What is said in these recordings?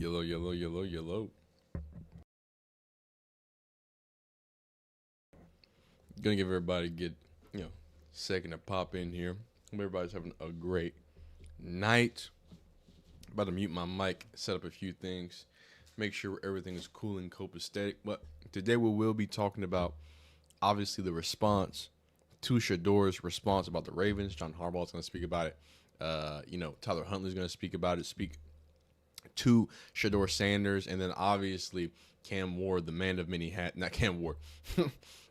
Yellow, yellow, yellow, yellow. Gonna give everybody a good, second to pop in here. Hope everybody's having a great night. About to mute my mic, set up a few things, make sure everything is cool and copacetic. But today we will be talking about, obviously, the response to Shedeur's response about the Ravens. John Harbaugh is going to speak about it. Tyler Huntley is going to speak about it, speak to Shedeur Sanders, and then obviously Cam Ward, the man of many hats. Not Cam Ward.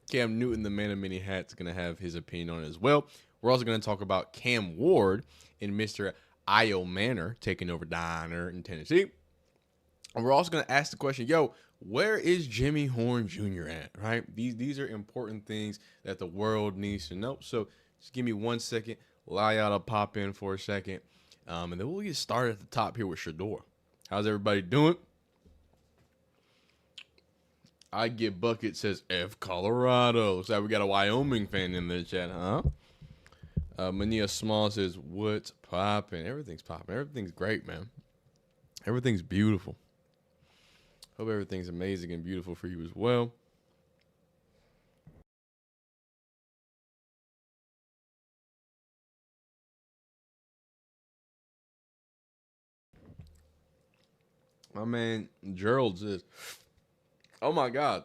Cam Newton, the man of many hats, going to have his opinion on it as well. We're also going to talk about Cam Ward and Mr. Io Manor taking over Diner in Tennessee. And we're also going to ask the question, where is Jimmy Horn Jr. at, right? These are important things that the world needs to know. So just give me 1 second. Allow y'all to pop in for a second. And then we'll get started at the top here with Shedeur. How's everybody doing? I Get Bucket says F Colorado. Looks like we got a Wyoming fan in the chat, huh? Mania Small says, what's popping? Everything's popping. Everything's great, man. Everything's beautiful. Hope everything's amazing and beautiful for you as well. My man Gerald says, oh my God.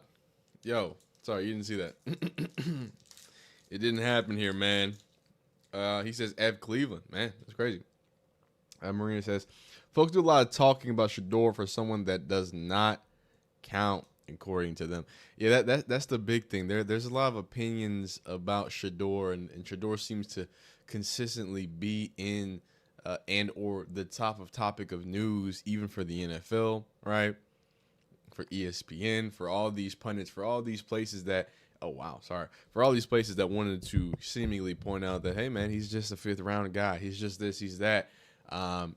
Sorry, you didn't see that. It didn't happen here, man. He says F Cleveland. Man, that's crazy. Marina says, folks do a lot of talking about Shedeur for someone that does not count according to them. Yeah, that's the big thing. There's a lot of opinions about Shedeur, and Shedeur seems to consistently be in and or the topic of news, even for the NFL, right? For ESPN, for all these pundits, for all these places that for all these places that wanted to seemingly point out that, hey man, he's just a fifth round guy. He's just this, he's that.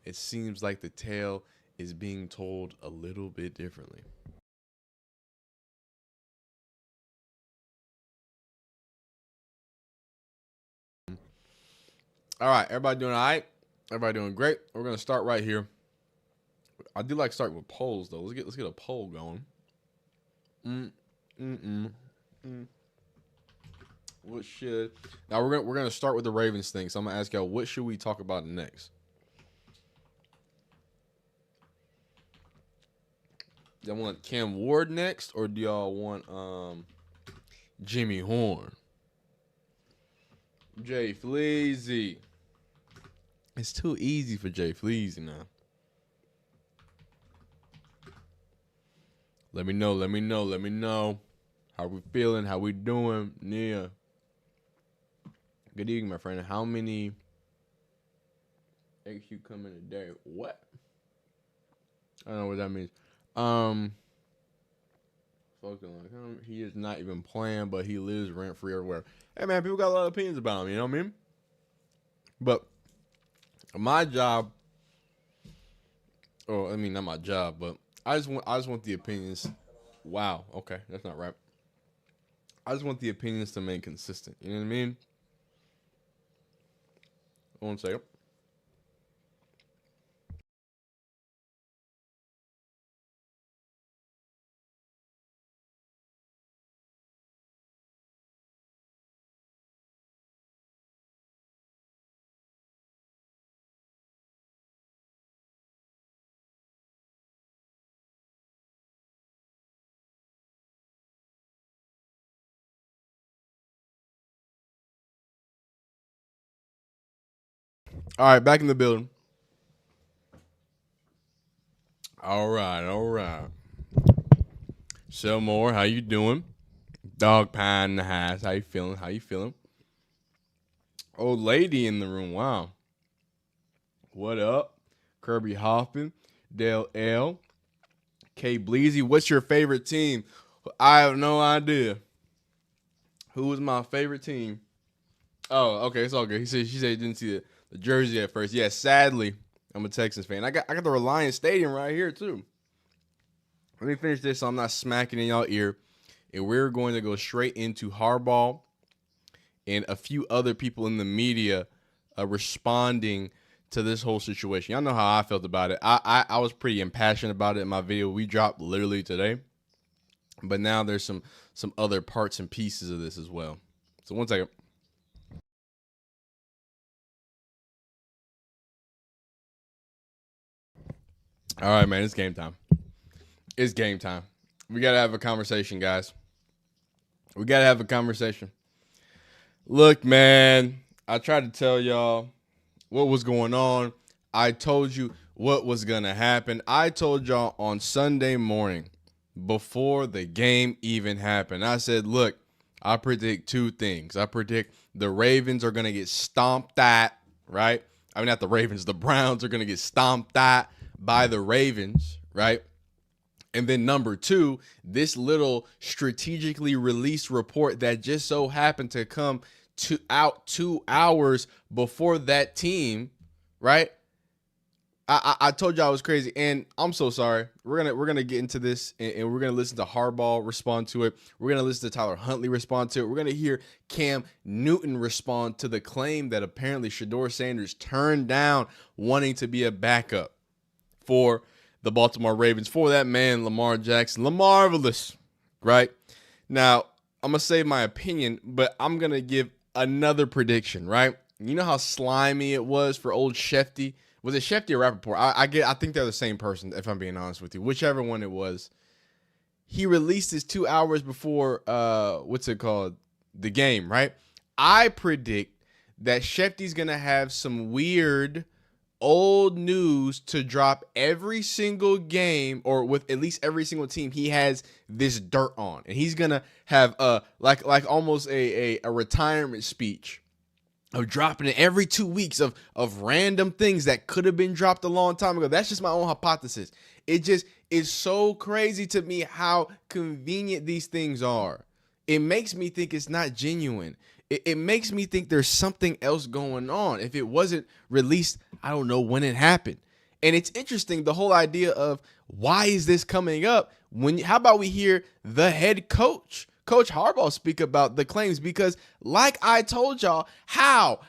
It seems like the tale is being told a little bit differently. All right, everybody doing all right? Everybody doing great? We're gonna start right here. I do like starting with polls though. Let's get a poll going. What should now we're gonna start with the Ravens thing. So I'm gonna ask y'all, what should we talk about next? Do y'all want Cam Ward next, or do y'all want Jimmy Horn? Jay Fleazy. It's too easy for Jay Fleazy now. Let me know. How we feeling? How we doing? Yeah. Good evening, my friend. How many eggs you come in a day? What? I don't know what that means. He is not even playing, but he lives rent free everywhere. Hey man, people got a lot of opinions about him. You know what I mean? But my job, not my job, but I just want the opinions. Wow. Okay, that's not right. I just want the opinions to remain consistent. You know what I mean? 1 second. All right, back in the building. All right. Selmore, how you doing? Dog pie in the house. How you feeling? Old lady in the room. Wow. What up? Kirby Hoffman, Dale L, K Bleezy. What's your favorite team? I have no idea. Who was my favorite team? Oh, okay, it's all good. She said he didn't see the jersey at first. Yeah, sadly, I'm a Texans fan. I got the Reliance Stadium right here too. Let me finish this so I'm not smacking in y'all ear. And we're going to go straight into Harbaugh and a few other people in the media responding to this whole situation. Y'all know how I felt about it. I was pretty impassioned about it in my video we dropped literally today. But now there's some other parts and pieces of this as well. So one second. All right, man, it's game time. It's game time. We got to have a conversation, guys. We got to have a conversation. Look, man, I tried to tell y'all what was going on. I told you what was going to happen. I told y'all on Sunday morning before the game even happened. I said, look, I predict two things. I predict the Ravens are going to get stomped at, right? I mean, not the Ravens. The Browns are going to get stomped at by the Ravens, right? And then number two, this little strategically released report that just so happened to come out 2 hours before that team, right? I told y'all I was crazy, and I'm so sorry. We're gonna get into this, and we're gonna listen to Harbaugh respond to it. We're gonna listen to Tyler Huntley respond to it. We're gonna hear Cam Newton respond to the claim that apparently Shedeur Sanders turned down wanting to be a backup for the Baltimore Ravens, for that man, Lamar Jackson. LaMarvelous, right? Now, I'm going to say my opinion, but I'm going to give another prediction, right? You know how slimy it was for old Shefty? Was it Shefty or Rappaport? I think they're the same person, if I'm being honest with you. Whichever one it was. He released this 2 hours before, the game, right? I predict that Shefty's going to have some weird old news to drop every single game, or with at least every single team he has this dirt on, and he's gonna have like almost a retirement speech of dropping it every 2 weeks of random things that could have been dropped a long time ago. That's just my own hypothesis. It just is so crazy to me how convenient these things are. It makes me think it's not genuine. It makes me think there's something else going on. If it wasn't released, I don't know when it happened. And it's interesting, the whole idea of why is this coming up? How about we hear the head coach, Coach Harbaugh, speak about the claims? Because like I told y'all, how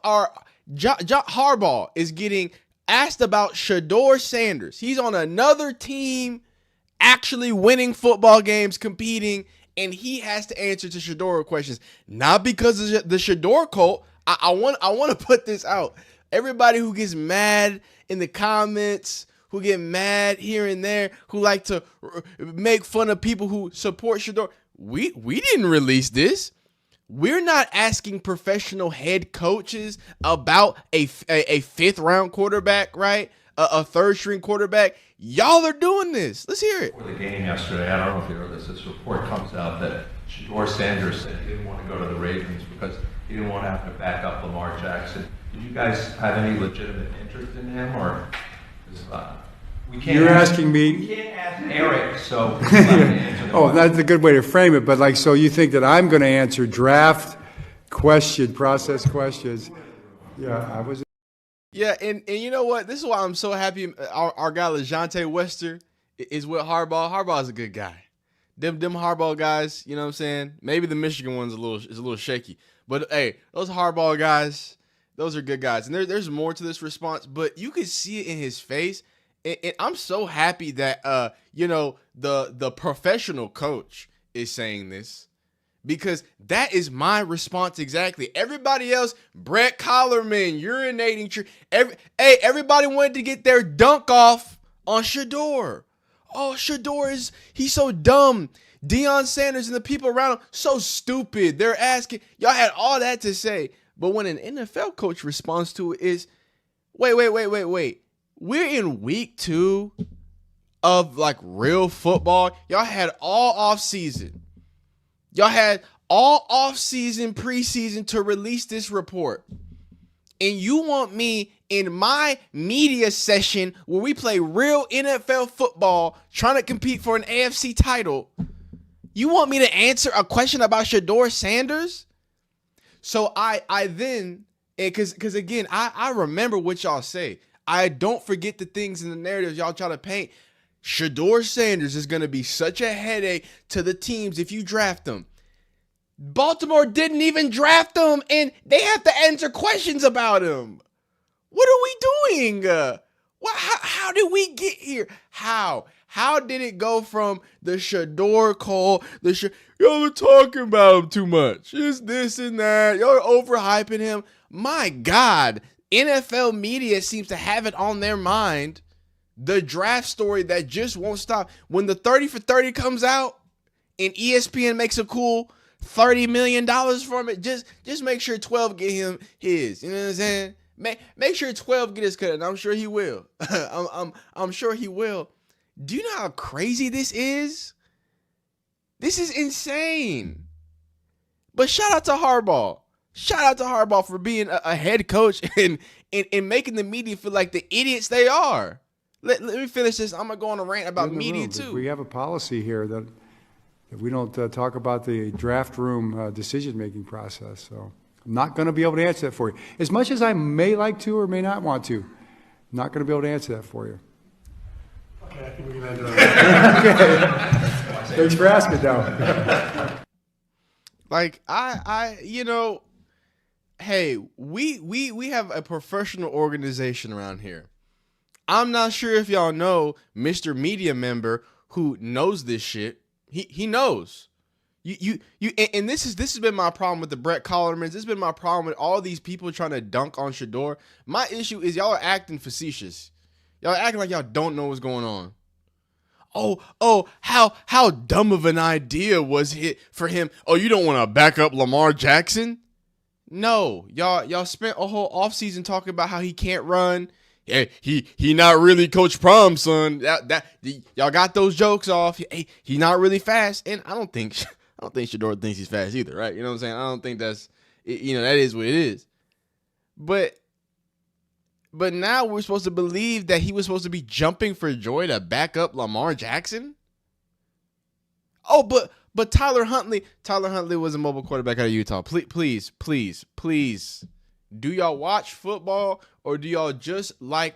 are Harbaugh is getting asked about Shedeur Sanders. He's on another team actually winning football games, competing, and he has to answer to Shedeur questions, not because of the Shedeur cult. I want to put this out. Everybody who gets mad in the comments, who get mad here and there, who like to make fun of people who support Shedeur, we didn't release this. We're not asking professional head coaches about a fifth round quarterback, right? A third string quarterback. Y'all are doing this. Let's hear it. For the game yesterday, I don't know if you heard this report comes out that Shedeur Sanders said he didn't want to go to the Ravens because he didn't want to have to back up Lamar Jackson. Did you guys have any legitimate interest in him, or we can't? You're asking me. We can't ask Eric, so. Oh, that's a good way to frame it. But so you think that I'm going to answer draft process questions? Yeah, I was. Yeah, and you know what? This is why I'm so happy our guy LeJontay Wester is with Harbaugh. Harbaugh's a good guy. Them Harbaugh guys, you know what I'm saying? Maybe the Michigan one's a little shaky. But hey, those Harbaugh guys, those are good guys. And there's more to this response, but you could see it in his face. And I'm so happy that the professional coach is saying this. Because that is my response exactly. Everybody else, Brett Collarman, urinating. Everybody wanted to get their dunk off on Shedeur. Oh, Shedeur he's so dumb. Deion Sanders and the people around him, so stupid. They're asking. Y'all had all that to say. But when an NFL coach responds to it is, wait. We're in week 2 of like real football. Y'all had all off season. Y'all had all off-season, preseason to release this report. And you want me in my media session where we play real NFL football trying to compete for an AFC title, you want me to answer a question about Shedeur Sanders? So I then, because again, I remember what y'all say. I don't forget the things in the narratives y'all try to paint. Shedeur Sanders is going to be such a headache to the teams if you draft them. Baltimore didn't even draft him, and they have to answer questions about him. What are we doing? How did we get here? How did it go from the Shedeur call, y'all are talking about him too much. It's this and that. Y'all are overhyping him. My God, NFL media seems to have it on their mind. The draft story that just won't stop. When the 30 for 30 comes out and ESPN makes a cool $30 million from it, just make sure 12 get him his. You know what I'm saying? Make sure 12 get his cut, and I'm sure he will. I'm sure he will. Do you know how crazy this is? This is insane. But shout out to Harbaugh. Shout out to Harbaugh for being a head coach and making the media feel like the idiots they are. Let me finish this. I'm going to go on a rant about media, too. We have a policy here that we don't talk about the draft room decision-making process. So I'm not going to be able to answer that for you. As much as I may like to or may not want to, I'm not going to be able to answer that for you. Okay, I think we can end it on that. Okay. Thanks for asking, though. Like, hey, we have a professional organization around here. I'm not sure if y'all know Mr. Media Member who knows this shit. He knows. And this has been my problem with the Brett Collermans. This has been my problem with all these people trying to dunk on Shedeur. My issue is y'all are acting facetious. Y'all are acting like y'all don't know what's going on. Oh, how dumb of an idea was it for him? Oh, you don't want to back up Lamar Jackson? No, y'all spent a whole offseason talking about how he can't run. Hey, he not really Coach Prom, son. That y'all got those jokes off. Hey, he not really fast, and I don't think Shedeur thinks he's fast either, right? You know what I'm saying? I don't think that is what it is. But now we're supposed to believe that he was supposed to be jumping for joy to back up Lamar Jackson. Oh, but Tyler Huntley was a mobile quarterback out of Utah. Please. Do y'all watch football or do y'all just like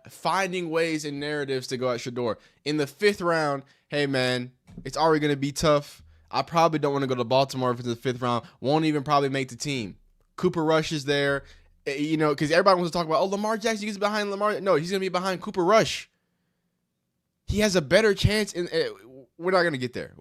finding ways and narratives to go at Shedeur? In the 5th round, hey, man, it's already going to be tough. I probably don't want to go to Baltimore if it's the 5th round. Won't even probably make the team. Cooper Rush is there, because everybody wants to talk about, Lamar Jackson gets behind Lamar. No, he's going to be behind Cooper Rush. He has a better chance. We're not going to get there.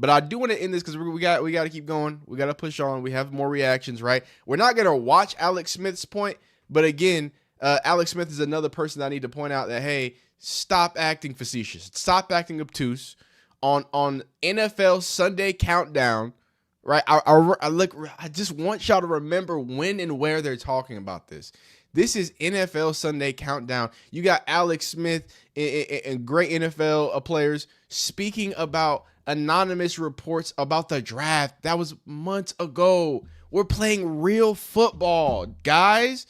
But I do want to end this because we got to keep going. We got to push on. We have more reactions, right? We're not going to watch Alex Smith's point. But again, Alex Smith is another person that I need to point out that, hey, stop acting facetious. Stop acting obtuse. On NFL Sunday Countdown, right? I just want y'all to remember when and where they're talking about this. This is NFL Sunday Countdown. You got Alex Smith and great NFL players speaking about anonymous reports about the draft. That was months ago. We're playing real football, guys.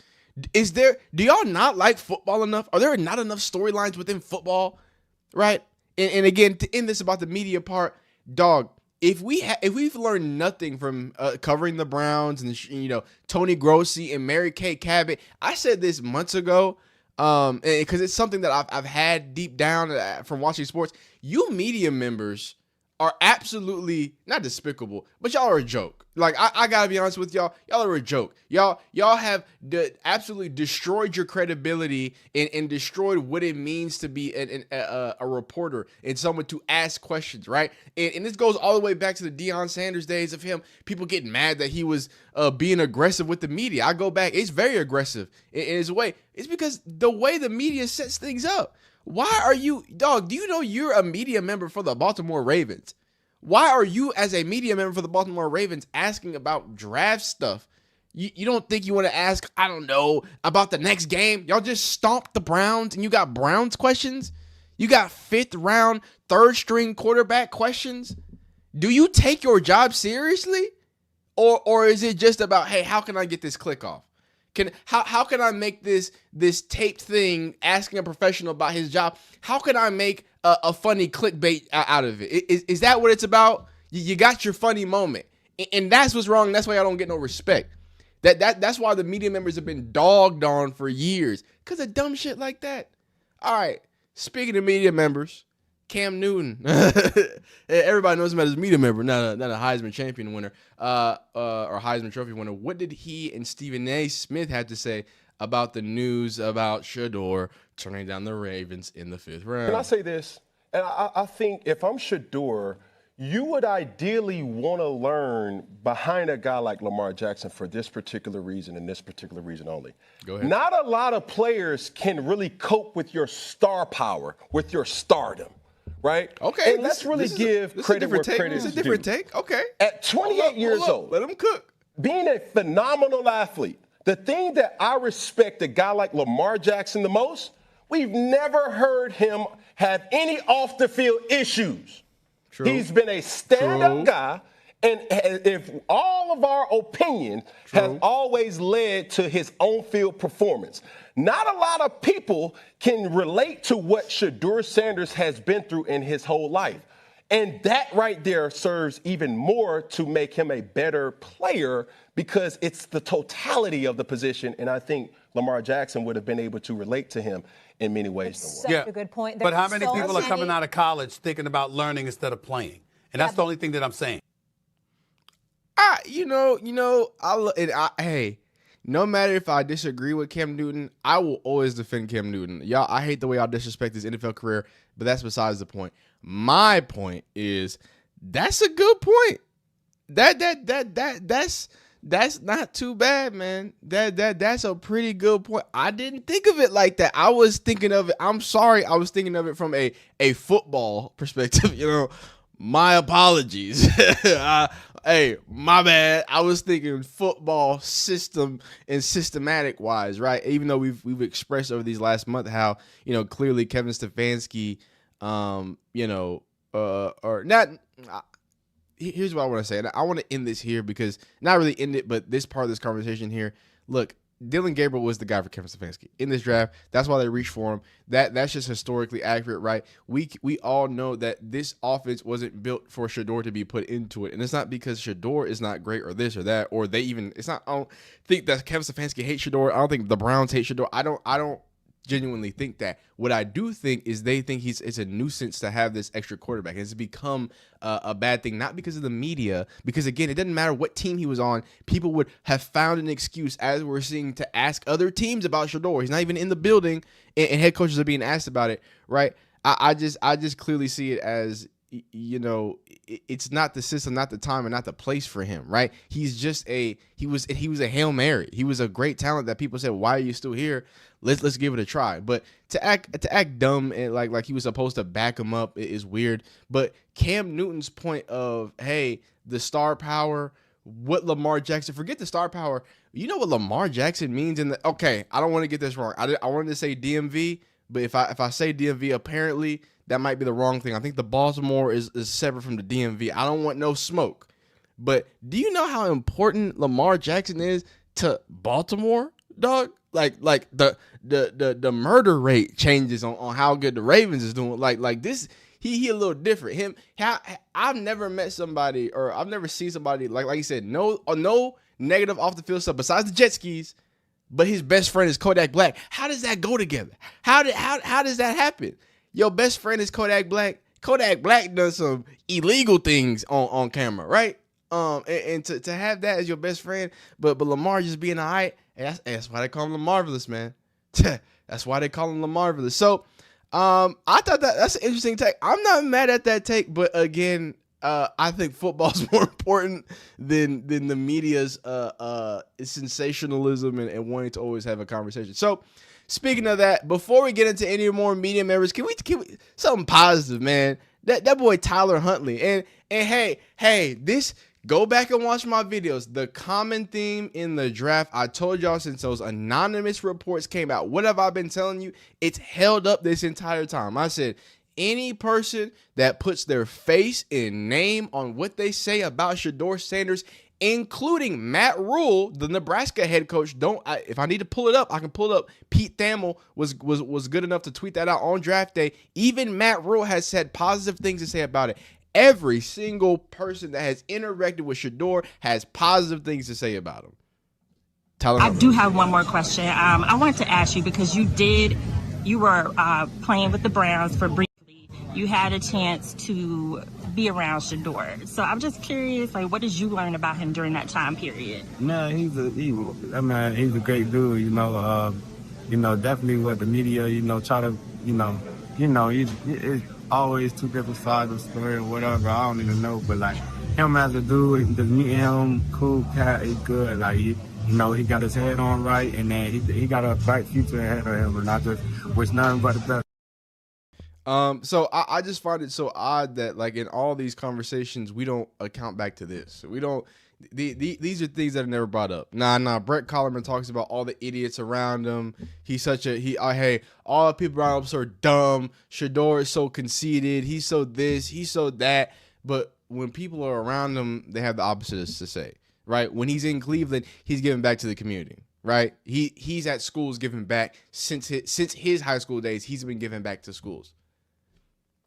Do y'all not like football enough? Are there not enough storylines within football, right? And again, to end this about the media part, dog, if we've learned nothing from covering the Browns and Tony Grossi and Mary Kay Cabot, I said this months ago, because it's something that I've had deep down from watching sports. You media members are absolutely not despicable, but y'all are a joke. Like, I gotta be honest with y'all. Y'all are a joke. Y'all have absolutely destroyed your credibility and destroyed what it means to be a reporter and someone to ask questions, right? And this goes all the way back to the Deion Sanders days of him. People getting mad that he was being aggressive with the media. I go back. It's very aggressive in his way. It's because the way the media sets things up. Why are you, dog, do you know you're a media member for the Baltimore Ravens? Why are you, as a media member for the Baltimore Ravens, asking about draft stuff? You don't think you want to ask, I don't know, about the next game? Y'all just stomped the Browns and you got Browns questions? You got 5th round, 3rd string quarterback questions? Do you take your job seriously? Or is it just about, hey, how can I get this click off? How can I make this taped thing asking a professional about his job? How can I make a funny clickbait out of it? Is that what it's about? You got your funny moment, and that's what's wrong. That's why I don't get no respect. That's why the media members have been dogged on for years because of dumb shit like that. All right, speaking of media members, Cam Newton. Everybody knows him as a media member, not a Heisman champion winner or Heisman Trophy winner. What did he and Stephen A. Smith have to say about the news about Shedeur turning down the Ravens in the 5th round. Can I say this? And I think if I'm Shedeur, you would ideally want to learn behind a guy like Lamar Jackson for this particular reason and this particular reason only. Go ahead. Not a lot of players can really cope with your star power, with your stardom, right? Okay. And let's really give credit where credit is due. It's a different take. Okay. At 28 years old, let him cook. Being a phenomenal athlete, the thing that I respect a guy like Lamar Jackson the most, we've never heard him have any off-the-field issues. True. He's been a stand-up guy, and if all of our opinion has always led to his on-field performance. Not a lot of people can relate to what Shedeur Sanders has been through in his whole life. And that right there serves even more to make him a better player because it's the totality of the position. And I think Lamar Jackson would have been able to relate to him in many ways. Such a good point. But how many people are coming out of college thinking about learning instead of playing? And that's the only thing that I'm saying. Hey, no matter if I disagree with Cam Newton, I will always defend Cam Newton. Y'all, I hate the way y'all disrespect his NFL career, but that's besides the point. My point is that's a good point. That's not too bad, man. That's a pretty good point. I didn't think of it like that. I was thinking of it. I'm sorry. I was thinking of it from a football perspective. My apologies. Hey, my bad. I was thinking football system and systematic wise, right? Even though we've expressed over these last month how clearly Kevin Stefanski, or not. Here's what I want to say, and I want to end this here because not really end it, but this part of this conversation here. Look, Dylan Gabriel was the guy for Kevin Stefanski in this draft. That's why they reached for him. That's just historically accurate, right? We all know that this offense wasn't built for Shedeur to be put into it, and it's not because Shedeur is not great or this or that, or they even. It's not. I don't think that Kevin Stefanski hates Shedeur. I don't think the Browns hate Shedeur. I don't genuinely think that. What I do think is they think it's a nuisance to have this extra quarterback. It's become a bad thing, not because of the media, because again, it doesn't matter what team he was on. People would have found an excuse, as we're seeing, to ask other teams about Shedeur. He's not even in the building, and head coaches are being asked about it, right? I just clearly see it as, it's not the system, not the time, and not the place for him, right? He's just he was a Hail Mary. He was a great talent that people said, why are you still here? Let's give it a try. But to act dumb and like he was supposed to back him up is weird. But Cam Newton's point of, hey, the star power, what Lamar Jackson, forget the star power. You know what Lamar Jackson means okay, I don't want to get this wrong. I wanted to say DMV, but if I say DMV, apparently that might be the wrong thing. I think the Baltimore is separate from the DMV. I don't want no smoke. But do you know how important Lamar Jackson is to Baltimore, dog? Like the murder rate changes on how good the Ravens is doing. Like this, he a little different. I've never met somebody, or I've never seen somebody like you said, no negative off the field stuff besides the jet skis. But his best friend is Kodak Black. How does that go together? How does that happen? Your best friend is Kodak Black. Kodak Black does some illegal things on camera, right? And to have that as your best friend, but Lamar just being all right, that's why they call him the Marvelous, man. That's why they call him the Marvelous. So I thought that's an interesting take. I'm not mad at that take, but again, I think football's more important than the media's sensationalism and wanting to always have a conversation. So speaking of that, before we get into any more media members, can we something positive, man? That boy Tyler Huntley, and hey, this. Go back and watch my videos. The common theme in the draft, I told y'all since those anonymous reports came out, what have I been telling you? It's held up this entire time. I said, any person that puts their face and name on what they say about Shedeur Sanders, including Matt Rule, the Nebraska head coach, if I need to pull it up, I can pull it up. Pete Thamel was good enough to tweet that out on draft day. Even Matt Rule has said positive things to say about it. Every single person that has interacted with Shedeur has positive things to say about him. Tyler, I do have one more question. I wanted to ask you, because you were playing with the Browns for briefly. You had a chance to be around Shedeur. So I'm just curious, like, what did you learn about him during that time period? Man, he's a great dude. Definitely what the media, try to, it's always two different sides of the story or whatever. I don't even know, but like him as a dude, just meeting him, cool cat, he's good. Like he got his head on right, and then he got a bright future ahead of him, and I just wish nothing but the best. So I just find it so odd that like in all these conversations we don't account back to this. We don't. These are things that are never brought up. Nah. Brett Collerman talks about all the idiots around him. He's such a hey, all the people around him are so dumb. Shedeur is so conceited. He's so this. He's so that. But when people are around him, they have the opposite to say. Right? When he's in Cleveland, he's giving back to the community. Right? He's at schools giving back since his high school days. He's been giving back to schools.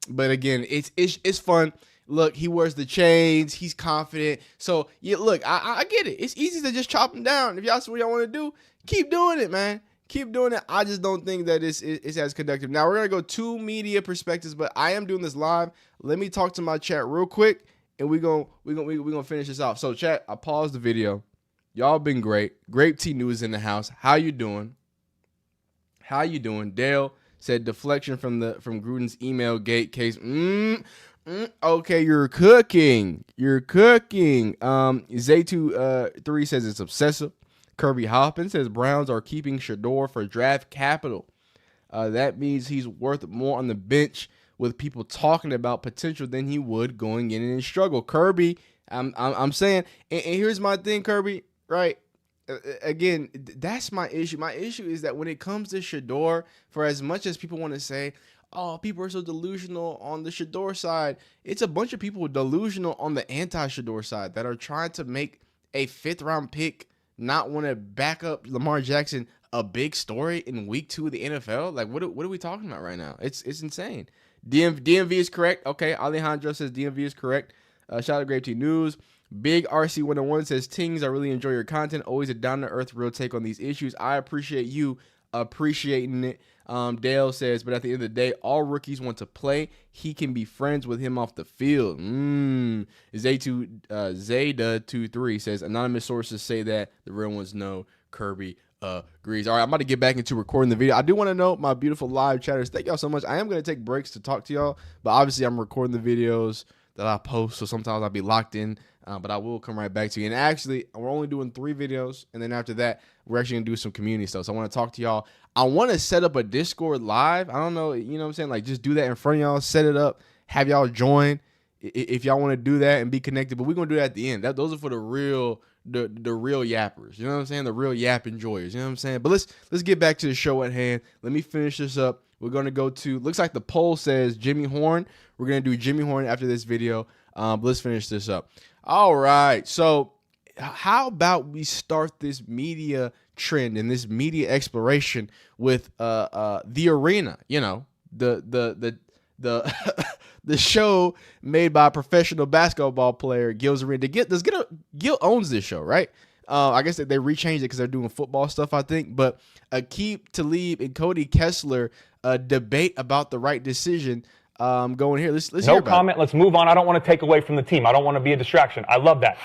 But again, it's fun. Look, he wears the chains. He's confident. So, yeah, look, I get it. It's easy to just chop him down. If y'all see what y'all want to do, keep doing it, man. Keep doing it. I just don't think that it's as conductive. Now, we're going to go 2 media perspectives, but I am doing this live. Let me talk to my chat real quick, and we're gonna finish this off. So, chat, I paused the video. Y'all been great. Grape Tea News in the house. How you doing? Dale said deflection from Gruden's email gate case. Okay, you're cooking. Zay23 says it's obsessive. Kirby Hoppin says Browns are keeping Shedeur for draft capital. That means he's worth more on the bench with people talking about potential than he would going in and struggle. Kirby, I'm saying, and here's my thing, Kirby, right? Again, that's my issue. My issue is that when it comes to Shedeur, for as much as people want to say, oh, people are so delusional on the Shedeur side, it's a bunch of people delusional on the anti-Shedeur side that are trying to make a 5th-round pick not want to back up Lamar Jackson a big story in week 2 of the NFL. Like, what are we talking about right now? It's insane. DMV is correct. Okay, Alejandro says DMV is correct. Shout out to Grape Tea News. Big RC101 says, Tings, I really enjoy your content. Always a down-to-earth real take on these issues. I appreciate you appreciating it. Dale says, but at the end of the day, all rookies want to play. He can be friends with him off the field. Zayda23 says, anonymous sources say that. The real ones know. Kirby agrees. All right, I'm about to get back into recording the video. I do want to know, my beautiful live chatters, thank y'all so much. I am going to take breaks to talk to y'all, but obviously I'm recording the videos that I post, so sometimes I'll be locked in, but I will come right back to you. And actually, we're only doing 3 videos, and then after that, we're actually going to do some community stuff. So I want to talk to y'all. I want to set up a Discord live. I don't know, you know what I'm saying? Like, just do that in front of y'all, set it up, have y'all join if y'all want to do that and be connected. But we're going to do that at the end. Those are for the real yappers. You know what I'm saying? The real yap enjoyers. You know what I'm saying? But let's get back to the show at hand. Let me finish this up. We're going to go to, looks like the poll says Jimmy Horn. We're going to do Jimmy Horn after this video. But let's finish this up. All right. So how about we start this media trend and this media exploration with the arena, you know, the the show made by a professional basketball player, Gil's Arena. Gil owns this show, right? I guess they rechanged it because they're doing football stuff, I think. But Aqib Talib and Cody Kessler debate about the right decision. Going here. Let's hear about comment. Let's move on. I don't want to take away from the team. I don't want to be a distraction. I love that.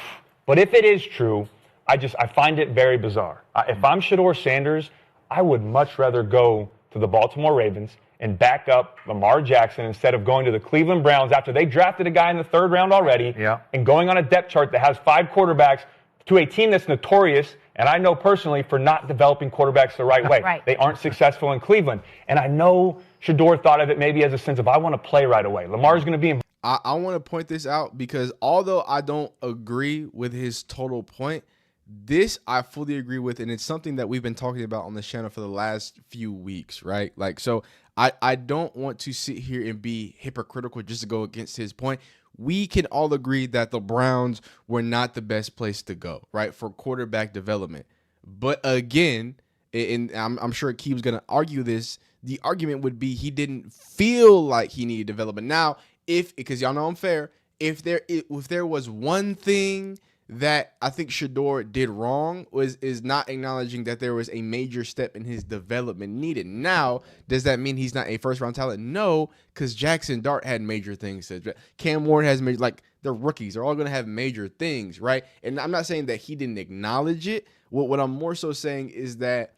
But if it is true, I find it very bizarre. If I'm Shedeur Sanders, I would much rather go to the Baltimore Ravens and back up Lamar Jackson instead of going to the Cleveland Browns after they drafted a guy in the 3rd round already and going on a depth chart that has 5 quarterbacks to a team that's notorious, and I know personally, for not developing quarterbacks the right way. Right. They aren't successful in Cleveland. And I know Shedeur thought of it maybe as a sense of, I want to play right away. Lamar's going to be in. I want to point this out because although I don't agree with his total point, this I fully agree with, and it's something that we've been talking about on the channel for the last few weeks, right? Like, so I don't want to sit here and be hypocritical just to go against his point. We can all agree that the Browns were not the best place to go, right, for quarterback development. But again, and I'm sure Keeb's going to argue this, the argument would be he didn't feel like he needed development. Now, because y'all know I'm fair, if there was one thing that I think Shedeur did wrong is not acknowledging that there was a major step in his development needed. Now, does that mean he's not a first-round talent? No, because Jackson Dart had major things. Cam Ward has major, like, they're rookies. They're all going to have major things, right? And I'm not saying that he didn't acknowledge it. What I'm more so saying is that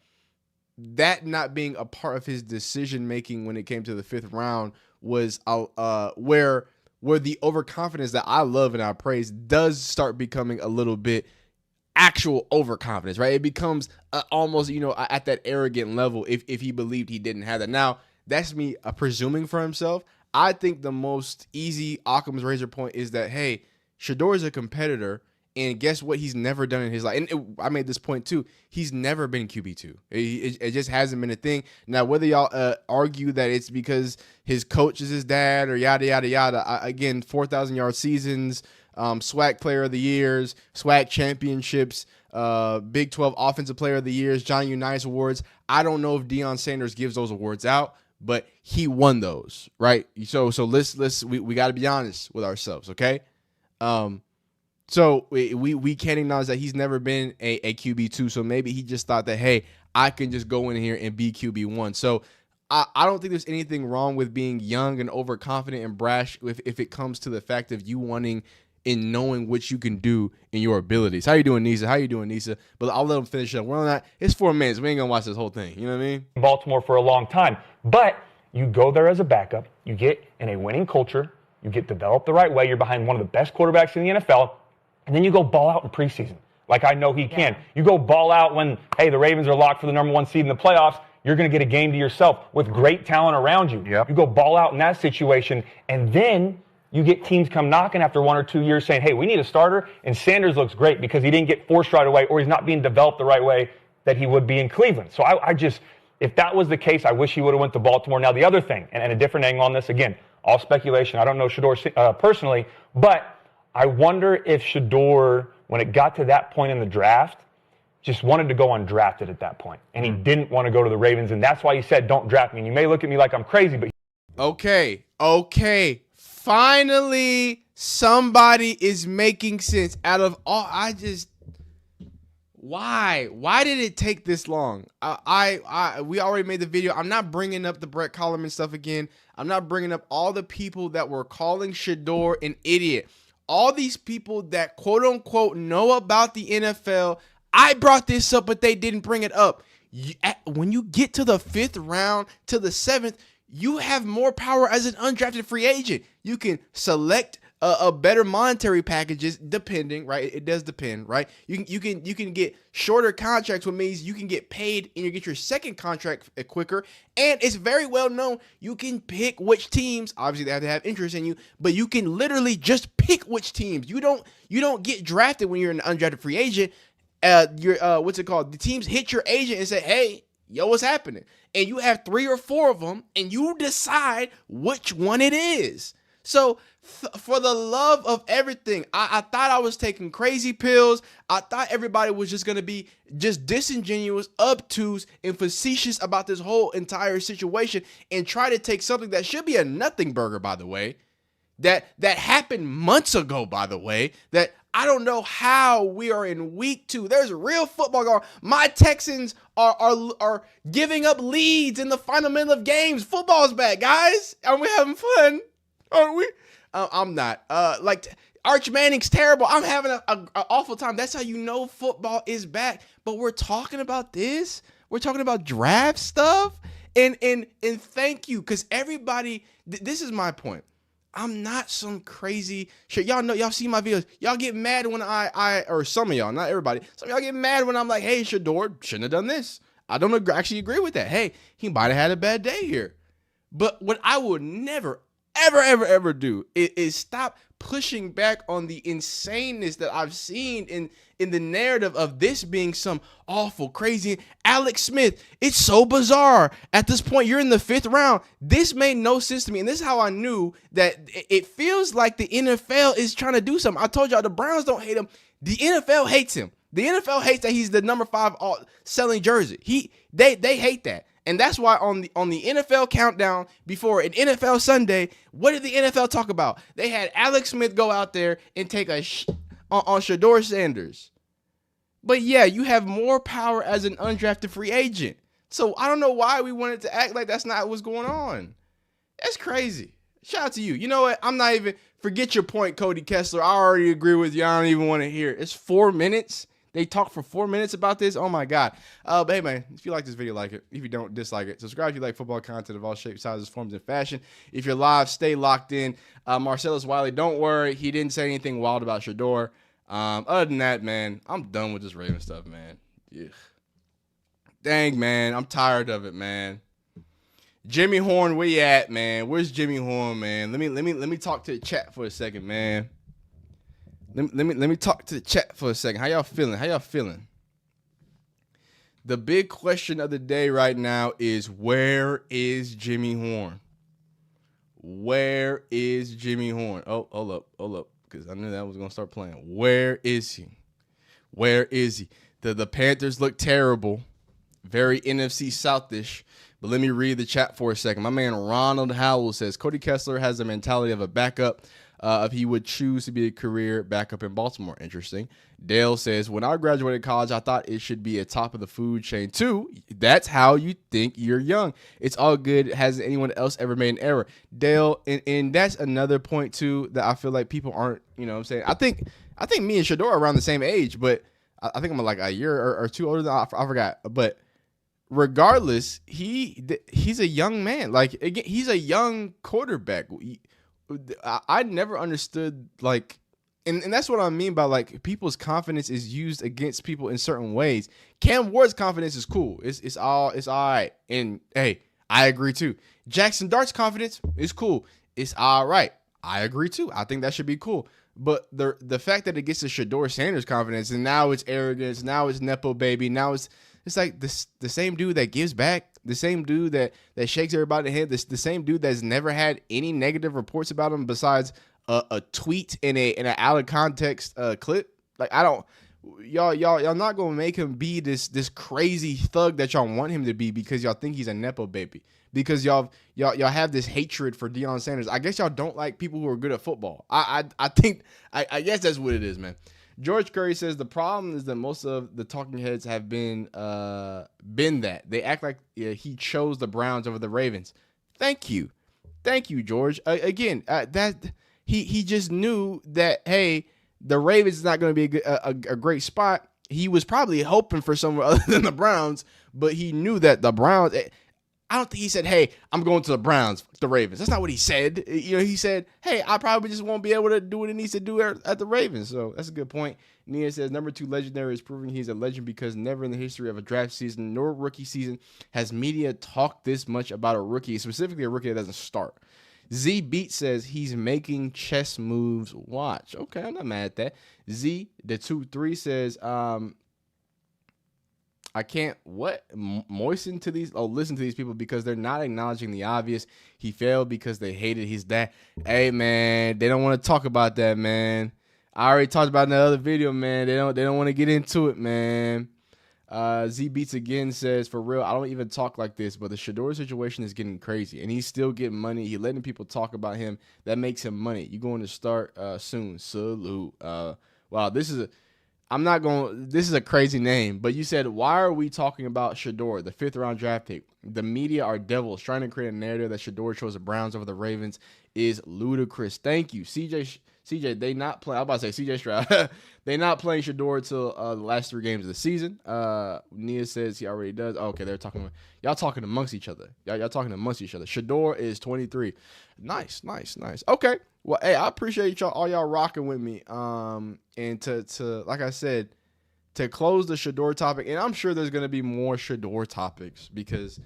not being a part of his decision-making when it came to the 5th round was where the overconfidence that I love and I praise does start becoming a little bit actual overconfidence, right? It becomes almost, at that arrogant level if he believed he didn't have that. Now, that's me presuming for himself. I think the most easy Occam's razor point is that, hey, Shedeur is a competitor, and guess what he's never done in his life? And I made this point too. He's never been QB2. It just hasn't been a thing. Now, whether y'all argue that it's because his coach is his dad or yada, yada, yada, again, 4,000-yard seasons, SWAC Player of the Years, SWAC Championships, Big 12 Offensive Player of the Years, Johnny Unitas Awards. I don't know if Deion Sanders gives those awards out, but he won those, right? So we got to be honest with ourselves, okay? So we can't acknowledge that he's never been a QB2. So maybe he just thought that, hey, I can just go in here and be QB1. So I don't think there's anything wrong with being young and overconfident and brash if it comes to the fact of you wanting and knowing what you can do in your abilities. How you doing, Nisa? How you doing, Nisa? But I'll let him finish up. We're on that. It's 4 minutes. We ain't going to watch this whole thing. You know what I mean? Baltimore for a long time. But you go there as a backup. You get in a winning culture. You get developed the right way. You're behind one of the best quarterbacks in the NFL. And then you go ball out in preseason, like I know he can. You go ball out when, hey, the Ravens are locked for the number 1 seed in the playoffs. You're going to get a game to yourself with great talent around you. You go ball out in that situation, and then you get teams come knocking after 1 or 2 years saying, hey, we need a starter, and Sanders looks great because he didn't get forced right away or he's not being developed the right way that he would be in Cleveland. So I just, if that was the case, I wish he would have went to Baltimore. Now, the other thing, and a different angle on this, again, all speculation. I don't know Shedeur personally, but I wonder if Shedeur, when it got to that point in the draft, just wanted to go undrafted at that point. And he didn't want to go to the Ravens, and that's why he said, don't draft me. And you may look at me like I'm crazy, but... Okay. Finally, somebody is making sense out of all... Why? Why did it take this long? We already made the video. I'm not bringing up the Brett Colliman stuff again. I'm not bringing up all the people that were calling Shedeur an idiot. All these people that quote unquote know about the NFL. I brought this up, but they didn't bring it up. When you get to the 5th round, to the 7th, you have more power as an undrafted free agent. You can select a better monetary packages, depending, right? It does depend, right? You can get shorter contracts, which means you can get paid and you get your second contract quicker. And it's very well known you can pick which teams. Obviously, they have to have interest in you, but you can literally just pick which teams. You don't get drafted when you're an undrafted free agent. What's it called? The teams hit your agent and say, hey, yo, what's happening? And you have 3 or 4 of them, and you decide which one it is. So for the love of everything, I thought I was taking crazy pills. I thought everybody was just going to be just disingenuous, obtuse, and facetious about this whole entire situation and try to take something that should be a nothing burger, by the way, that happened months ago, by the way, that I don't know how we are in week 2. There's real football going on. My Texans are giving up leads in the final minute of games. Football's back, guys. Are we having fun? Aren't we? I'm not. Arch Manning's terrible. I'm having an awful time. That's how you know football is back. But we're talking about this. We're talking about draft stuff. And thank you, because everybody, this is my point. I'm not some crazy shit. Y'all know, y'all see my videos. Y'all get mad when or some of y'all, not everybody. Some of y'all get mad when I'm like, hey, Shedeur shouldn't have done this. I don't actually agree with that. Hey, he might have had a bad day here. But what I would never, ever do is stop pushing back on the insaneness that I've seen in the narrative of this being some awful, crazy. Alex Smith, it's so bizarre. At this point, you're in the 5th round. This made no sense to me. And this is how I knew that it feels like the NFL is trying to do something. I told y'all the Browns don't hate him. The NFL hates him. The NFL hates that he's the number 5 selling jersey. They hate that. And that's why on the NFL countdown before an NFL Sunday, what did the NFL talk about? They had Alex Smith go out there and take on Shedeur Sanders. But yeah, you have more power as an undrafted free agent. So I don't know why we wanted to act like that's not what's going on. That's crazy. Shout out to you. You know what? I'm not even, forget your point, Cody Kessler. I already agree with you. I don't even want to hear it. It's 4 minutes. They talked for 4 minutes about this. Oh my God. But hey man, if you like this video, like it. If you don't, dislike it. Subscribe if you like football content of all shapes, sizes, forms, and fashion. If you're live, stay locked in. Marcellus Wiley, don't worry. He didn't say anything wild about Shedeur. Other than that, man, I'm done with this Raven stuff, man. Ugh. Dang, man. I'm tired of it, man. Jimmy Horn, where you at, man? Where's Jimmy Horn, man? Let me talk to the chat for a second, man. Let me talk to the chat for a second. How y'all feeling? The big question of the day right now is, where is Jimmy Horn? Where is Jimmy Horn? Oh, hold up, because I knew that was gonna start playing. Where is he? The Panthers look terrible, very NFC Southish. But let me read the chat for a second. My man Ronald Howell says, Cody Kessler has the mentality of a backup if he would choose to be a career backup in Baltimore. Interesting. Dale says, when I graduated college, I thought it should be at top of the food chain too. That's how you think you're young. It's all good. Has anyone else ever made an error? Dale, and that's another point too that I feel like people aren't, you know what I'm saying? I think me and Shedeur are around the same age, but I think I'm like a year or two older than I forgot. But regardless, he's a young man. Like, again, he's a young quarterback. I never understood, like, and that's what I mean by, like, people's confidence is used against people in certain ways. Cam Ward's confidence is cool. It's all right. And hey, I agree too. Jackson Dart's confidence is cool. It's all right. I agree too. I think that should be cool. But the fact that it gets to Shedeur Sanders' confidence, and now it's arrogance, now it's nepo baby, now it's like the same dude that gives back, the same dude that shakes everybody in the head, the same dude that's never had any negative reports about him besides a tweet in an out of context clip. Like, I don't, y'all not gonna make him be this crazy thug that y'all want him to be because y'all think he's a nepo baby. Because y'all have this hatred for Deion Sanders. I guess y'all don't like people who are good at football. I guess that's what it is, man. George Curry says the problem is that most of the talking heads have been that. They act like he chose the Browns over the Ravens. Thank you, George. Again, that he just knew that, hey, the Ravens is not going to be a great spot. He was probably hoping for somewhere other than the Browns, but he knew that the Browns. I don't think he said, hey, I'm going to the Browns, the Ravens. That's not what he said. You know, he said, hey, I probably just won't be able to do what it needs to do at the Ravens. So that's a good point. Nia says, number 2 legendary is proving he's a legend because never in the history of a draft season nor rookie season has media talked this much about a rookie, specifically a rookie that doesn't start. Z Beat says he's making chess moves. Watch. Okay, I'm not mad at that. Z, the 2-3 says, I can't listen to these people because they're not acknowledging the obvious. He failed because they hated his dad. Hey man, they don't want to talk about that, man. I already talked about it in the other video, man. They don't want to get into it, man. Z Beats again says, for real, I don't even talk like this, but the Shedeur situation is getting crazy, and he's still getting money. He's letting people talk about him. That makes him money. You going to start soon? Salute. Wow, this is a crazy name, but you said, why are we talking about Shedeur, the 5th round draft pick? The media are devils trying to create a narrative that Shedeur chose the Browns over the Ravens is ludicrous. Thank you. CJ, they not play. I was about to say CJ Stroud. They not playing Shedeur till the last 3 games of the season. Nia says he already does. Oh, okay, they're talking. Y'all talking amongst each other. Y'all talking amongst each other. Shedeur is 23. Nice. Okay. Well, hey, I appreciate all y'all rocking with me. And to like I said, to close the Shedeur topic, and I'm sure there's gonna be more Shedeur topics because,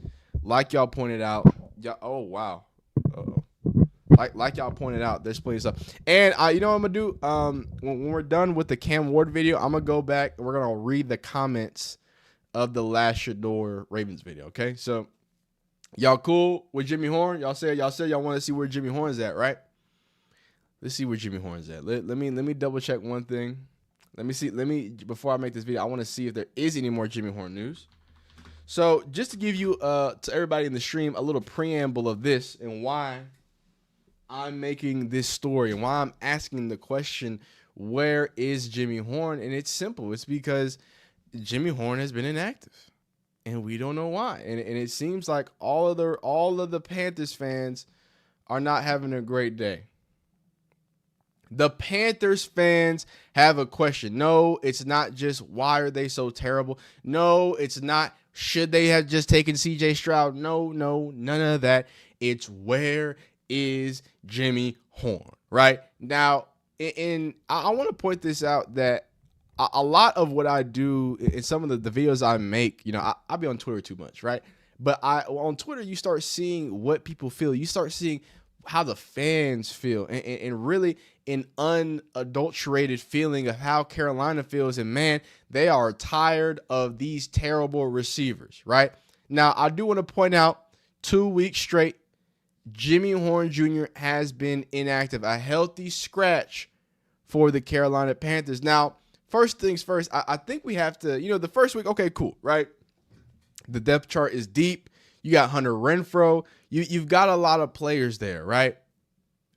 like y'all pointed out, oh wow. Like y'all pointed out, there's plenty of stuff. And you know what I'm gonna do? When we're done with the Cam Ward video, I'm gonna go back and we're gonna read the comments of the last Shedeur Ravens video. Okay, so y'all cool with Jimmy Horn? Y'all said y'all want to see where Jimmy Horn's at, right? Let's see where Jimmy Horn's at. Let me double check one thing. Before I make this video, I want to see if there is any more Jimmy Horn news. So just to give you to everybody in the stream a little preamble of this and why I'm making this story and why I'm asking the question, where is Jimmy Horn? And it's simple. It's because Jimmy Horn has been inactive, and we don't know why. And it seems like all of the Panthers fans are not having a great day. The Panthers fans have a question. No, it's not just why are they so terrible. No, it's not should they have just taken C.J. Stroud. No, none of that. It's where is Jimmy Horn, right? Now, I want to point this out that a lot of what I do in some of the videos I make, I be on Twitter too much, right? But on Twitter, you start seeing what people feel. You start seeing how the fans feel and really an unadulterated feeling of how Carolina feels. And man, they are tired of these terrible receivers, right? Now, I do want to point out 2 weeks straight, Jimmy Horn Jr. has been inactive, a healthy scratch for the Carolina Panthers. Now, first things first, I think we have to, the first week, okay, cool, right? The depth chart is deep. You got Hunter Renfrow. You've got a lot of players there, right?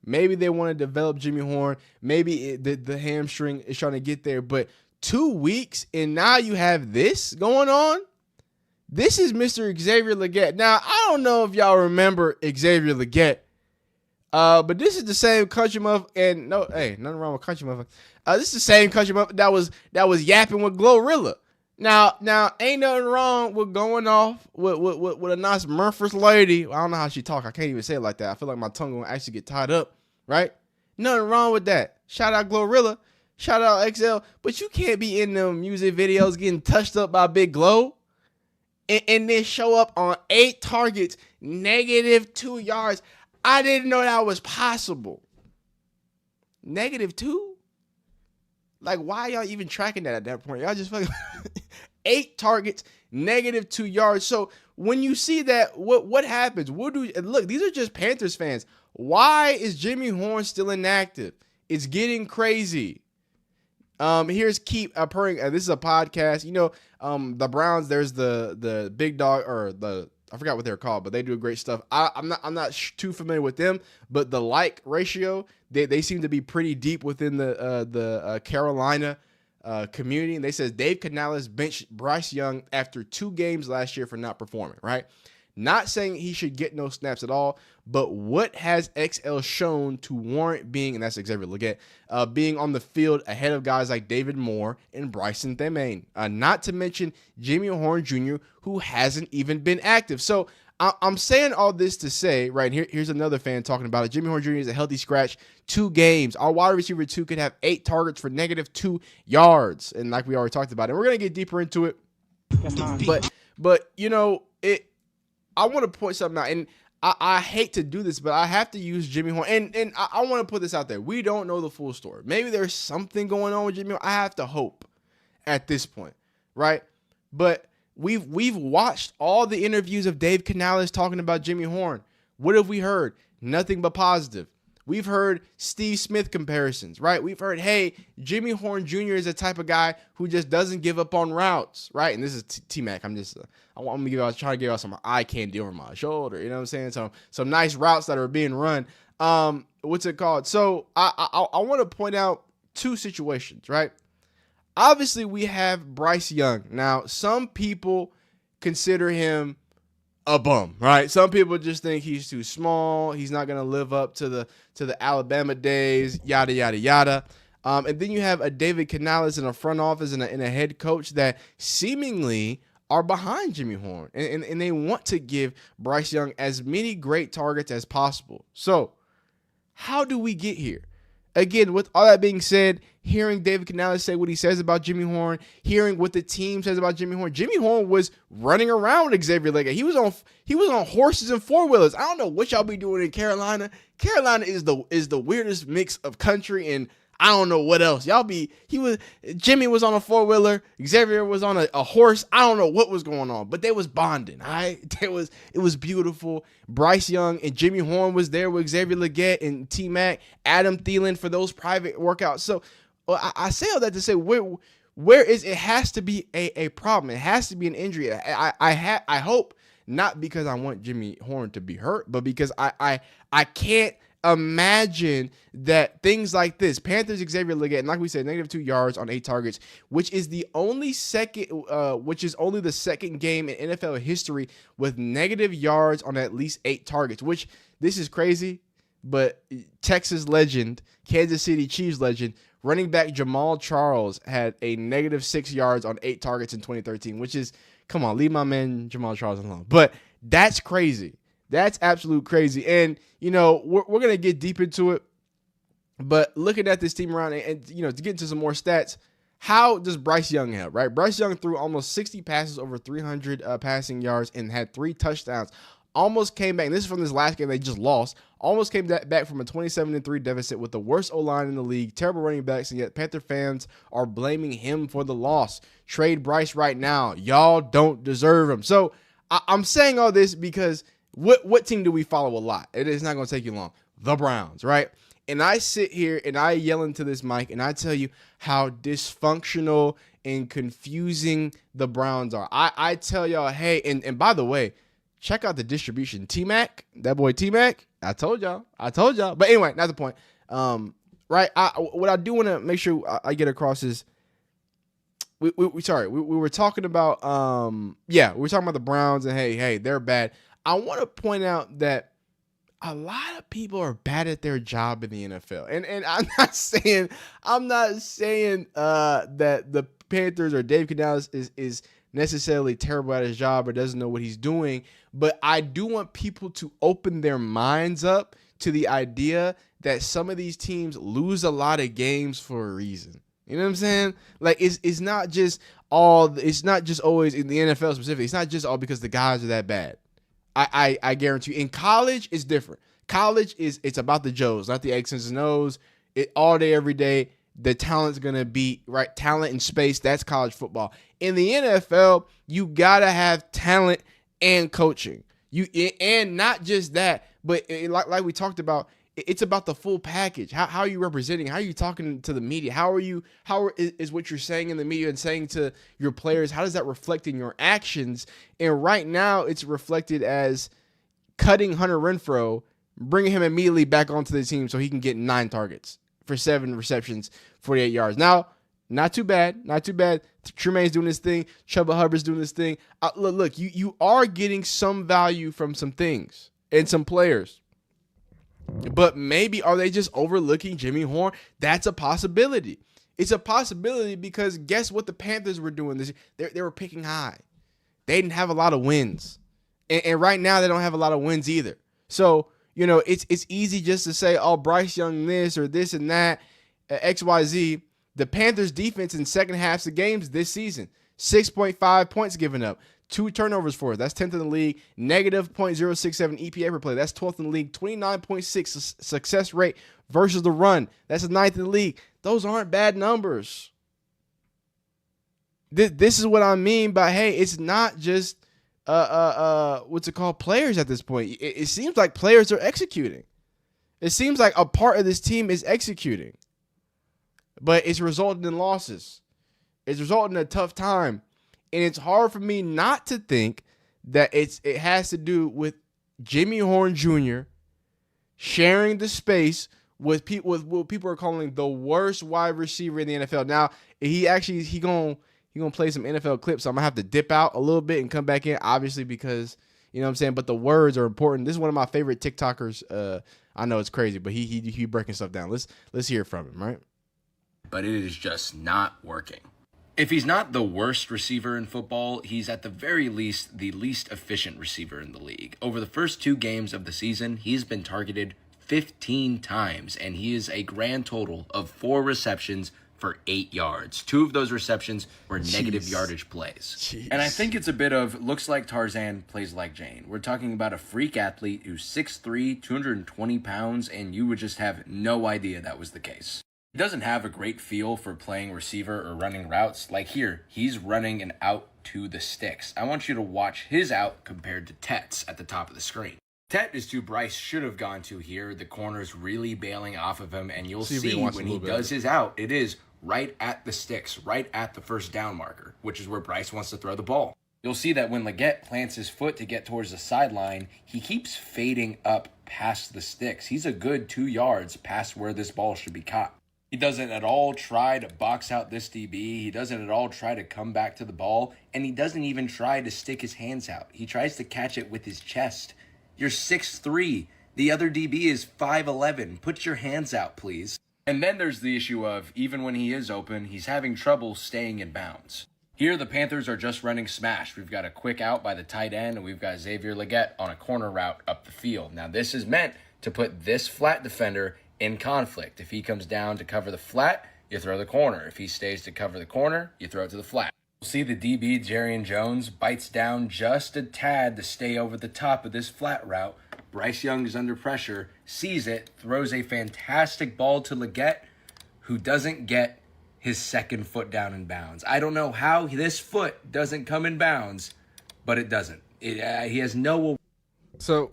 Maybe they want to develop Jimmy Horn. Maybe the hamstring is trying to get there. But 2 weeks, and now you have this going on? This is Mr. Xavier Legette. Now, I don't know if y'all remember Xavier Legette, but this is the same country motherfucker. And no, hey, nothing wrong with country motherfucker. This is the same country motherfucker that was yapping with Glorilla. Now, ain't nothing wrong with going off with a nice Memphis lady. I don't know how she talk. I can't even say it like that. I feel like my tongue will actually get tied up, right? Nothing wrong with that. Shout out Glorilla. Shout out XL. But you can't be in them music videos getting touched up by Big Glow and then show up on 8 targets, -2 yards. I didn't know that was possible. -2? Like, why y'all even tracking that at that point? Y'all just fucking 8 targets, -2 yards. So when you see that, what happens? Look, these are just Panthers fans. Why is Jimmy Horn still inactive? It's getting crazy. Here's Keep purring. This is a podcast. The Browns. There's the big dog or I forgot what they're called, but they do great stuff. I'm not too familiar with them, but the like ratio, they seem to be pretty deep within the Carolina community. And they says Dave Canales benched Bryce Young after 2 games last year for not performing, right? Not saying he should get no snaps at all, but what has XL shown to warrant being, and that's Xavier Legette, being on the field ahead of guys like David Moore and Bryson Themaine, not to mention Jimmy Horn Jr., who hasn't even been active. So I'm saying all this to say, right, here's another fan talking about it. Jimmy Horn Jr. is a healthy scratch, 2 games. Our wide receiver 2 could have 8 targets for -2 yards. And like we already talked about, and we're going to get deeper into it. But I want to point something out, and I hate to do this, but I have to use Jimmy Horn, and I want to put this out there. We don't know the full story. Maybe there's something going on with Jimmy Horn. I have to hope at this point, right? But we've watched all the interviews of Dave Canales talking about Jimmy Horn. What have we heard? Nothing but positive. We've heard Steve Smith comparisons, right? We've heard, hey, Jimmy Horn Jr. is the type of guy who just doesn't give up on routes, right? And this is T-Mac. I'm trying to give y'all some eye candy over my shoulder. You know what I'm saying? Some nice routes that are being run. What's it called? So I want to point out 2 situations, right? Obviously, we have Bryce Young. Now, some people consider him a bum, right? Some people just think he's too small. He's not going to live up to the Alabama days, yada, yada, yada. And then you have a David Canales in a front office and a head coach that seemingly are behind Jimmy Horn. And they want to give Bryce Young as many great targets as possible. So how do we get here? Again, with all that being said, hearing David Canales say what he says about Jimmy Horn, hearing what the team says about Jimmy Horn was running around with Xavier Legette. He was on horses and 4-wheelers. I don't know what y'all be doing in Carolina. Carolina is the weirdest mix of country and I don't know what else. Jimmy was on a 4-wheeler. Xavier was on a horse. I don't know what was going on, but they was bonding. All right. It was beautiful. Bryce Young and Jimmy Horn was there with Xavier Legette and T-Mac, Adam Thielen for those private workouts. So I say all that to say where is it has to be a problem. It has to be an injury. I hope not because I want Jimmy Horn to be hurt, but because I can't imagine that things like this, Panthers Xavier Legette, and like we said, -2 yards on 8 targets, which is only the second game in NFL history with negative yards on at least 8 targets, which this is crazy, but Texas legend, Kansas City Chiefs legend, running back Jamal Charles had a -6 yards on 8 targets in 2013, which is, come on, leave my man Jamal Charles alone. But that's crazy. That's absolute crazy. And, we're going to get deep into it. But looking at this team around and to get into some more stats, how does Bryce Young have, right? Bryce Young threw almost 60 passes over 300 passing yards and had 3 touchdowns. Almost came back, and this is from this last game they just lost, almost came back from a 27-3 deficit with the worst O-line in the league, terrible running backs, and yet Panther fans are blaming him for the loss. Trade Bryce right now. Y'all don't deserve him. So I'm saying all this because what team do we follow a lot? It is not going to take you long. The Browns, right? And I sit here and I yell into this mic and I tell you how dysfunctional and confusing the Browns are. I tell y'all, hey, and by the way, check out the distribution. T-Mac, that boy T-Mac, I told y'all. But anyway, not the point. Right? What I do want to make sure I get across is, we were talking about, we were talking about the Browns and hey, they're bad. I want to point out that a lot of people are bad at their job in the NFL. And I'm not saying that the Panthers or Dave Canales is necessarily terrible at his job or doesn't know what he's doing, but I do want people to open their minds up to the idea that some of these teams lose a lot of games for a reason. You know what I'm saying? Like it's not just always in the NFL specifically. It's not just all because the guys are that bad. I guarantee you. In college, it's different. College it's about the Joes, not the X's and O's. It all day, every day. The talent's gonna be right. Talent and space. That's college football. In the NFL, you gotta have talent and coaching. And not just that, but like we talked about, it's about the full package. How are you representing? How are you talking to the media? How is what you're saying in the media and saying to your players? How does that reflect in your actions? And right now, it's reflected as cutting Hunter Renfrow, bringing him immediately back onto the team so he can get 9 targets for 7 receptions, 48 yards. Now, not too bad. Tremaine's doing this thing. Chuba Hubbard's doing this thing. Look, you are getting some value from some things and some players. But maybe are they just overlooking Jimmy Horn? That's a possibility. It's a possibility because guess what the Panthers were doing this year? They were picking high. They didn't have a lot of wins. And right now they don't have a lot of wins either. So, it's easy just to say, oh, Bryce Young this or this and that, XYZ. The Panthers defense in second halves of games this season, 6.5 points given up. 2 turnovers for it. That's 10th in the league. Negative .067 EPA per play. That's 12th in the league. 29.6 success rate versus the run. That's the 9th in the league. Those aren't bad numbers. This is what I mean by, hey, it's not just players at this point. It seems like players are executing. It seems like a part of this team is executing. But it's resulting in losses. It's resulting in a tough time. And it's hard for me not to think that it has to do with Jimmy Horn Jr. sharing the space with what people are calling the worst wide receiver in the NFL. Now, he gonna play some NFL clips, so I'm gonna have to dip out a little bit and come back in, obviously, because you know what I'm saying. But the words are important. This is one of my favorite TikTokers. I know it's crazy, but he breaking stuff down. Let's hear from him, right? But it is just not working. If he's not the worst receiver in football, he's at the very least the least efficient receiver in the league. Over the first 2 games of the season, he's been targeted 15 times, and he is a grand total of 4 receptions for 8 yards. 2 of those receptions were negative yardage plays. Jeez. And I think it's a bit of looks like Tarzan, plays like Jane. We're talking about a freak athlete who's 6'3", 220 pounds, and you would just have no idea that was the case. He doesn't have a great feel for playing receiver or running routes. Like here, he's running an out to the sticks. I want you to watch his out compared to Tet's at the top of the screen. Tet is who Bryce should have gone to here. The corner's really bailing off of him, and you'll see when he does his out, it is right at the sticks, right at the first down marker, which is where Bryce wants to throw the ball. You'll see that when Leggett plants his foot to get towards the sideline, he keeps fading up past the sticks. He's a good 2 yards past where this ball should be caught. He doesn't at all try to box out this DB. He doesn't at all try to come back to the ball. And he doesn't even try to stick his hands out. He tries to catch it with his chest. You're 6'3". The other DB is 5'11". Put your hands out, please. And then there's the issue of, even when he is open, he's having trouble staying in bounds. Here, the Panthers are just running smash. We've got a quick out by the tight end, and we've got Xavier Leggett on a corner route up the field. Now, this is meant to put this flat defender in conflict. If he comes down to cover the flat, you throw the corner. If he stays to cover the corner, you throw it to the flat. You'll see the DB, Jarian Jones, bites down just a tad to stay over the top of this flat route. Bryce Young is under pressure, sees it, throws a fantastic ball to Leggett, who doesn't get his second foot down in bounds. I don't know how this foot doesn't come in bounds, but it doesn't. He has no... So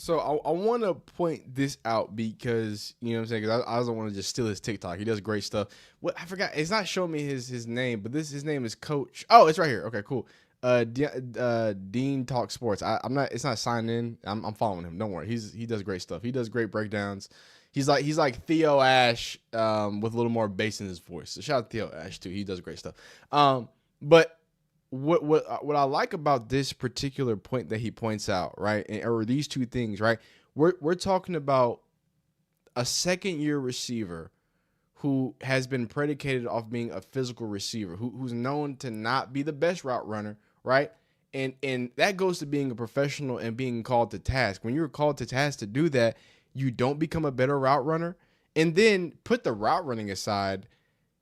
I want to point this out because, you know what I'm saying, because I don't want to just steal his TikTok. He does great stuff. What I forgot, it's not showing me his name, but his name is Coach. Oh, it's right here. Okay, cool. Dean Talk Sports. I'm not. It's not signed in. I'm following him. Don't worry. He does great stuff. He does great breakdowns. He's like Theo Ash with a little more bass in his voice. So shout out to Theo Ash too. He does great stuff. But what I like about this particular point that he points out, right, or these two things, right? We're talking about a second-year receiver who has been predicated off being a physical receiver, who's known to not be the best route runner, right? And that goes to being a professional and being called to task. When you're called to task to do that, you don't become a better route runner. And then put the route running aside,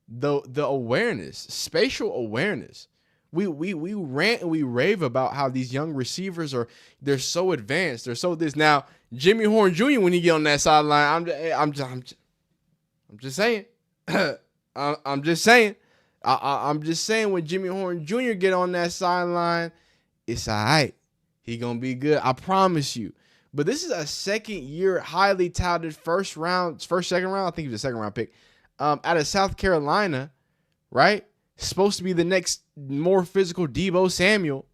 the awareness, spatial awareness. We rant and we rave about how these young receivers they're so advanced, they're so this. Now, Jimmy Horn Jr., when he get on that sideline, I'm just saying. I'm just saying. I'm just saying when Jimmy Horn Jr. get on that sideline, it's all right. He gonna be good. I promise you. But this is a second-year, highly touted second round. I think he was a second-round pick out of South Carolina, right? Supposed to be the next more physical Deebo Samuel,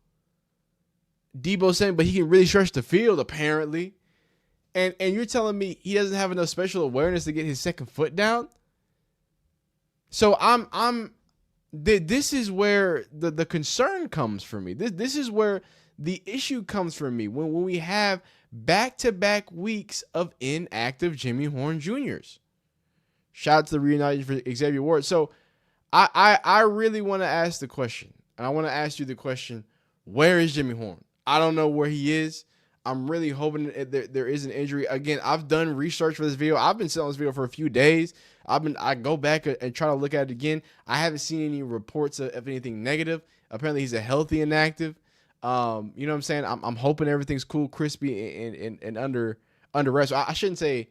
but he can really stretch the field apparently. And you're telling me he doesn't have enough special awareness to get his second foot down? So this is where the concern comes for me. This is where the issue comes for me when we have back-to-back weeks of inactive Jimmy Horn Jr.'s. Shout out to the reunited for Xavier Ward. So I really want to ask the question, and I want to ask you the question, where is Jimmy Horn? I don't know where he is. I'm really hoping that there is an injury. Again, I've done research for this video. I've been selling this video for a few days. I go back and try to look at it again. I haven't seen any reports of anything negative. Apparently, he's a healthy inactive. You know what I'm saying? I'm hoping everything's cool, crispy, and under rest. I shouldn't say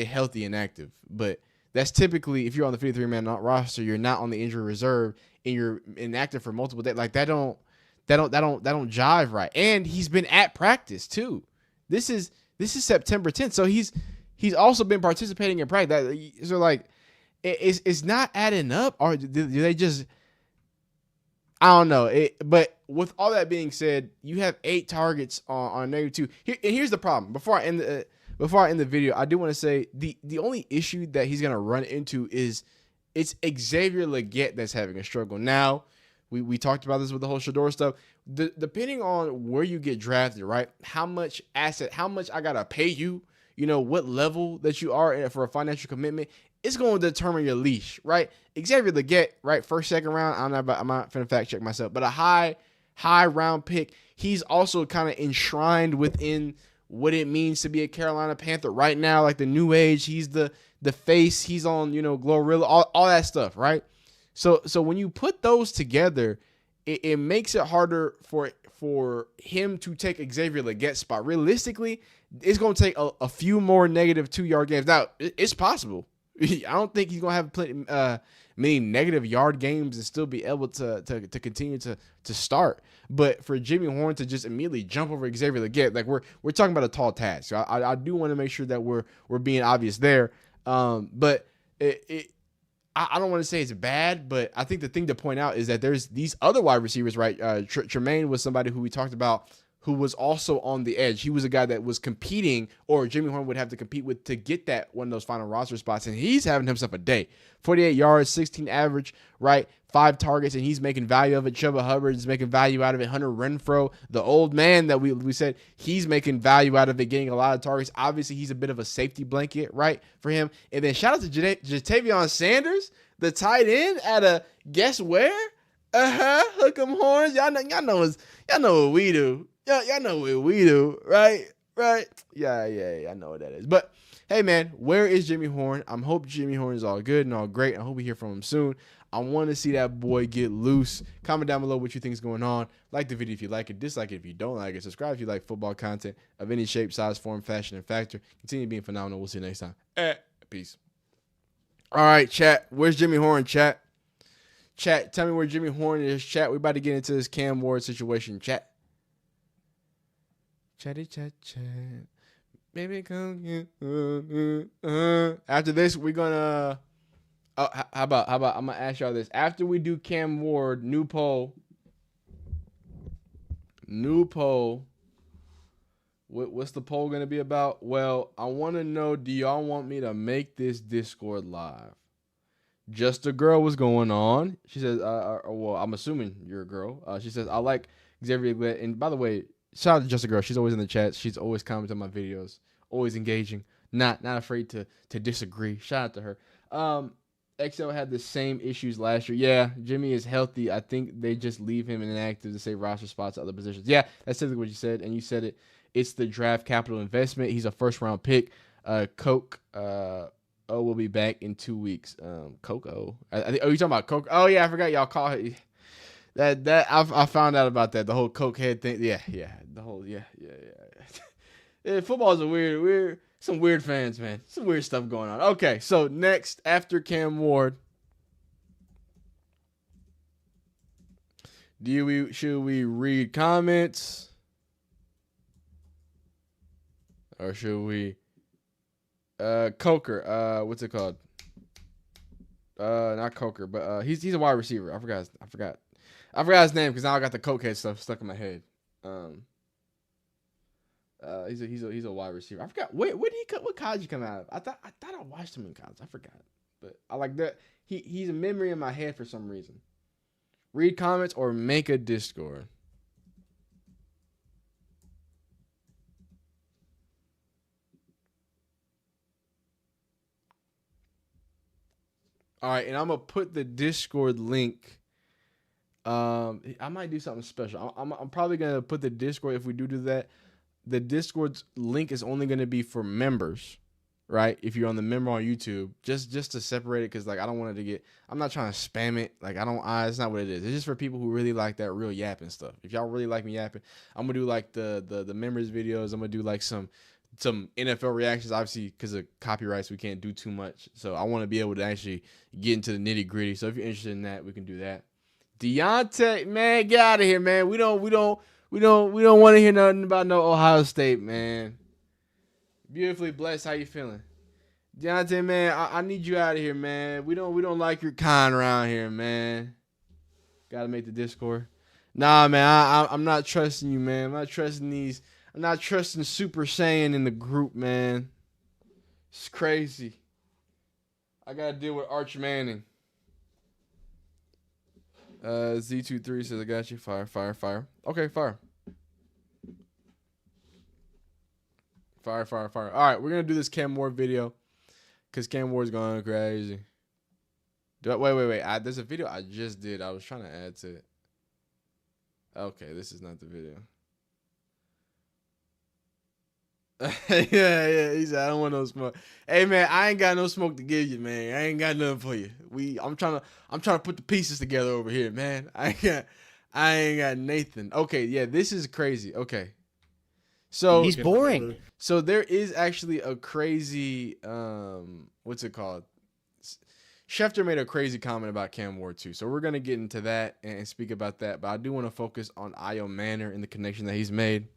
healthy inactive, but that's typically, if you're on the 53-man roster, you're not on the injury reserve and you're inactive for multiple days. Like that don't jive right. And he's been at practice too. This is September 10th, so he's also been participating in practice. So like, it's not adding up, or do they just? I don't know. But with all that being said, you have 8 targets on -2. Here's the problem. Before I end the video, I do want to say the only issue that he's gonna run into is it's Xavier Leggett that's having a struggle. Now, we talked about this with the whole Shedeur stuff. Depending on where you get drafted, right? How much I gotta pay you, what level that you are for a financial commitment, it's going to determine your leash, right? Xavier Leggett, right? First, second round. I'm not finna fact check myself, but a high round pick. He's also kind of enshrined within what it means to be a Carolina Panther right now, like the new age. He's the face. He's on, Glorilla, all that stuff, right? So when you put those together, it makes it harder for him to take Xavier Leggett's spot. Realistically, it's going to take a few more negative 2-yard games. Now, it's possible. I don't think he's going to have many negative yard games and still be able to continue to start. But for Jimmy Horn to just immediately jump over Xavier Leggett, like we're talking about a tall task. So I do want to make sure that we're being obvious there. But I don't want to say it's bad, but I think the thing to point out is that there's these other wide receivers, right? Tremaine was somebody who we talked about who was also on the edge. He was a guy that was competing, or Jimmy Horn would have to compete with to get that one of those final roster spots, and he's having himself a day. 48 yards, 16 average, right? 5 targets, and he's making value of it. Chuba Hubbard is making value out of it. Hunter Renfrow, the old man that we said, he's making value out of it, getting a lot of targets. Obviously, he's a bit of a safety blanket, right, for him. And then shout out to Jatavion Sanders, the tight end at a guess where? Hook 'em horns. Y'all know what we do. Y'all know what we do, right? Right? Yeah, I know what that is. But hey, man, where is Jimmy Horn? I hope Jimmy Horn is all good and all great. I hope we hear from him soon. I want to see that boy get loose. Comment down below what you think is going on. Like the video if you like it. Dislike it if you don't like it. Subscribe if you like football content of any shape, size, form, fashion, and factor. Continue being phenomenal. We'll see you next time. Peace. All right, chat. Where's Jimmy Horn, chat? Chat, tell me where Jimmy Horn is, chat. We about to get into this Cam Ward situation, chat. Chatty chat chat. Baby, come here. After this, we're gonna. Oh, how about? I'm gonna ask y'all this. After we do Cam Ward, new poll. What's the poll gonna be about? Well, I want to know. Do y'all want me to make this Discord live? Just a girl was going on. She says, well, I'm assuming you're a girl. She says, I like Xavier Gillette. And by the way, shout out to Just a Girl. She's always in the chat. She's always commenting on my videos. Always engaging. Not afraid to disagree. Shout out to her. XL had the same issues last year. Yeah, Jimmy is healthy. I think they just leave him inactive to save roster spots at other positions. Yeah, that's typically what you said. And you said it. It's the draft capital investment. He's a first-round pick. Coke will be back in 2 weeks. Coco. You talking about Coke? Oh yeah, I forgot y'all call it. That I found out about that. The whole Coke head thing. Yeah. The whole yeah. Football is a weird. Some weird fans, man. Some weird stuff going on. Okay, so next after Cam Ward, should we read comments or should we? Coker, what's it called? Not Coker, but he's a wide receiver. I forgot his name because now I got the cokehead stuff stuck in my head. He's a wide receiver. I forgot what college he come out of. I thought I watched him in college. I forgot, but I like that. He's a memory in my head for some reason. Read comments or make a Discord. All right, and I'm gonna put the Discord link. I might do something special. I'm probably gonna put the Discord if we do that. The Discord's link is only gonna be for members, right? If you're on the member on YouTube, just to separate it, because like I don't want it to get. I'm not trying to spam it. Like it's not what it is. It's just for people who really like that real yapping stuff. If y'all really like me yapping, I'm gonna do like the members videos. I'm gonna do like some NFL reactions, obviously, because of copyrights, we can't do too much. So I want to be able to actually get into the nitty gritty. So if you're interested in that, we can do that. Deontay, man, get out of here, man. We don't want to hear nothing about no Ohio State, man. Beautifully blessed. How you feeling, Deontay, man? I need you out of here, man. We don't like your kind around here, man. Gotta make the Discord. Nah, man, I'm not trusting you, man. I'm not trusting Super Saiyan in the group, man. It's crazy. I got to deal with Arch Manning. Z23 says, I got you. Fire. Okay, fire. Fire. All right, we're going to do this Cam Ward video because Cam Ward's going crazy. Wait. There's a video I just did. I was trying to add to it. Okay, this is not the video. Yeah. He said, I don't want no smoke. Hey man, I ain't got no smoke to give you, man. I ain't got nothing for you. I'm trying to put the pieces together over here, man. I ain't got Nathan. Okay, yeah, this is crazy. Okay. So he's boring. So there is actually a crazy what's it called? Schefter made a crazy comment about Cam Ward too. So we're gonna get into that and speak about that. But I do want to focus on Io Manor and the connection that he's made.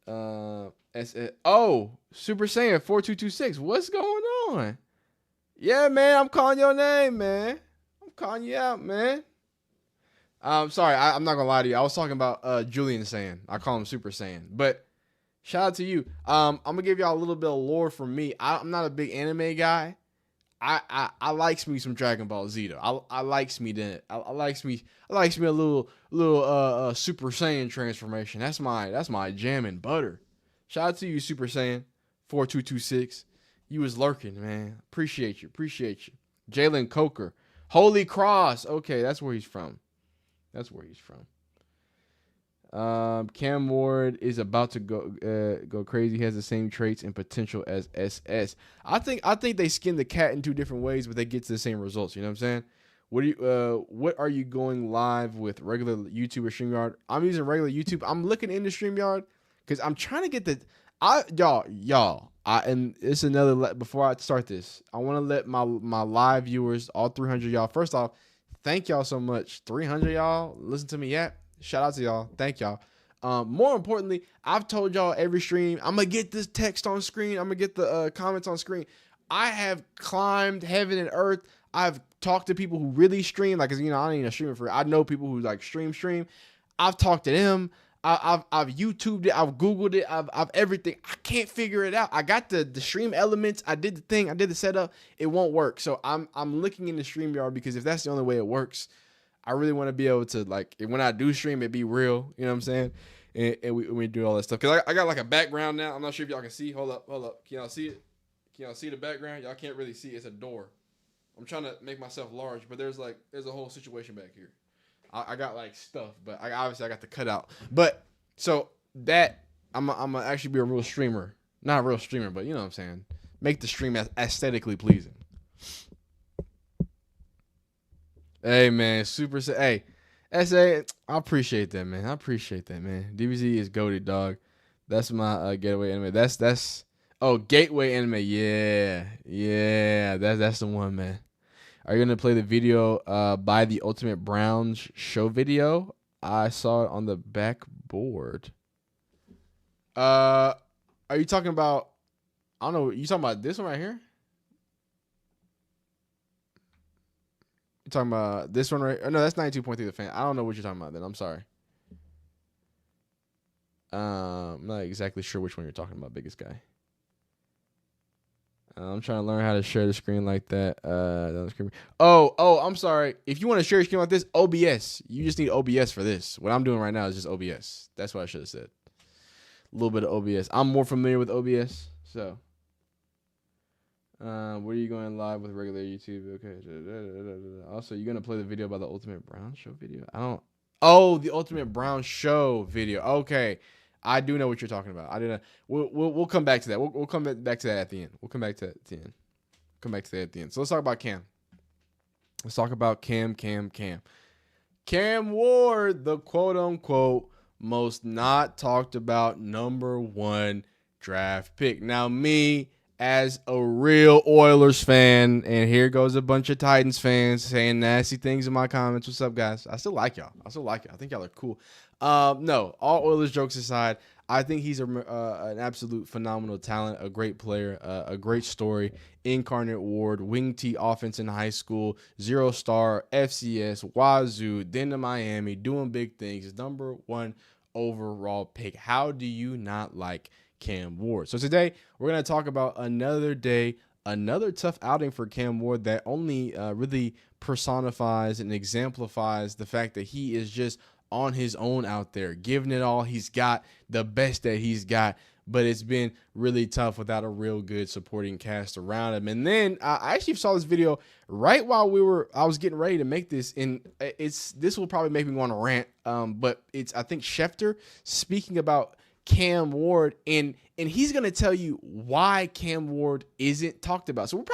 Super Saiyan 4226. What's going on? Yeah, man, I'm calling your name, man. I'm calling you out, man. Sorry, I'm not gonna lie to you. I was talking about Julian Saiyan. I call him Super Saiyan. But shout out to you. I'm gonna give y'all a little bit of lore from me. I'm not a big anime guy. I likes me some Dragon Ball Z though. I likes me that. I likes me a little Super Saiyan transformation. That's my jam and butter. Shout out to you, Super Saiyan 4226. You was lurking, man. Appreciate you. Jalen Coker. Holy Cross. Okay, that's where he's from. Cam Ward is about to go crazy. He has the same traits and potential as SS. I think they skin the cat in two different ways, but they get to the same results. You know what I'm saying? What are you going live with? Regular YouTube or StreamYard? I'm using regular YouTube. I'm looking into StreamYard because I'm trying to get y'all. And it's another before I start this. I want to let my live viewers, all 300 y'all. First off, thank y'all so much. 300 y'all listen to me yet? Shout out to y'all. Thank y'all. More importantly, I've told y'all every stream, I'm going to get this text on screen. I'm going to get the comments on screen. I have climbed heaven and earth. I've talked to people who really stream. Like, 'cause, you know, I ain't a streamer for it. I know people who like stream. I've talked to them. I've YouTubed it. I've Googled it. I've everything. I can't figure it out. I got the stream elements. I did the thing. I did the setup. It won't work. So I'm looking into StreamYard because if that's the only way it works, I really want to be able to, like, when I do stream, it be real. You know what I'm saying? And we do all that stuff. Because I got like a background now. I'm not sure if y'all can see. Hold up. Can y'all see it? Can y'all see the background? Y'all can't really see. It's a door. I'm trying to make myself large, but there's a whole situation back here. I got like stuff, but I got the cutout. But so that I'm gonna actually be a real streamer. Not a real streamer, but you know what I'm saying. Make the stream aesthetically pleasing. Hey man, hey, SA, I appreciate that, man. DBZ is goated, dog. That's my gateway anime. That's gateway anime. Yeah. That's the one, man. Are you gonna play the video by the Ultimate Browns show video? I saw it on the backboard. Are you talking about? I don't know. You talking about this one right here? You talking about this one right? Oh, no, that's 92.3 The Fan. I don't know what you're talking about. Then I'm sorry. I'm not exactly sure which one you're talking about, biggest guy. I'm trying to learn how to share the screen like that. I'm sorry. If you want to share your screen like this, OBS. You just need OBS for this. What I'm doing right now is just OBS. That's what I should have said. A little bit of OBS. I'm more familiar with OBS. So, where are you going live with regular YouTube? Okay. Also, you're going to play the video about the Ultimate Brown Show video? The Ultimate Brown Show video. Okay. I do know what you're talking about. I do know. We'll come back to that. We'll come back to that at the end. So let's talk about Cam. Let's talk about Cam. Cam Ward, the quote unquote most not talked about #1 draft pick. Now, me as a real Oilers fan, and here goes a bunch of Titans fans saying nasty things in my comments. What's up, guys? I still like y'all. I think y'all are cool. No, all Oilers jokes aside, I think he's an absolute phenomenal talent, a great player, a great story. Incarnate Ward, wing T offense in high school, 0-star, FCS, Wazoo, then to Miami, doing big things. #1 overall pick. How do you not like Cam Ward? So today we're going to talk about another day, another tough outing for Cam Ward that only really personifies and exemplifies the fact that he is just on his own out there, giving it all he's got, the best that he's got, but it's been really tough without a real good supporting cast around him. And then I actually saw this video right while I was getting ready to make this, and this will probably make me want to rant, but it's, I think, Shedeur speaking about Cam Ward, and he's going to tell you why Cam Ward isn't talked about. So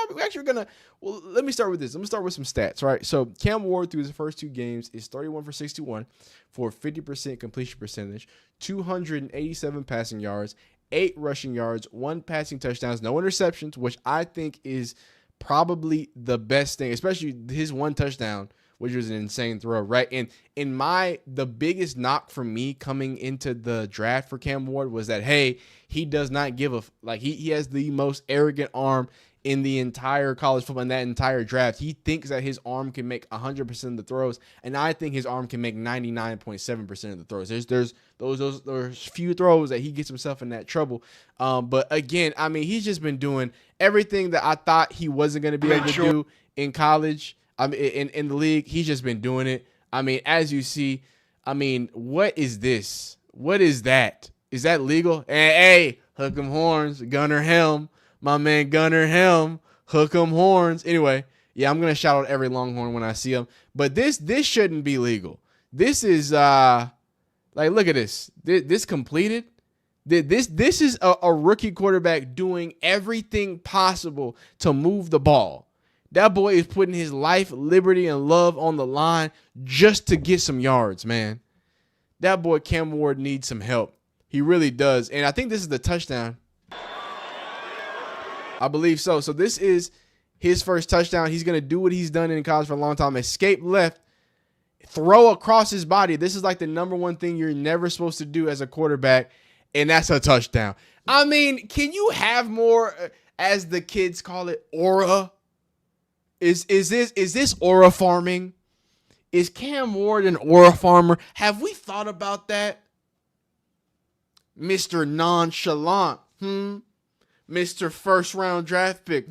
let me start with this. Let me start with some stats, right? So Cam Ward through his first 2 games is 31 for 61 for 50% completion percentage, 287 passing yards, 8 rushing yards, 1 passing touchdowns, no interceptions, which I think is probably the best thing, especially his 1 touchdown which was an insane throw, right? And the biggest knock from me coming into the draft for Cam Ward was that, hey, he does not give he has the most arrogant arm in the entire college football, in that entire draft. He thinks that his arm can make 100% of the throws, and I think his arm can make 99.7% of the throws. There's those few throws that he gets himself in that trouble. But again, I mean, he's just been doing everything that I thought he wasn't going to be able to do in college. I mean, in the league, he's just been doing it. I mean, as you see, I mean, what is this? What is that? Is that legal? Hey, hook 'em horns, Gunner Helm. My man Gunner Helm, hook 'em horns. Anyway, yeah, I'm gonna shout out every Longhorn when I see him. But this shouldn't be legal. This is look at this. This completed. This is a rookie quarterback doing everything possible to move the ball. That boy is putting his life, liberty, and love on the line just to get some yards, man. That boy Cam Ward needs some help. He really does. And I think this is the touchdown. I believe so. So this is his first touchdown. He's going to do what he's done in college for a long time. Escape left, throw across his body. This is like the number one thing you're never supposed to do as a quarterback, and that's a touchdown. I mean, can you have more, as the kids call it, aura? Is this aura farming? Is Cam Ward an aura farmer? Have we thought about that? Mr. Nonchalant, Mr. First round draft pick.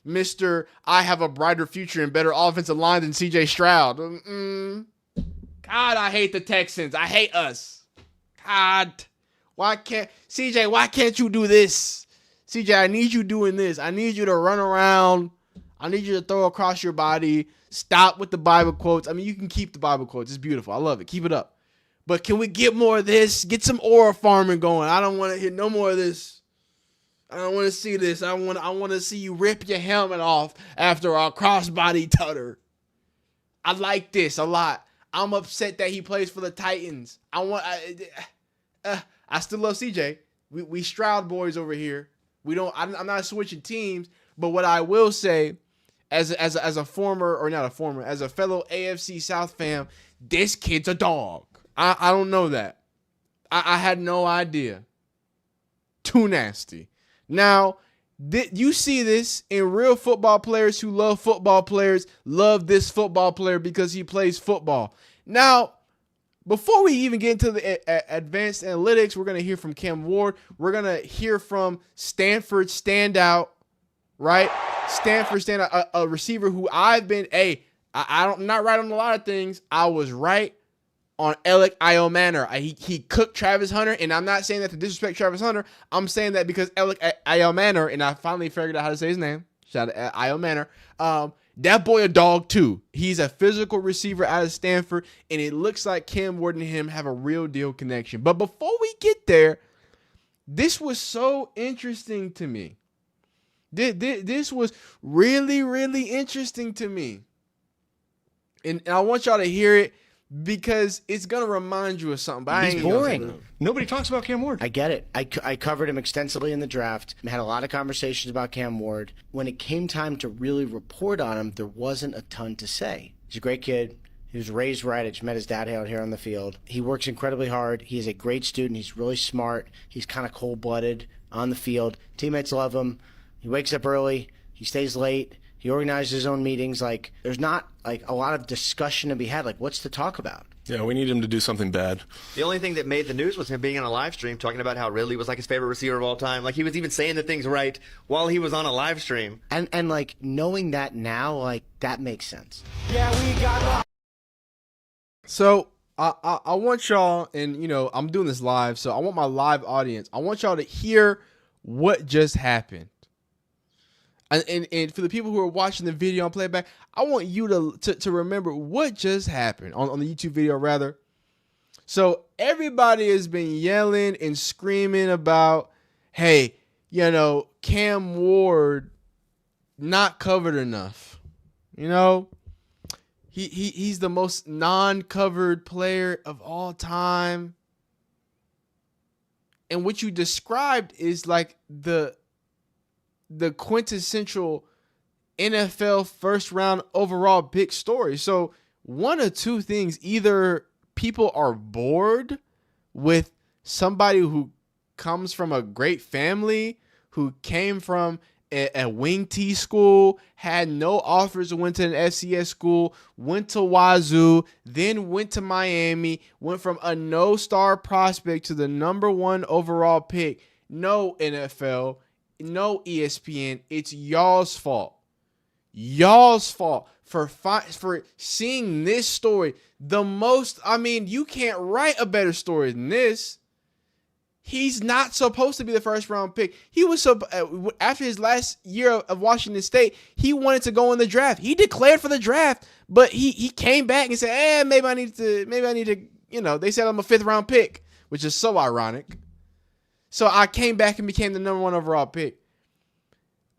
Mr. I have a brighter future and better offensive line than CJ Stroud. God, I hate the Texans. I hate us. God, why can't you do this? CJ, I need you doing this. I need you to run around. I need you to throw across your body. Stop with the Bible quotes. I mean, you can keep the Bible quotes. It's beautiful. I love it. Keep it up. But can we get more of this? Get some aura farming going. I don't want to hear no more of this. I don't want to see this. I want to see you rip your helmet off after a crossbody tutter. I like this a lot. I'm upset that he plays for the Titans. I still love CJ. We Stroud boys over here. I'm not switching teams. But what I will say, as a fellow AFC South fan, this kid's a dog. I don't know that. I had no idea. Too nasty. Now, you see this in real football players who love football players, love this football player because he plays football. Now, before we even get into the advanced analytics, we're going to hear from Cam Ward. We're going to hear from Stanford standout, right? Stanford standout, a receiver who I'm not right on a lot of things. I was right on Alec Iomanner. He cooked Travis Hunter, and I'm not saying that to disrespect Travis Hunter. I'm saying that because Alec Iomanner, and I finally figured out how to say his name. Shout out to Iomanner. That boy a dog too. He's a physical receiver out of Stanford, and it looks like Cam Ward and him have a real deal connection. But before we get there, this was so interesting to me. This was really, really interesting to me. And I want y'all to hear it, because it's going to remind you of something. But He's boring. Nobody talks about Cam Ward. I get it. I covered him extensively in the draft. I had a lot of conversations about Cam Ward. When it came time to really report on him, there wasn't a ton to say. He's a great kid. He was raised right. I just met his dad out here on the field. He works incredibly hard. He is a great student. He's really smart. He's kind of cold-blooded on the field. Teammates love him. He wakes up early. He stays late. He organizes his own meetings. Like, there's not like a lot of discussion to be had. Like, what's to talk about? Yeah, we need him to do something bad. The only thing that made the news was him being on a live stream talking about how Ridley was like his favorite receiver of all time. Like, he was even saying the things right while he was on a live stream. And like, knowing that now, like, that makes sense. Yeah, we got. So I want y'all, and I'm doing this live, so I want my live audience. I want y'all to hear what just happened. And for the people who are watching the video on playback, I want you to remember what just happened on the YouTube video, rather. So everybody has been yelling and screaming about, hey, Cam Ward not covered enough. He's the most non-covered player of all time. And what you described is like the quintessential NFL first round overall big story. So one of two things. Either people are bored with somebody who comes from a great family, who came from a wing T school, had no offers, went to an FCS school, went to Wazoo, then went to Miami, went from a no-star prospect to the number 1 overall pick. No NFL, no ESPN. It's y'all's fault. Y'all's fault for seeing this story. The most, I mean, you can't write a better story than this. He's not supposed to be the first round pick. He was after his last year of Washington State, he wanted to go in the draft. He declared for the draft, but he came back and said, maybe I need to, you know, they said I'm a 5th round pick, which is so ironic. So I came back and became the number 1 overall pick.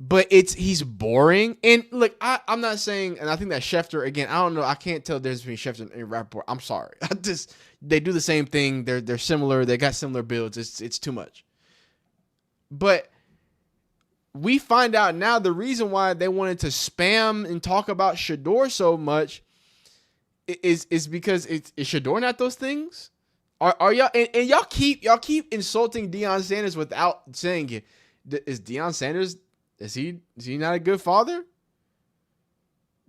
But he's boring. And look, I'm not saying, and I think that Schefter, again, I don't know, I can't tell the difference between Schefter and Rappaport. I'm sorry. They do the same thing. They're similar. They got similar builds. It's too much. But we find out now the reason why they wanted to spam and talk about Shedeur so much is because is Shedeur not those things? Are y'all and y'all keep insulting Deion Sanders without saying it. Is Deion Sanders, is he not a good father?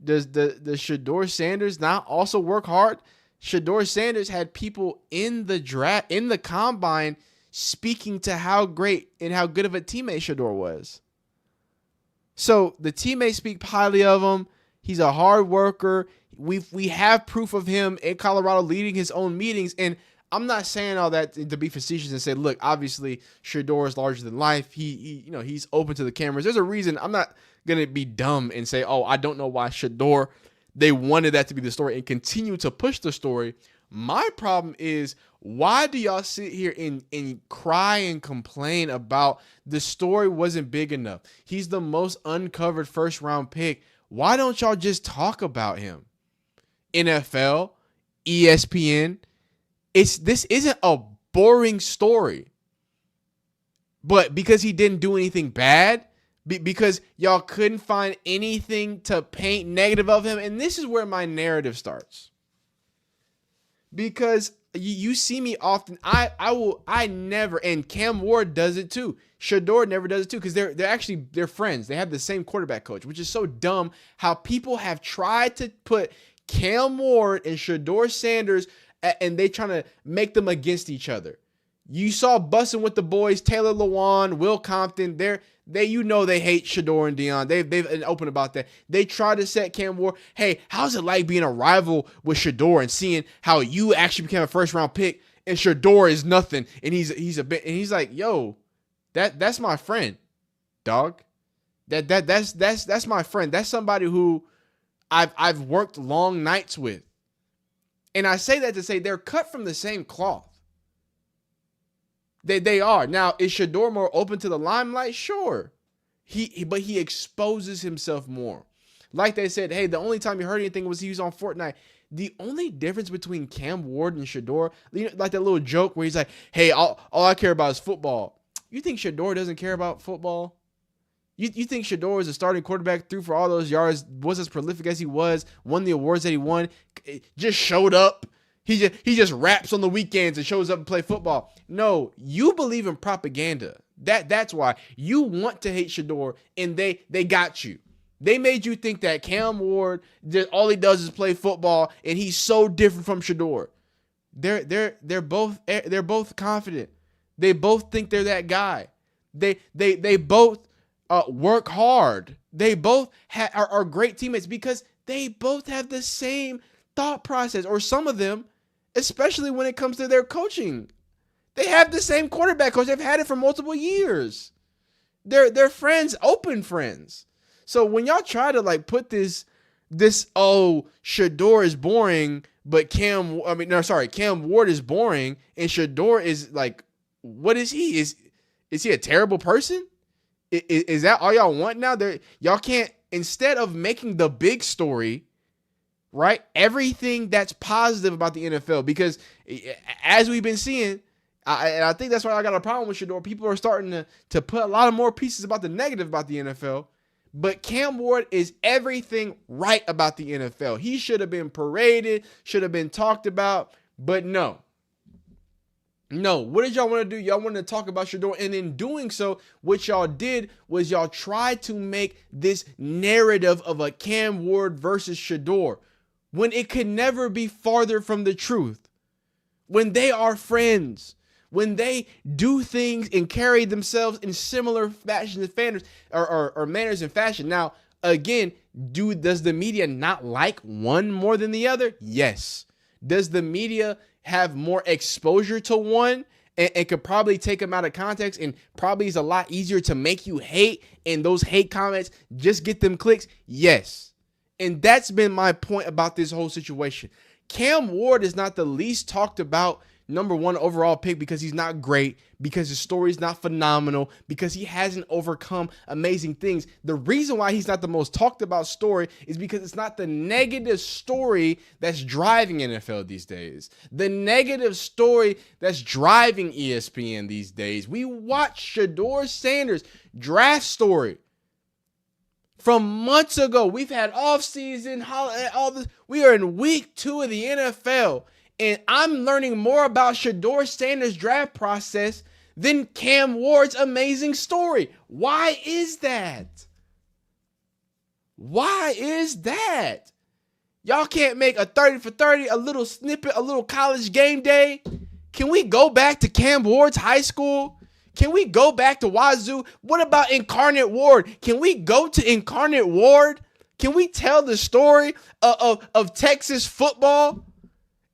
Does Shedeur Sanders not also work hard? Shedeur Sanders had people in the draft, in the combine, speaking to how great and how good of a teammate Shedeur was. So the teammates speak highly of him. He's a hard worker. We have proof of him in Colorado leading his own meetings. And I'm not saying all that to be facetious and say, look, obviously Shedeur is larger than life. He's open to the cameras. There's a reason. I'm not gonna be dumb and say, oh, I don't know why Shedeur, they wanted that to be the story and continue to push the story. My problem is, why do y'all sit here and cry and complain about the story wasn't big enough? He's the most uncovered first round pick. Why don't y'all just talk about him? NFL, ESPN. This isn't a boring story. But because he didn't do anything bad, because y'all couldn't find anything to paint negative of him, and this is where my narrative starts. Because you see me often, I never, and Cam Ward does it too. Shedeur never does it too, because they're friends. They have the same quarterback coach, which is so dumb how people have tried to put Cam Ward and Shedeur Sanders, and they trying to make them against each other. You saw Bussin' with the boys, Taylor Lewan, Will Compton. They hate Shedeur and Deion. They've been open about that. They try to set Cam Ward. Hey, how's it like being a rival with Shedeur and seeing how you actually became a first round pick and Shedeur is nothing and he's like, yo, that's my friend, dog. That's my friend. That's somebody who I've worked long nights with. And I say that to say they're cut from the same cloth. They are. Now, is Shedeur more open to the limelight? Sure. But he exposes himself more. Like they said, hey, the only time you heard anything was he was on Fortnite. The only difference between Cam Ward and Shedeur, like that little joke where he's like, hey, all I care about is football. You think Shedeur doesn't care about football? You think Shedeur is a starting quarterback, threw for all those yards, was as prolific as he was, won the awards that he won, just showed up? He just raps on the weekends and shows up and play football. No, you believe in propaganda. That's why you want to hate Shedeur, and they got you. They made you think that Cam Ward, all he does is play football, and he's so different from Shedeur. They're both confident. They both think they're that guy. They both work hard. They both are great teammates because they both have the same thought process, or some of them, especially when it comes to their coaching. They have the same quarterback coach. They've had it for multiple years. They're friends, open friends. So when y'all try to put this Shedeur is boring, but Cam Ward is boring, and Shedeur is what is he? Is he a terrible person? Is that all y'all want now? Y'all can't, instead of making the big story, right? Everything that's positive about the NFL, because as we've been seeing, I think that's why I got a problem with Shedeur. People are starting to put a lot of more pieces about the negative about the NFL, But Cam Ward is everything right about the NFL. He should have been paraded, should have been talked about, but no. No, what did y'all want to do? Y'all wanted to talk about Shedeur, and in doing so, what y'all did was y'all tried to make this narrative of a Cam Ward versus Shedeur when it could never be farther from the truth. When they are friends, when they do things and carry themselves in similar fashion or manners and fashion. Now, again, does the media not like one more than the other? Yes. Does the media have more exposure to one and could probably take them out of context, and probably is a lot easier to make you hate, and those hate comments just get them clicks? Yes. And that's been my point about this whole situation. Cam Ward is not the least talked about number one overall pick because he's not great, because his story is not phenomenal, because he hasn't overcome amazing things. The reason why he's not the most talked about story is because it's not the negative story that's driving NFL these days. The negative story that's driving ESPN these days. We watch Shedeur Sanders' draft story from months ago. We've had offseason, all this. We are in week 2 of the NFL. And I'm learning more about Shedeur Sanders' draft process than Cam Ward's amazing story. Why is that? Why is that? Y'all can't make a 30 for 30, a little snippet, a little college game day? Can we go back to Cam Ward's high school? Can we go back to Wazoo? What about Incarnate Ward? Can we go to Incarnate Ward? Can we tell the story of Texas football?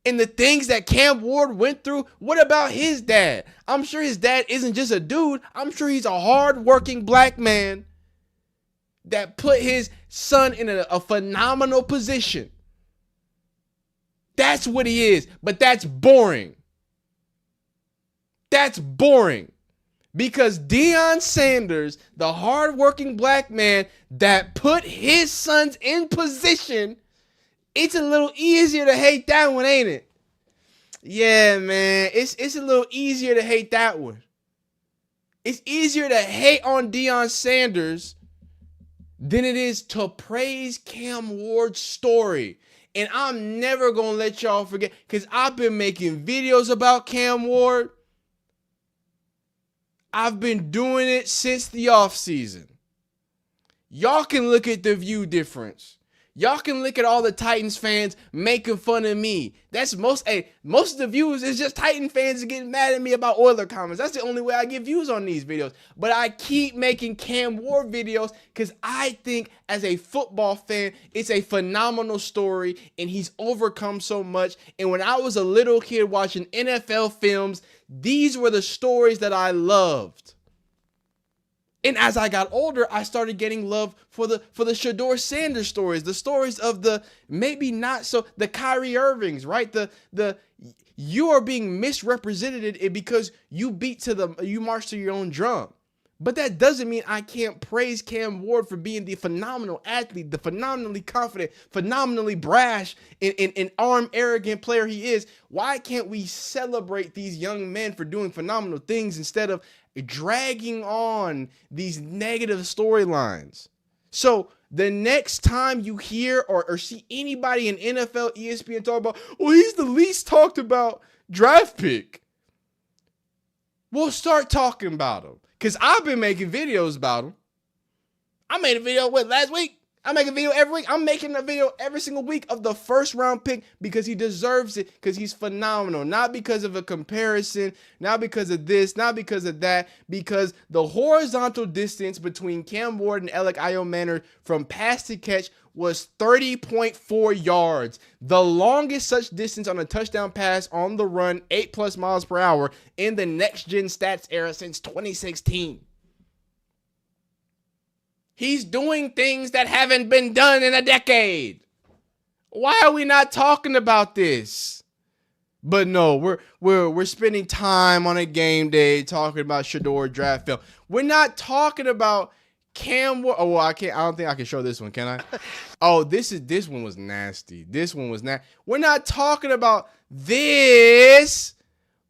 And the things that Cam Ward went through? What about his dad? I'm sure his dad isn't just a dude. I'm sure he's a hard-working black man that put his son in a phenomenal position. That's what he is. But that's boring. That's boring. Because Deion Sanders, the hard-working black man that put his sons in position, it's a little easier to hate that one, ain't it? Yeah, man. It's a little easier to hate that one. It's easier to hate on Deion Sanders than it is to praise Cam Ward's story. And I'm never going to let y'all forget, because I've been making videos about Cam Ward. I've been doing it since the offseason. Y'all can look at the view difference. Y'all can look at all the Titans fans making fun of me. That's most of the views is just Titan fans getting mad at me about Oiler comments. That's the only way I get views on these videos. But I keep making Cam Ward videos because I think as a football fan, it's a phenomenal story and he's overcome so much. And when I was a little kid watching NFL films, these were the stories that I loved. And as I got older, I started getting love for the Shedeur Sanders stories, the stories of the maybe not so the Kyrie Irvings, right? The you are being misrepresented because you march to your own drum. But that doesn't mean I can't praise Cam Ward for being the phenomenal athlete, the phenomenally confident, phenomenally brash, and arrogant player he is. Why can't we celebrate these young men for doing phenomenal things instead of dragging on these negative storylines? So the next time you hear or see anybody in NFL, ESPN talk about, well, he's the least talked about draft pick, we'll start talking about him. Because I've been making videos about him. I made a video, last week? I make a video every week. I'm making a video every single week of the first round pick because he deserves it, because he's phenomenal. Not because of a comparison, not because of this, not because of that, because the horizontal distance between Cam Ward and Alec Manor from pass to catch was 30.4 yards. The longest such distance on a touchdown pass on the run, 8+ miles per hour in the next gen stats era since 2016. He's doing things that haven't been done in a decade. Why are we not talking about this? But no, we're spending time on a game day talking about Shedeur draft film. We're not talking about Cam Ward. Oh, well, I don't think I can show this one, can I? Oh, this one was nasty. This one was nasty. We're not talking about this.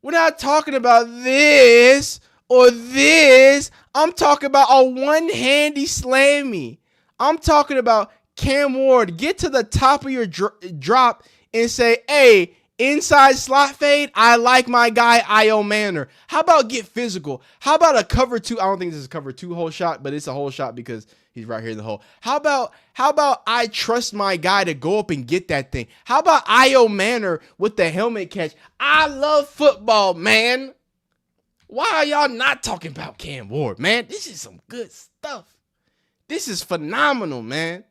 We're not talking about this or this. I'm talking about a one-handy slammy. I'm talking about Cam Ward. Get to the top of your drop and say, hey, inside slot fade, I like my guy Io Manor. How about get physical? How about a cover 2? I don't think this is a cover 2 hole shot, but it's a hole shot because he's right here in the hole. How about I trust my guy to go up and get that thing? How about Io Manor with the helmet catch? I love football, man. Why are y'all not talking about Cam Ward, man? This is some good stuff. This is phenomenal, man.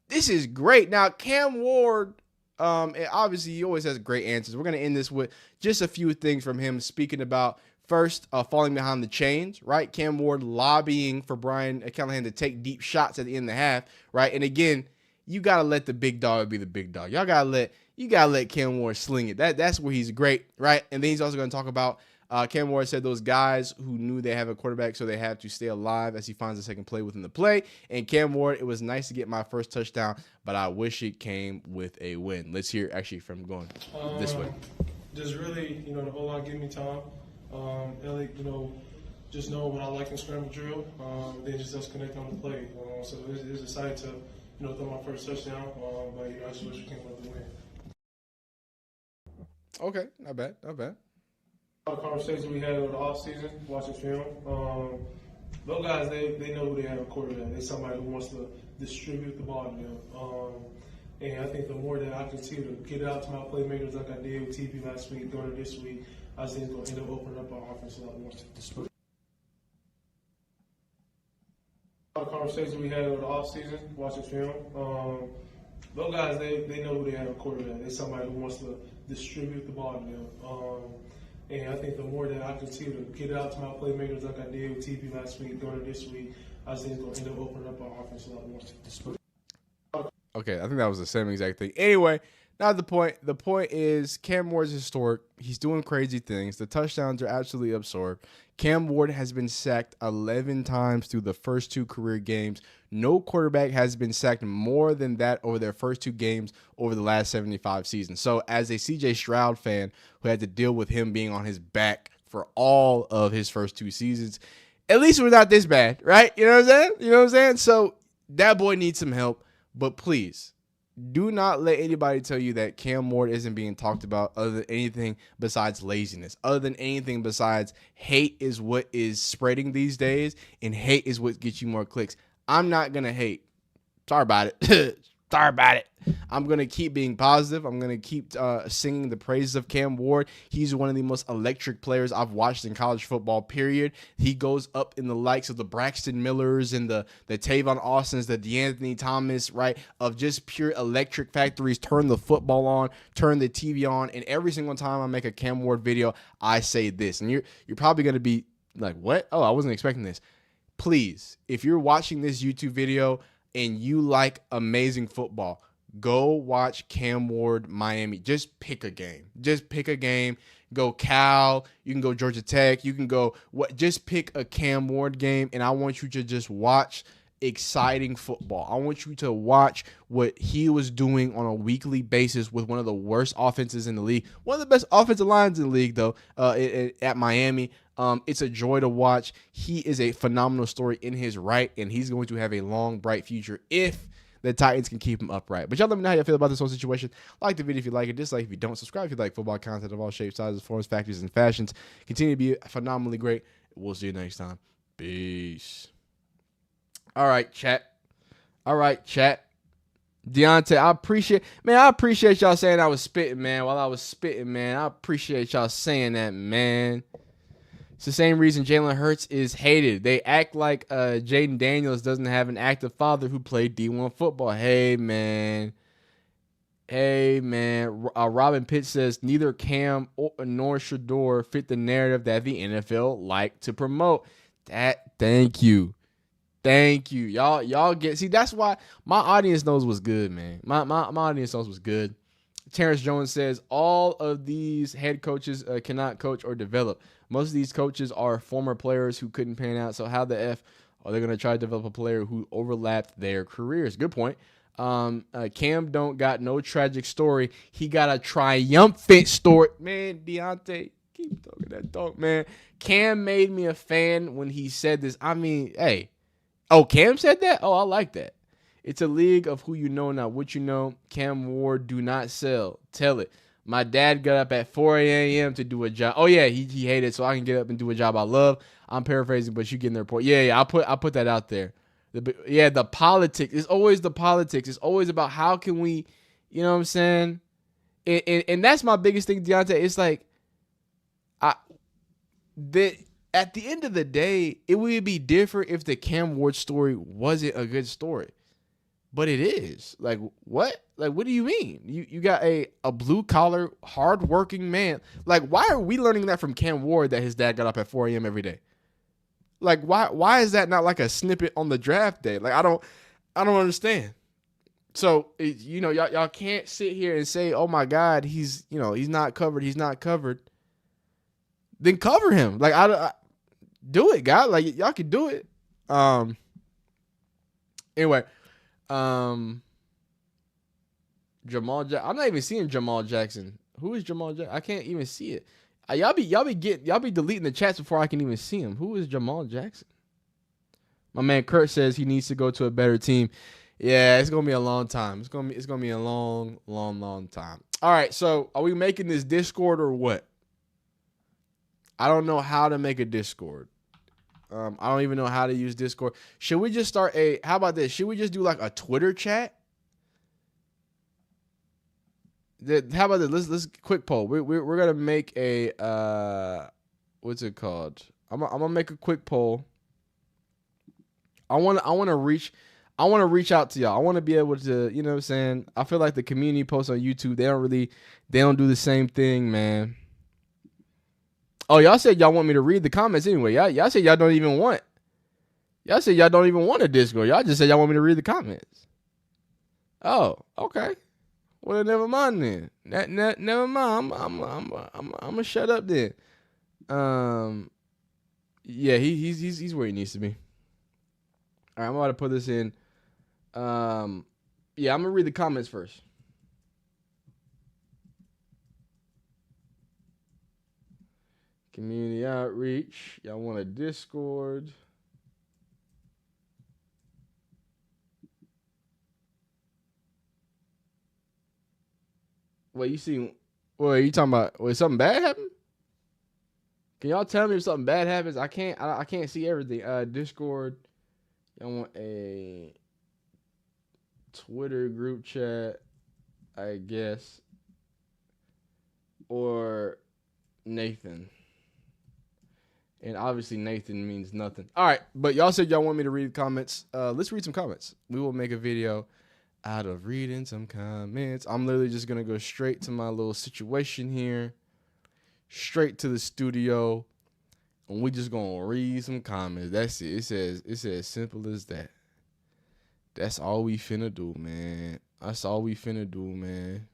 This is great. Now, Cam Ward, obviously he always has great answers. We're going to end this with just a few things from him speaking about, first, falling behind the chains, right? Cam Ward lobbying for Brian Callahan to take deep shots at the end of the half, right? And again, you got to let the big dog be the big dog. You got to let Cam Ward sling it. That's where he's great, right? And then he's also going to talk about Cam Ward said those guys who knew they have a quarterback, so they have to stay alive as he finds a second play within the play. And Cam Ward, it was nice to get my first touchdown, but I wish it came with a win. Let's hear actually from going this way. Just really, the O-line give me time. Elliot, just know what I like in scramble drill. Then just us connect on the play. So it was excited to, throw my first touchdown. But I just wish it came with the win. Okay, not bad. A lot of conversations we had over the offseason, watching film. Those guys, they know who they have a quarterback. They're somebody who wants to distribute the ball to them. And I think the more that I continue to get it out to my playmakers like I did with TP last week, going to this week, I think it's going to end up opening up our offense a lot more. A lot of conversations we had over the offseason, watching film. Those guys, they know who they have a quarterback. They're somebody who wants to distribute the ball to them. And I think the more that I continue to get it out to my playmakers like I did with TP last week, going to this week, I think it's going to end up opening up our offense a lot more. Okay, I think that was the same exact thing. Anyway, not the point. The point is Cam Ward's historic. He's doing crazy things. The touchdowns are absolutely absurd. Cam Ward has been sacked 11 times through the first 2 career games. No quarterback has been sacked more than that over their first 2 games over the last 75 seasons. So as a CJ Stroud fan who had to deal with him being on his back for all of his first 2 seasons, at least we're not this bad, right? You know what I'm saying? So that boy needs some help, but please, do not let anybody tell you that Cam Ward isn't being talked about other than anything besides laziness, other than anything besides hate is what is spreading these days, and hate is what gets you more clicks. I'm not going to hate. Sorry about it. Sorry about it. I'm going to keep being positive. I'm going to keep singing the praises of Cam Ward. He's one of the most electric players I've watched in college football, period. He goes up in the likes of the Braxton Millers and the Tavon Austins, the DeAnthony Thomas, right, of just pure electric factories. Turn the football on, turn the TV on, and every single time I make a Cam Ward video, I say this. And you're probably going to be like, what? Oh, I wasn't expecting this. Please, if you're watching this YouTube video and you like amazing football, go watch Cam Ward Miami. Just pick a game. Go Cal. You can go Georgia Tech. You can go just pick a Cam Ward game, and I want you to just watch exciting football. I want you to watch what he was doing on a weekly basis with one of the worst offenses in the league. One of the best offensive lines in the league, though, at Miami. It's a joy to watch. He is a phenomenal story in his right, and he's going to have a long, bright future if the Titans can keep him upright. But y'all let me know how you feel about this whole situation. Like the video if you like it, dislike if you don't. Subscribe if you like football content of all shapes, sizes, forms, factors, and fashions. Continue to be phenomenally great. We'll see you next time. Peace. All right, chat. Deontay, I appreciate y'all saying I was spitting, man. While I was spitting, man, I appreciate y'all saying that, man. It's the same reason Jalen Hurts is hated. They act like Jaden Daniels doesn't have an active father who played D1 football. Hey, man. Robin Pitts says neither Cam nor Shedeur fit the narrative that the NFL like to promote. Thank you. Y'all get, see, that's why my audience knows what's good, man. My audience knows what's good. Terrence Jones says all of these head coaches cannot coach or develop. Most of these coaches are former players who couldn't pan out. So how the F are they going to try to develop a player who overlapped their careers? Good point. Cam don't got no tragic story. He got a triumphant story. Man, Deontay, keep talking that talk, man. Cam made me a fan when he said this. I mean, hey. Oh, Cam said that? Oh, I like that. It's a league of who you know, not what you know. Cam Ward, do not sell. Tell it. My dad got up at 4 a.m. to do a job. Oh, yeah, he hated, so I can get up and do a job I love. I'm paraphrasing, but you getting the report. Yeah, I put that out there. The politics. It's always the politics. It's always about how can we, you know what I'm saying? And that's my biggest thing, Deontay. It's like, at the end of the day, it would be different if the Cam Ward story wasn't a good story. But it is. Like, what? Like, what do you mean? You got a blue-collar, hard-working man. Like, why are we learning that from Cam Ward that his dad got up at 4 a.m. every day? Like, why is that not like a snippet on the draft day? Like, I don't understand. So, y'all can't sit here and say, oh, my God, he's not covered. He's not covered. Then cover him. Like, I do it, God. Like, y'all can do it. Anyway, Jamal Jackson. I'm not even seeing Jamal Jackson. Who is Jamal Jackson? I can't even see it. Y'all be deleting the chats before I can even see him. Who is Jamal Jackson? My man Kurt says he needs to go to a better team. Yeah, it's gonna be a long time. It's gonna be a long time. All right, so are we making this Discord or what? I don't know how to make a Discord. I don't even know how to use Discord. Should we just start how about this? Should we just do like a Twitter chat? How about this? Let's quick poll. We're gonna make a what's it called? I'm gonna make a quick poll. I wanna reach out to y'all. I want to be able to, you know what I'm saying? I feel like the community posts on YouTube, they don't do the same thing, man. Oh, y'all said y'all want me to read the comments anyway. Y'all said y'all don't even want a Discord. Y'all just said y'all want me to read the comments. Oh, okay. Well, never mind then. Never mind. I'm gonna shut up then. Yeah, he's where he needs to be. All right, I'm about to put this in. Yeah, I'm gonna read the comments first. Community outreach. Y'all want a Discord? What you talking about? Wait, something bad happened? Can y'all tell me if something bad happens? I can't see everything. Discord. Y'all want a Twitter group chat, I guess. Or Nathan. And obviously Nathan means nothing. All right, but y'all said y'all want me to read comments. Let's read some comments. We will make a video out of reading some comments. I'm literally just going to go straight to my little situation here. Straight to the studio. And we just going to read some comments. That's it. It's as simple as that. That's all we finna do, man. That's all we finna do, man.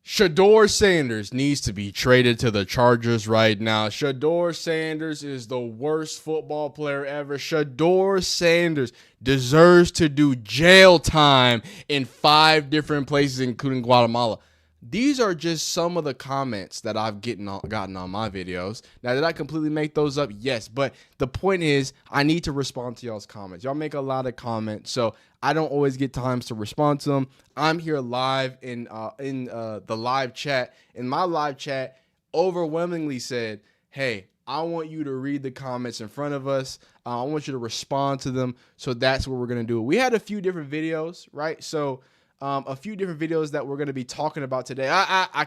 Shedeur Sanders needs to be traded to the Chargers right now. Shedeur Sanders is the worst football player ever. Shedeur Sanders deserves to do jail time in 5 different places, including Guatemala. These are just some of the comments that I've gotten on my videos. Now, did I completely make those up? Yes, but the point is I need to respond to y'all's comments. Y'all make a lot of comments, so I don't always get times to respond to them. I'm here live in the live chat, and my live chat overwhelmingly said, hey, I want you to read the comments in front of us. I want you to respond to them, so that's what we're going to do. We had a few different videos, right? So a few different videos that we're going to be talking about today. I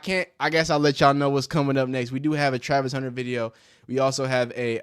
guess I'll let y'all know what's coming up next. We do have a Travis Hunter video. We also have a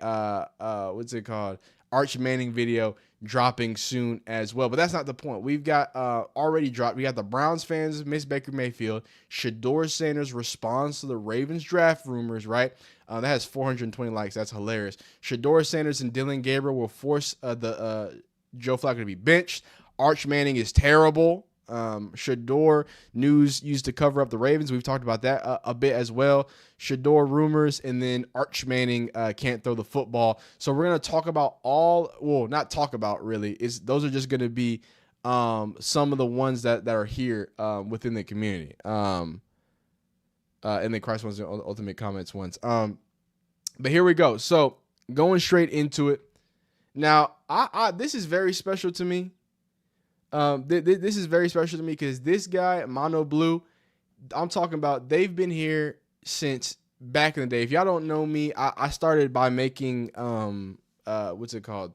what's it called? Arch Manning video dropping soon as well. But that's not the point. We've got already dropped. We got the Browns fans miss Baker Mayfield. Shedeur Sanders responds to the Ravens draft rumors, right? That has 420 likes. That's hilarious. Shedeur Sanders and Dylan Gabriel will force the Joe Flacco to be benched. Arch Manning is terrible. Shedeur news used to cover up the Ravens. We've talked about that a bit as well. Shedeur rumors, and then Arch Manning can't throw the football. So we're going to talk about not talk about really. Those are just going to be some of the ones that are here within the community. And then Christ wants the ultimate comments ones. But here we go. So going straight into it. Now, this is very special to me. This is very special to me because this guy, Mono Blue, I'm talking about, they've been here since back in the day. If y'all don't know me, I started by making, what's it called?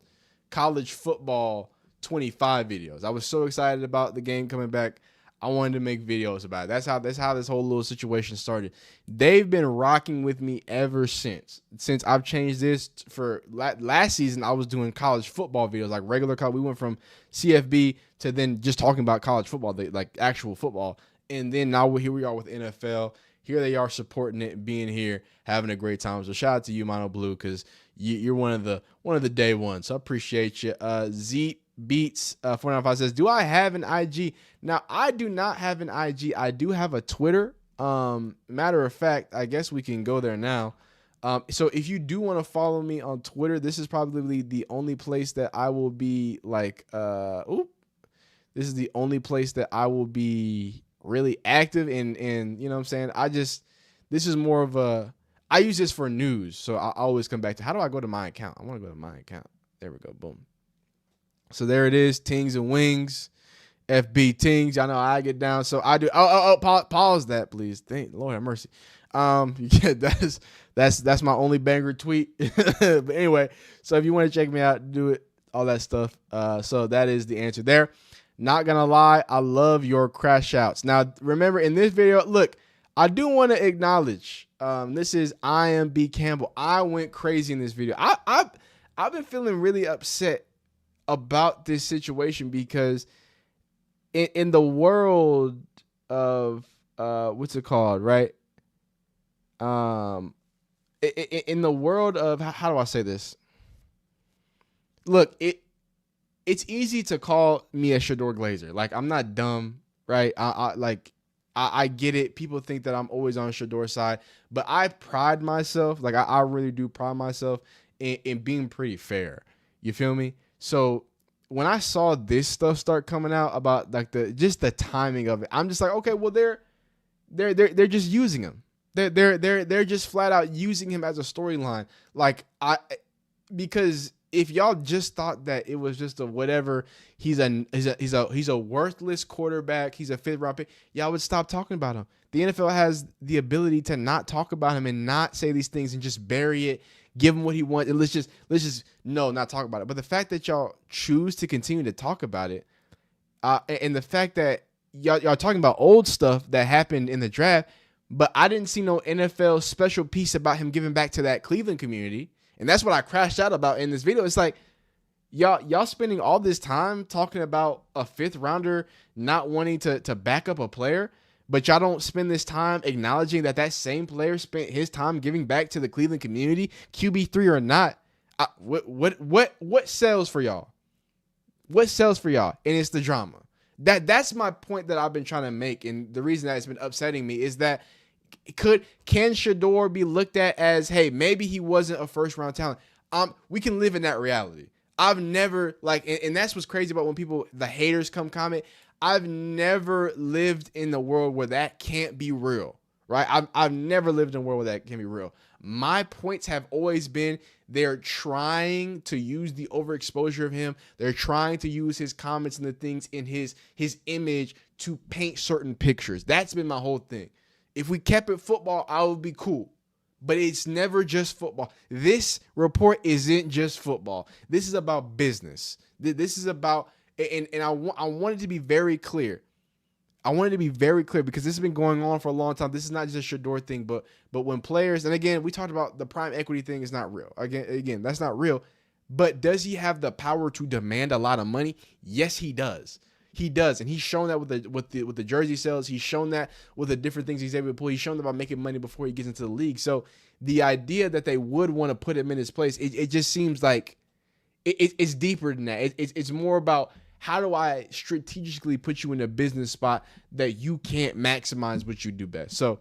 College football 25 videos. I was so excited about the game coming back. I wanted to make videos about it. That's how this whole little situation started. They've been rocking with me ever since. Since I've changed this for last season, I was doing college football videos, like regular college. We went from CFB to then just talking about college football, like actual football. And then now here we are with NFL. Here they are supporting it, being here, having a great time. So shout out to you, Mono Blue, because you're one of the day ones. So I appreciate you. Zeke Beats 495 says, do I have an IG? Now, I do not have an IG. I do have a Twitter. Matter of fact, I guess we can go there now. So if you do want to follow me on Twitter, this is probably the only place that I will be like, this is the only place that I will be really active in, you know what I'm saying? This is more of I use this for news. So I always come back to, how do I go to my account? I want to go to my account. There we go. Boom. So there it is, Tings and Wings, FB Tings. I know I get down, so I do. Pause that, please. Thank Lord have mercy. Yeah, that's my only banger tweet. But anyway, so if you want to check me out, do it, all that stuff. So that is the answer there. Not gonna lie, I love your crash outs. Now remember, in this video, look, I do want to acknowledge. This is IMB Campbell. I went crazy in this video. I've been feeling really upset about this situation because in the world of what's it called, right? In the world of, how do I say this? Look, it's easy to call me a Shedeur Glazer. Like, I'm not dumb, right? I get it. People think that I'm always on Shedeur's side, but I pride myself, like I really do pride myself in being pretty fair. You feel me? So when I saw this stuff start coming out about like the timing of it, I'm just like, okay, well they're just using him. They're just flat out using him as a storyline. Like because if y'all just thought that it was just a whatever, he's a worthless quarterback, he's a 5th round pick, y'all would stop talking about him. The NFL has the ability to not talk about him and not say these things and just bury it, give him what he wants, and let's just not talk about it. But the fact that y'all choose to continue to talk about it, and the fact that y'all talking about old stuff that happened in the draft, but I didn't see no NFL special piece about him giving back to that Cleveland community. And that's what I crashed out about in this video. It's like, y'all spending all this time talking about a 5th rounder not wanting to back up a player, but y'all don't spend this time acknowledging that same player spent his time giving back to the Cleveland community, QB3 or not. What sells for y'all? What sells for y'all? And it's the drama. That's my point that I've been trying to make. And the reason that it's been upsetting me is that can Shedeur be looked at as, hey, maybe he wasn't a 1st round talent? We can live in that reality. I've never and that's what's crazy about when the haters come comment. I've never lived in the world where that can't be real, right? I've never lived in a world where that can be real. My points have always been they're trying to use the overexposure of him. They're trying to use his comments and the things in his image to paint certain pictures. That's been my whole thing. If we kept it football, I would be cool. But it's never just football. This report isn't just football. This is about business. This is about, and I wanted to be very clear. I wanted to be very clear because this has been going on for a long time. This is not just a Shedeur thing, but when players, and again, we talked about the prime equity thing is not real. Again, that's not real. But does he have the power to demand a lot of money? Yes, he does. He does, and he's shown that with the jersey sales. He's shown that with the different things he's able to pull. He's shown about making money before he gets into the league. So the idea that they would want to put him in his place, it just seems like it's deeper than that. It's more about, how do I strategically put you in a business spot that you can't maximize what you do best? So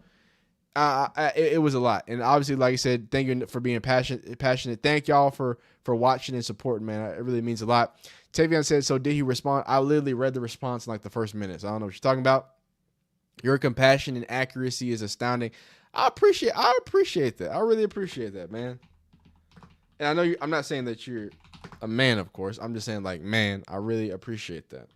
it was a lot, and obviously, like I said, thank you for being passionate. Thank y'all for watching and supporting, man. It really means a lot. Tavion said, so did he respond? I literally read the response in like the first minute. So I don't know what you're talking about. Your compassion and accuracy is astounding. I appreciate that. I really appreciate that, man. And I know I'm not saying that you're a man, of course. I'm just saying, like, man, I really appreciate that.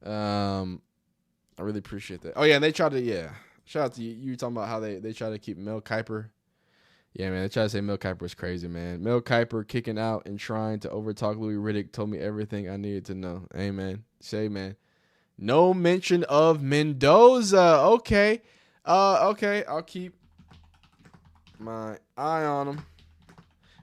I really appreciate that. Oh yeah, and they tried to shout out to you. You were talking about how they try to keep Mel Kiper. Yeah, man, they try to say Mel Kiper was crazy, man. Mel Kiper kicking out and trying to overtalk Louis Riddick told me everything I needed to know. Amen. Say, man. No mention of Mendoza. Okay. Okay. I'll keep my eye on him.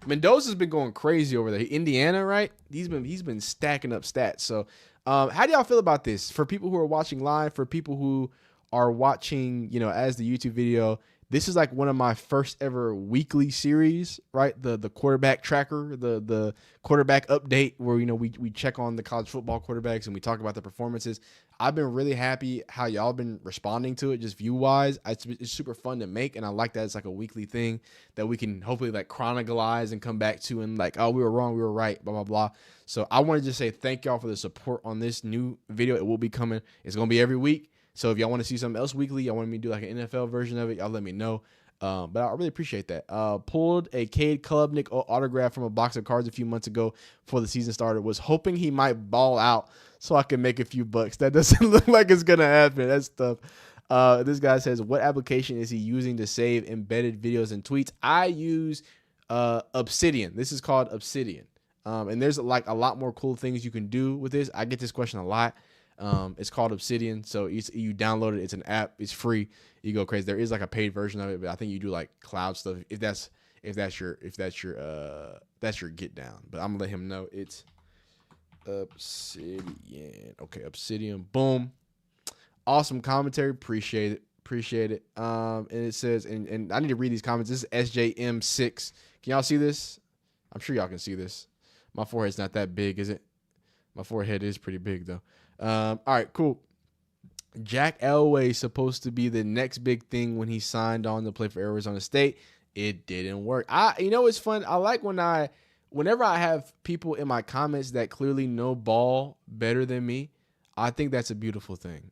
Mendoza's been going crazy over there. Indiana, right? He's been stacking up stats. So, how do y'all feel about this? For people who are watching live, for people who are watching, as the YouTube video, this is like one of my first ever weekly series, right? The quarterback tracker, the quarterback update where, we check on the college football quarterbacks and we talk about the performances. I've been really happy how y'all been responding to it, just view-wise. It's super fun to make, and I like that it's like a weekly thing that we can hopefully like chronicleize and come back to and like, oh, we were wrong, we were right, blah, blah, blah. So I want to just say thank y'all for the support on this new video. It will be coming. It's going to be every week. So if y'all want to see something else weekly, y'all want me to do like an NFL version of it, y'all let me know. But I really appreciate that. Pulled a Cade Klubnik autograph from a box of cards a few months ago before the season started. Was hoping he might ball out so I can make a few bucks. That doesn't look like it's going to happen. That's tough. This guy says, what application is he using to save embedded videos and tweets? I use Obsidian. This is called Obsidian. And there's like a lot more cool things you can do with this. I get this question a lot. It's called Obsidian. So you download it. It's an app. It's free. You go crazy. There is like a paid version of it, but I think you do like cloud stuff. If that's your get down. But I'm gonna let him know it's Obsidian. Okay, Obsidian. Boom. Awesome commentary. Appreciate it. And it says, and I need to read these comments. This is SJM6. Can y'all see this? I'm sure y'all can see this. My forehead's not that big, is it? My forehead is pretty big though. All right, cool. Jack Elway is supposed to be the next big thing when he signed on to play for Arizona State. It didn't work. It's fun. I like whenever I have people in my comments that clearly know ball better than me. I think that's a beautiful thing.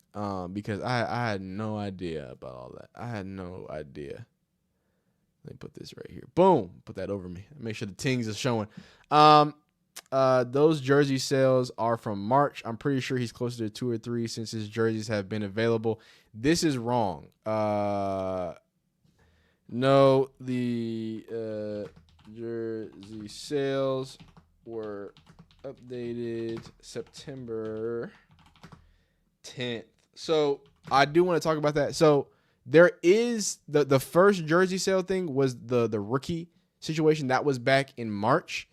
Because I had no idea about all that. I had no idea. Let me put this right here. Boom. Put that over me. Make sure the tings is showing. Those jersey sales are from March. I'm pretty sure he's closer to 2 or 3 since his jerseys have been available. This is wrong. No, the jersey sales were updated September 10th. So I do want to talk about that. So there is the first jersey sale thing was the rookie situation that was back in March.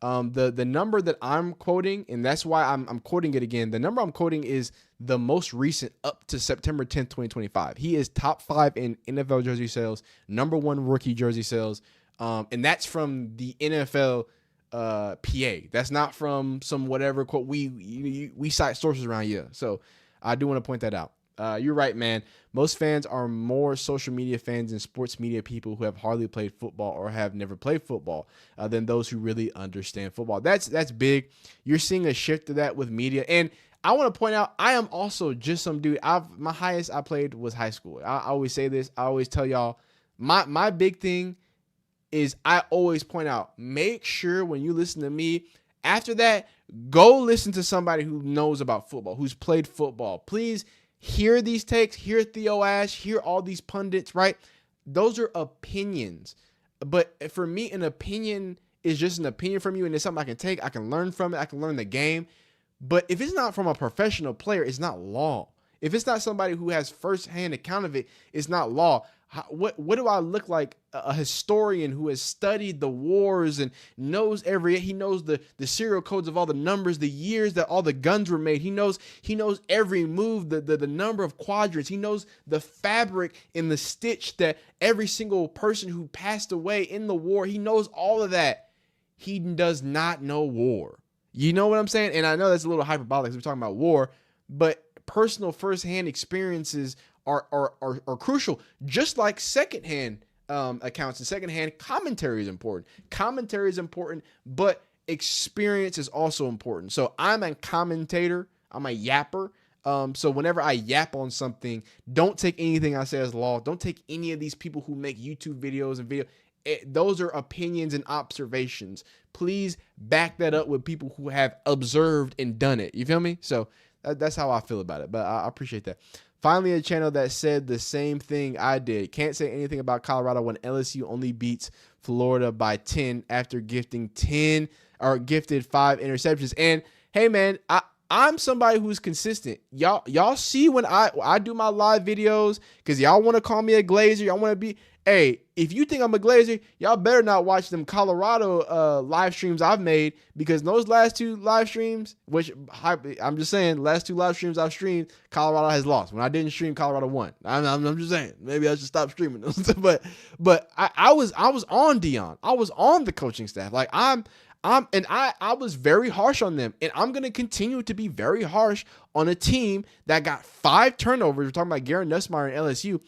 The number that I'm quoting, and that's why I'm quoting it again. The number I'm quoting is the most recent up to September 10th, 2025. He is top 5 in NFL jersey sales, number 1 rookie jersey sales. And that's from the NFL PA. That's not from some whatever quote we cite sources around here. So I do want to point that out. You're right, man. Most fans are more social media fans and sports media people who have hardly played football or have never played football than those who really understand football. That's big. You're seeing a shift to that with media. And I want to point out, I am also just some dude. My highest I played was high school. I always say this. I always tell y'all, my big thing is I always point out, make sure when you listen to me, after that, go listen to somebody who knows about football, who's played football. Please hear these takes, hear Theo Ash, hear all these pundits, right? Those are opinions. But for me, an opinion is just an opinion from you, and it's something I can take, I can learn from it, I can learn the game. But if it's not from a professional player, it's not law. If it's not somebody who has firsthand account of it, it's not law. What do I look like? A historian who has studied the wars and knows he knows the serial codes of all the numbers, the years that all the guns were made. He knows every move, the number of quadrants. He knows the fabric and the stitch that every single person who passed away in the war, he knows all of that. He does not know war. You know what I'm saying? And I know that's a little hyperbolic because we're talking about war, but personal firsthand experiences are crucial, just like secondhand accounts and secondhand commentary is important. Commentary is important, but experience is also important. So I'm a commentator. I'm a yapper. So whenever I yap on something, don't take anything I say as law. Don't take any of these people who make YouTube videos and those are opinions and observations. Please back that up with people who have observed and done it. You feel me? So that's how I feel about it. But I appreciate that. Finally, a channel that said the same thing I did. Can't say anything about Colorado when LSU only beats Florida by 10 after gifted 5 interceptions. And hey, man, I'm somebody who's consistent. Y'all see when I do my live videos, because y'all want to call me a Glazer. Y'all want to be, hey, if you think I'm a Glazer, y'all better not watch them Colorado live streams I've made, because those last 2 live streams, which I'm just saying, last 2 live streams I've streamed, Colorado has lost. When I didn't stream, Colorado won. I'm just saying, maybe I should stop streaming those. but I was on Dion. I was on the coaching staff. Like I was very harsh on them, and I'm going to continue to be very harsh on a team that got 5 turnovers. We're talking about Garrett Nussmeier and LSU.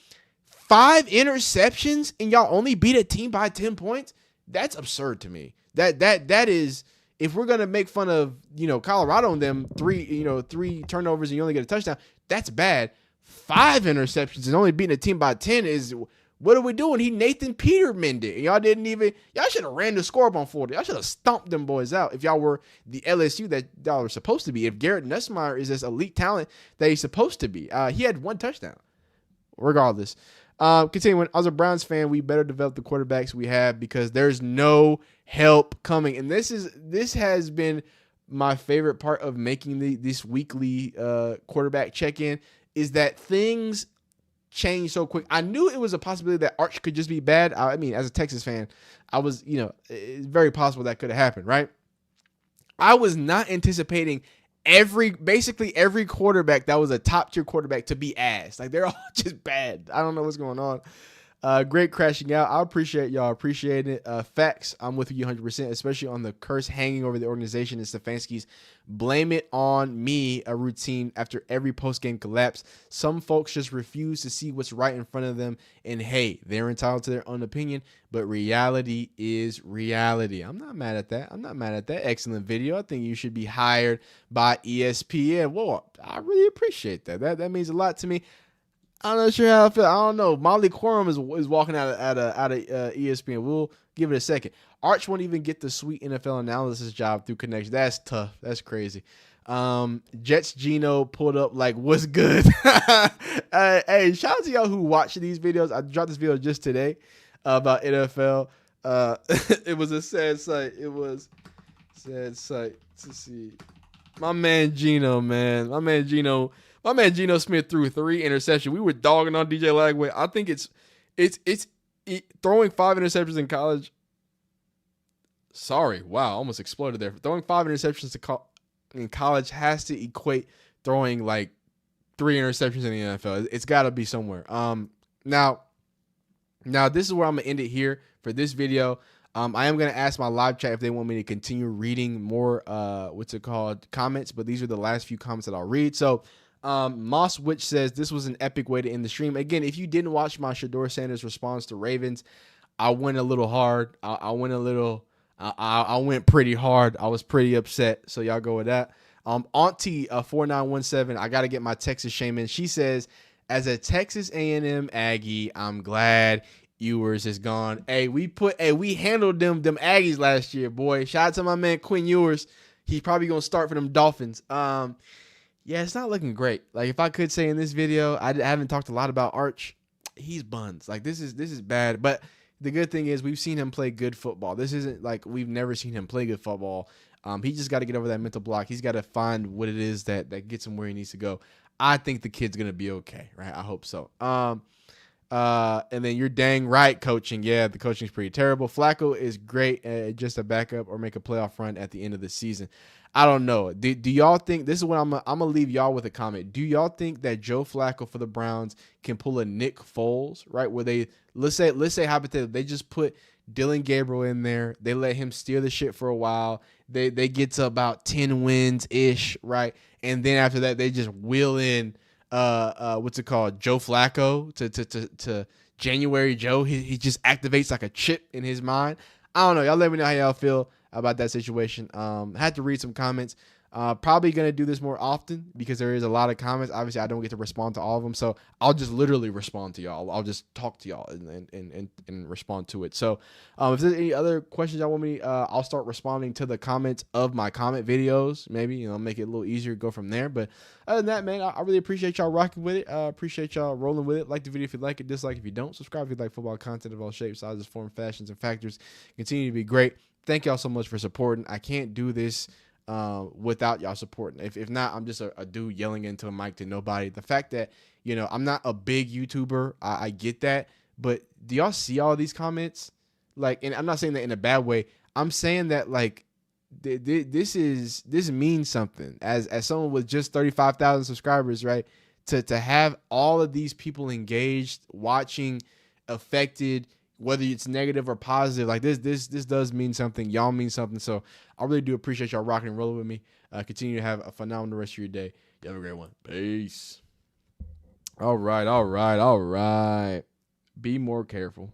5 interceptions, and y'all only beat a team by 10 points? That's absurd to me. That is, if we're going to make fun of, Colorado and them, 3 turnovers and you only get a touchdown, that's bad. 5 interceptions and only beating a team by 10 is, what are we doing? He Nathan Peterman did. Y'all should have ran the score up on 40. Y'all should have stomped them boys out if y'all were the LSU that y'all were supposed to be. If Garrett Nussmeier is this elite talent that he's supposed to be. He had 1 touchdown. Regardless. Continuing, as a Browns fan, we better develop the quarterbacks we have, because there's no help coming. And this has been my favorite part of making this weekly quarterback check-in, is that things change so quick. I knew it was a possibility that Arch could just be bad. I mean, as a Texas fan, I was, it's very possible that could have happened, right? I was not anticipating basically every quarterback that was a top tier quarterback to be ass. Like, they're all just bad. I don't know what's going on. Great crashing out. I appreciate y'all appreciating it. Facts, I'm with you 100%, especially on the curse hanging over the organization and Stefanski's blame it on me a routine after every post-game collapse. Some folks just refuse to see what's right in front of them, and hey, they're entitled to their own opinion, but reality is reality. I'm not mad at that. Excellent video. I think you should be hired by ESPN. Whoa, I really appreciate that. That means a lot to me. I'm not sure how I feel. I don't know. Molly Quorum is walking out of ESPN. We'll give it a second. Arch won't even get the sweet NFL analysis job through connection. That's tough. That's crazy. Jets Gino pulled up like, what's good? Hey, shout out to y'all who watch these videos. I dropped this video just today about NFL. It was a sad sight. It was sad sight to see. My man Gino Smith threw 3 interceptions. We were dogging on DJ Lagway. I think it's throwing 5 interceptions in college. Sorry, wow, almost exploded there. Throwing 5 interceptions in college has to equate throwing like 3 interceptions in the NFL. It's got to be somewhere. Now this is where I'm gonna end it here for this video. I am gonna ask my live chat if they want me to continue reading more comments, but these are the last few comments that I'll read. So Moss Witch says this was an epic way to end the stream. Again, if you didn't watch my Shedeur Sanders response to Ravens, I went a little hard. I went pretty hard. I was pretty upset. So y'all go with that. Auntie 4917, I got to get my Texas shame in. She says, as a Texas A&M Aggie, I'm glad Ewers is gone. Hey, we handled them Aggies last year, boy. Shout out to my man Quinn Ewers. He's probably gonna start for them Dolphins. Yeah, it's not looking great. Like, if I could say in this video, I haven't talked a lot about Arch. He's buns. Like, this is bad. But the good thing is we've seen him play good football. This isn't like we've never seen him play good football. He just got to get over that mental block. He's got to find what it is that gets him where he needs to go. I think the kid's gonna be okay, right? I hope so. And then you're dang right, coaching. Yeah, the coaching's pretty terrible. Flacco is great, just a backup or make a playoff run at the end of the season. I don't know. Do y'all think, this is what I'm gonna leave y'all with a comment. Do y'all think that Joe Flacco for the Browns can pull a Nick Foles, right? Where they, let's say hypothetically, they just put Dylan Gabriel in there. They let him steer the shit for a while. They get to about 10 wins-ish, right? And then after that, they just wheel in Joe Flacco to January Joe. He just activates like a chip in his mind. I don't know. Y'all let me know how y'all feel. about that situation. Had to read some comments. Probably going to do this more often because there is a lot of comments. Obviously, I don't get to respond to all of them. So I'll just literally respond to y'all. I'll just talk to y'all and respond to it. So if there's any other questions y'all want me, I'll start responding to the comments of my comment videos. Maybe, make it a little easier to go from there. But other than that, man, I really appreciate y'all rocking with it. Appreciate y'all rolling with it. Like the video if you like it, dislike if you don't. Subscribe if you like football content of all shapes, sizes, forms, fashions, and factors. Continue to be great. Thank y'all so much for supporting. I can't do this without y'all supporting. If not, I'm just a dude yelling into a mic to nobody. The fact that, I'm not a big YouTuber, I get that. But do y'all see all these comments? And I'm not saying that in a bad way. I'm saying that this means something. As someone with just 35,000 subscribers, right? To have all of these people engaged, watching, affected, whether it's negative or positive, this does mean something. Y'all mean something. So I really do appreciate y'all rocking and rolling with me. Continue to have a phenomenal rest of your day. You have a great one. Peace. All right. Be more careful.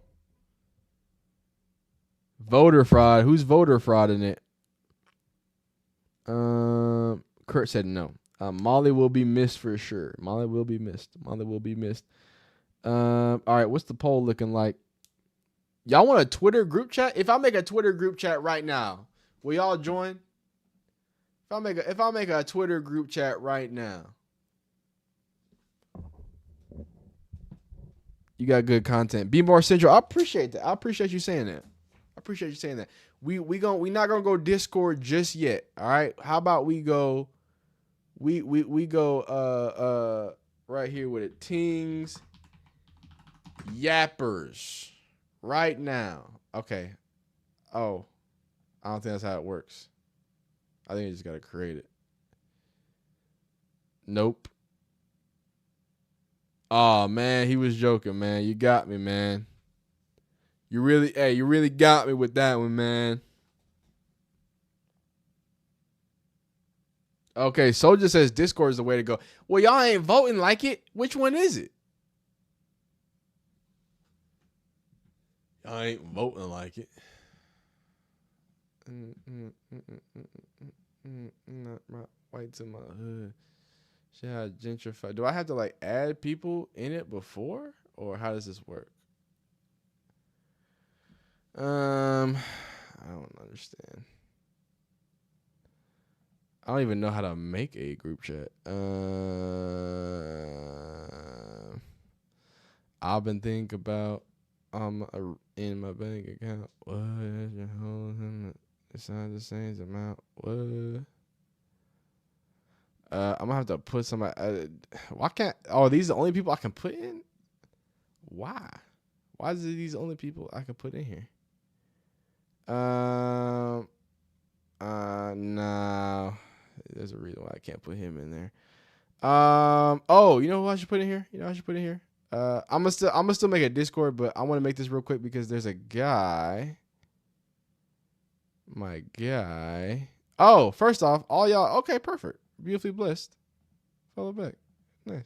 Voter fraud. Who's voter fraud in it? Kurt said no. Molly will be missed for sure. Molly will be missed. All right. What's the poll looking like? Y'all want a Twitter group chat? If I make a Twitter group chat right now, will y'all join? If I make a Twitter group chat right now, you got good content. Be more central. I appreciate that. I appreciate you saying that. We not gonna go Discord just yet. All right. How about we go? We go right here with it. Tings Yappers. Right now. Okay. Oh. I don't think that's how it works. I think you just got to create it. Nope. Oh, man. He was joking, man. You got me, man. You really got me with that one, man. Okay. Soldier says Discord is the way to go. Well, y'all ain't voting like it. Which one is it? I ain't voting like it. Not my white to my hood. Shit, how gentrified. Do I have to add people in it before, or how does this work? I don't understand. I don't even know how to make a group chat. I've been thinking about in my bank account. What is your whole besides the same amount? What? I'm gonna have to put somebody. Why can't? Oh, these are the only people I can put in. Why? Why is it these only people I can put in here? No. There's a reason why I can't put him in there. Oh, you know who I should put in here? I'm gonna still make a Discord, but I want to make this real quick because there's a guy. My guy. Oh, first off, all y'all. Okay, perfect. Beautifully blessed. Follow back. Nice.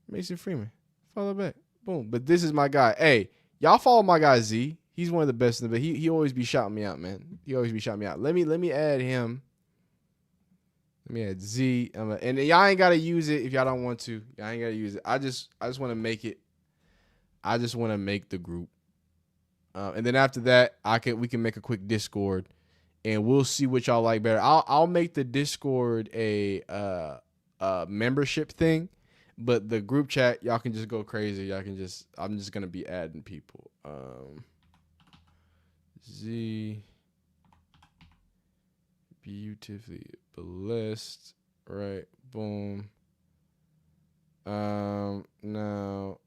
Mason Freeman. Follow back. Boom. But this is my guy. Hey, y'all follow my guy Z. He's one of the best in the. But he always be shouting me out, man. He always be shouting me out. Let me add him. Let me add Z. And y'all ain't gotta use it if y'all don't want to. Y'all ain't gotta use it. I just want to make it. I just want to make the group. And then after that, we can make a quick Discord, and we'll see what y'all like better. I'll make the Discord a membership thing, but the group chat y'all can just go crazy. I'm just gonna be adding people. Z beautifully blessed, right? Boom. Now.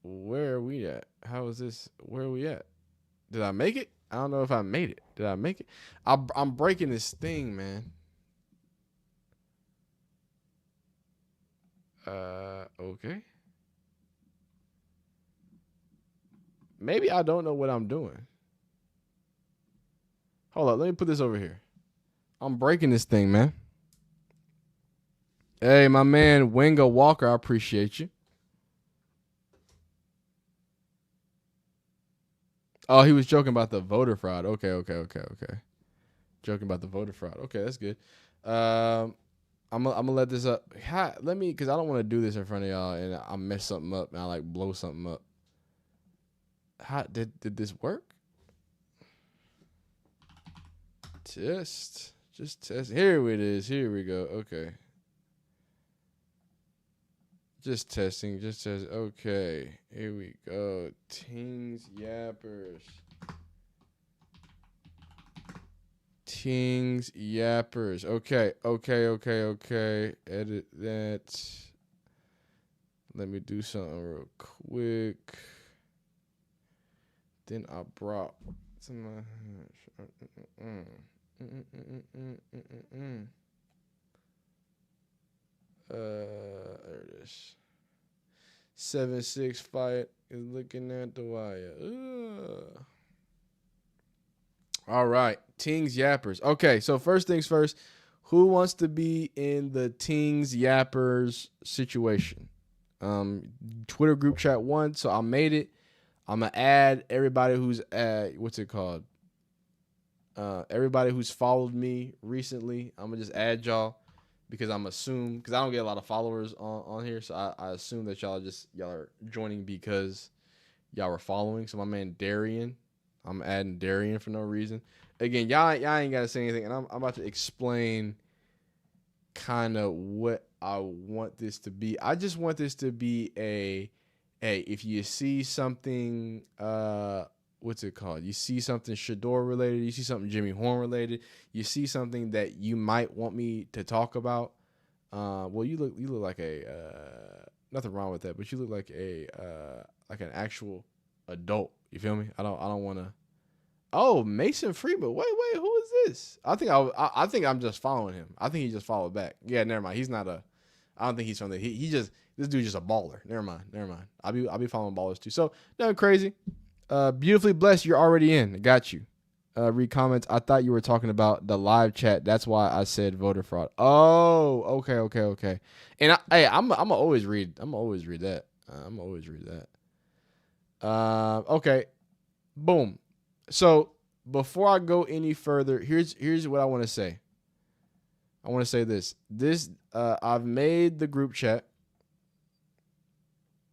Where are we at? How is this? Where are we at? Did I make it? I don't know if I made it. Did I make it? I'm breaking this thing, man. Okay. Maybe I don't know what I'm doing. Hold up. Let me put this over here. I'm breaking this thing, man. Hey, my man, Wenga Walker, I appreciate you. Oh, he was joking about the voter fraud. Okay. Joking about the voter fraud. Okay, that's good. I'm gonna let this up. Because I don't want to do this in front of y'all and I mess something up and I like blow something up. How did this work? Just test. Here it is. Here we go. Okay. Just testing. Okay. Here we go. Tings Yappers. Okay. Edit that. Let me do something real quick. Then I brought some. There it is. 7-6 fight is looking at the wire. All right, Tings Yappers. Okay, so first things first, who wants to be in the Tings Yappers situation? Twitter group chat 1. So I made it. I'm gonna add everybody who's everybody who's followed me recently. I'm gonna just add y'all because because I don't get a lot of followers on here, so I assume that y'all are joining because y'all were following. So my man Darian, I'm adding Darian for no reason. Again, y'all ain't gotta say anything, and I'm about to explain kind of what I want this to be. I just want this to be if you see something, you see something Shedeur related, you see something Jimmy Horn related, you see something that you might want me to talk about. Well, you look like nothing wrong with that, but you look like like an actual adult. You feel me? I don't want to. Oh, Mason Freeman. Wait, who is this? I think I'm just following him. I think he just followed back. Yeah, never mind. He's not I don't think he's from this dude's just a baller. Never mind. I'll be following ballers too. So nothing crazy. Beautifully blessed. You're already in. I got you. Read comments. I thought you were talking about the live chat. That's why I said voter fraud. Oh, okay. And I'm gonna always read. I'm gonna always read that. Okay. Boom. So before I go any further, here's what I want to say. I want to say this. I've made the group chat.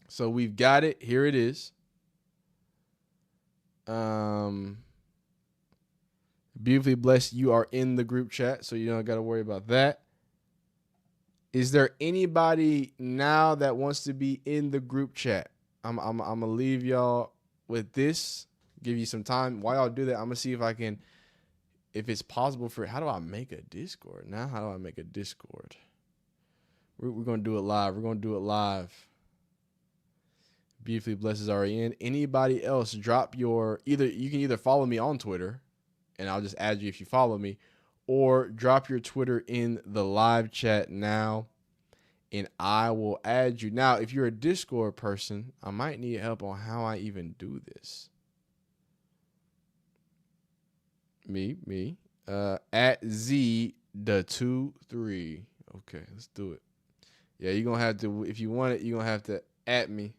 So we've got it. Here it is. Beautifully blessed. You are in the group chat, so you don't got to worry about that. Is there anybody now that wants to be in the group chat? I'm gonna leave y'all with this. Give you some time. While y'all do that, I'm gonna see if it's possible how do I make a Discord now? How do I make a Discord? We're gonna do it live. Beautifully blessed is already in. Anybody else, drop you can either follow me on Twitter, and I'll just add you if you follow me, or drop your Twitter in the live chat now, and I will add you. Now, if you're a Discord person, I might need help on how I even do this. Me. At Z23. Okay, let's do it. Yeah, you're gonna have to, if you want it, you're gonna have to at me.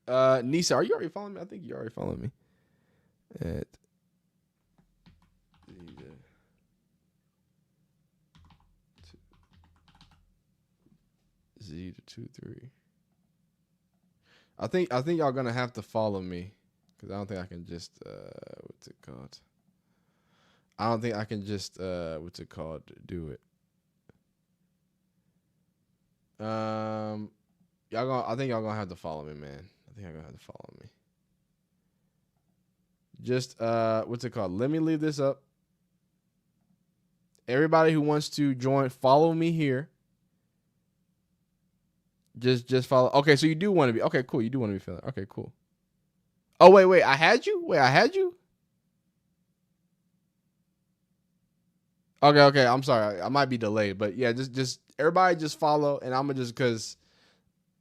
Nisa, are you already following me? I think you already followed me. At Z23. I think y'all gonna have to follow me. Because I don't think I can just, what's it called? I don't think I can just, do it. I think y'all gonna have to follow me, man. I think y'all gonna have to follow me. Just, let me leave this up. Everybody who wants to join, follow me here. Just follow. Okay, so you do want to be, okay, cool. You do want to be feeling, okay, cool. Oh, wait, I had you? Okay, I'm sorry. I might be delayed, but yeah, just everybody just follow, and I'm gonna because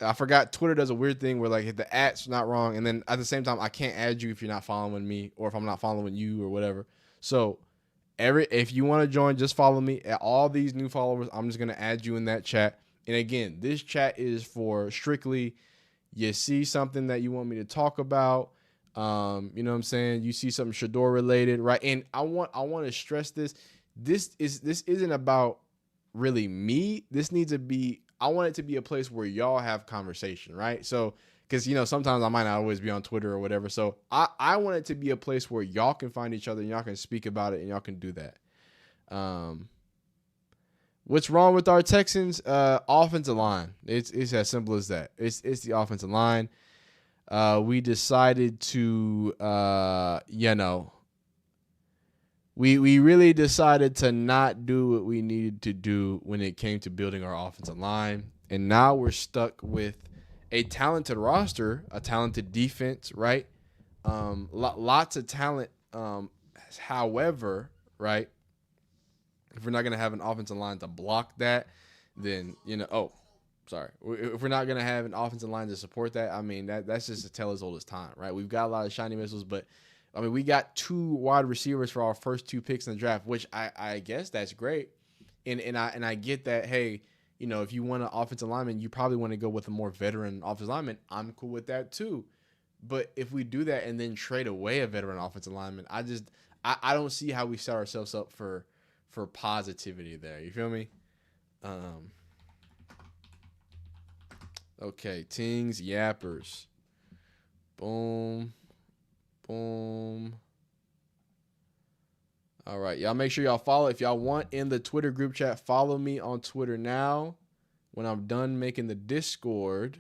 I forgot Twitter does a weird thing where like the @'s not wrong, and then at the same time I can't add you if you're not following me or if I'm not following you or whatever. So if you want to join, just follow me. All these new followers, I'm just gonna add you in that chat. And again, this chat is for strictly you see something that you want me to talk about. You know what I'm saying? You see something Shedeur related, right? And I want to stress this. This isn't about really me. This needs to be, I want it to be a place where y'all have conversation, right? So, because, you know, sometimes I might not always be on Twitter or whatever. So I want it to be a place where y'all can find each other and y'all can speak about it and y'all can do that. What's wrong with our Texans? Offensive line. It's as simple as that. It's the offensive line. We decided to, we really decided to not do what we needed to do when it came to building our offensive line. And now we're stuck with a talented roster, a talented defense, right? Lots of talent. However, right, if we're not going to have an offensive line to block that, then, if we're not going to have an offensive line to support that, I mean, that's just a tell as old as time, right? We've got a lot of shiny missiles, but, I mean, we got 2 wide receivers for our first 2 picks in the draft, which I guess that's great. And I get that, hey, you know, if you want an offensive lineman, you probably want to go with a more veteran offensive lineman. I'm cool with that too. But if we do that and then trade away a veteran offensive lineman, I don't see how we set ourselves up for positivity there. You feel me? Okay, Tings, Yappers. Boom. Boom. All right, y'all make sure y'all follow. If y'all want in the Twitter group chat, follow me on Twitter now. When I'm done making the Discord,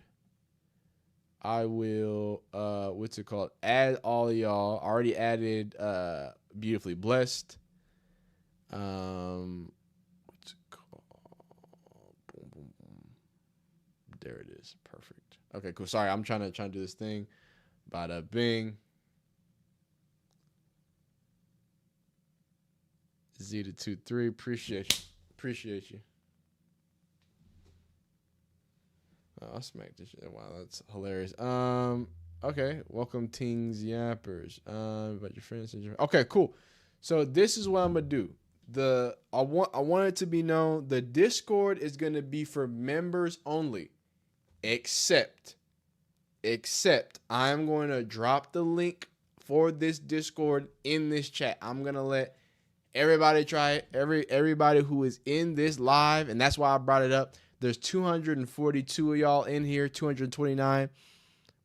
I will, add all of y'all. Already added Beautifully Blessed. What's it called? Boom, boom, boom. There it is. Perfect. Okay, cool. Sorry, I'm trying to do this thing. Bada bing. Z223. Appreciate you. Oh, I smacked this shit. Wow, that's hilarious. Okay. Welcome, Tings Yappers. About your friends. Okay, cool. So this is what I'm gonna do. I want it to be known the Discord is gonna be for members only. Except I'm going to drop the link for this Discord in this chat. I'm gonna let everybody try it. Everybody who is in this live, and that's why I brought it up. There's 242 of y'all in here, 229,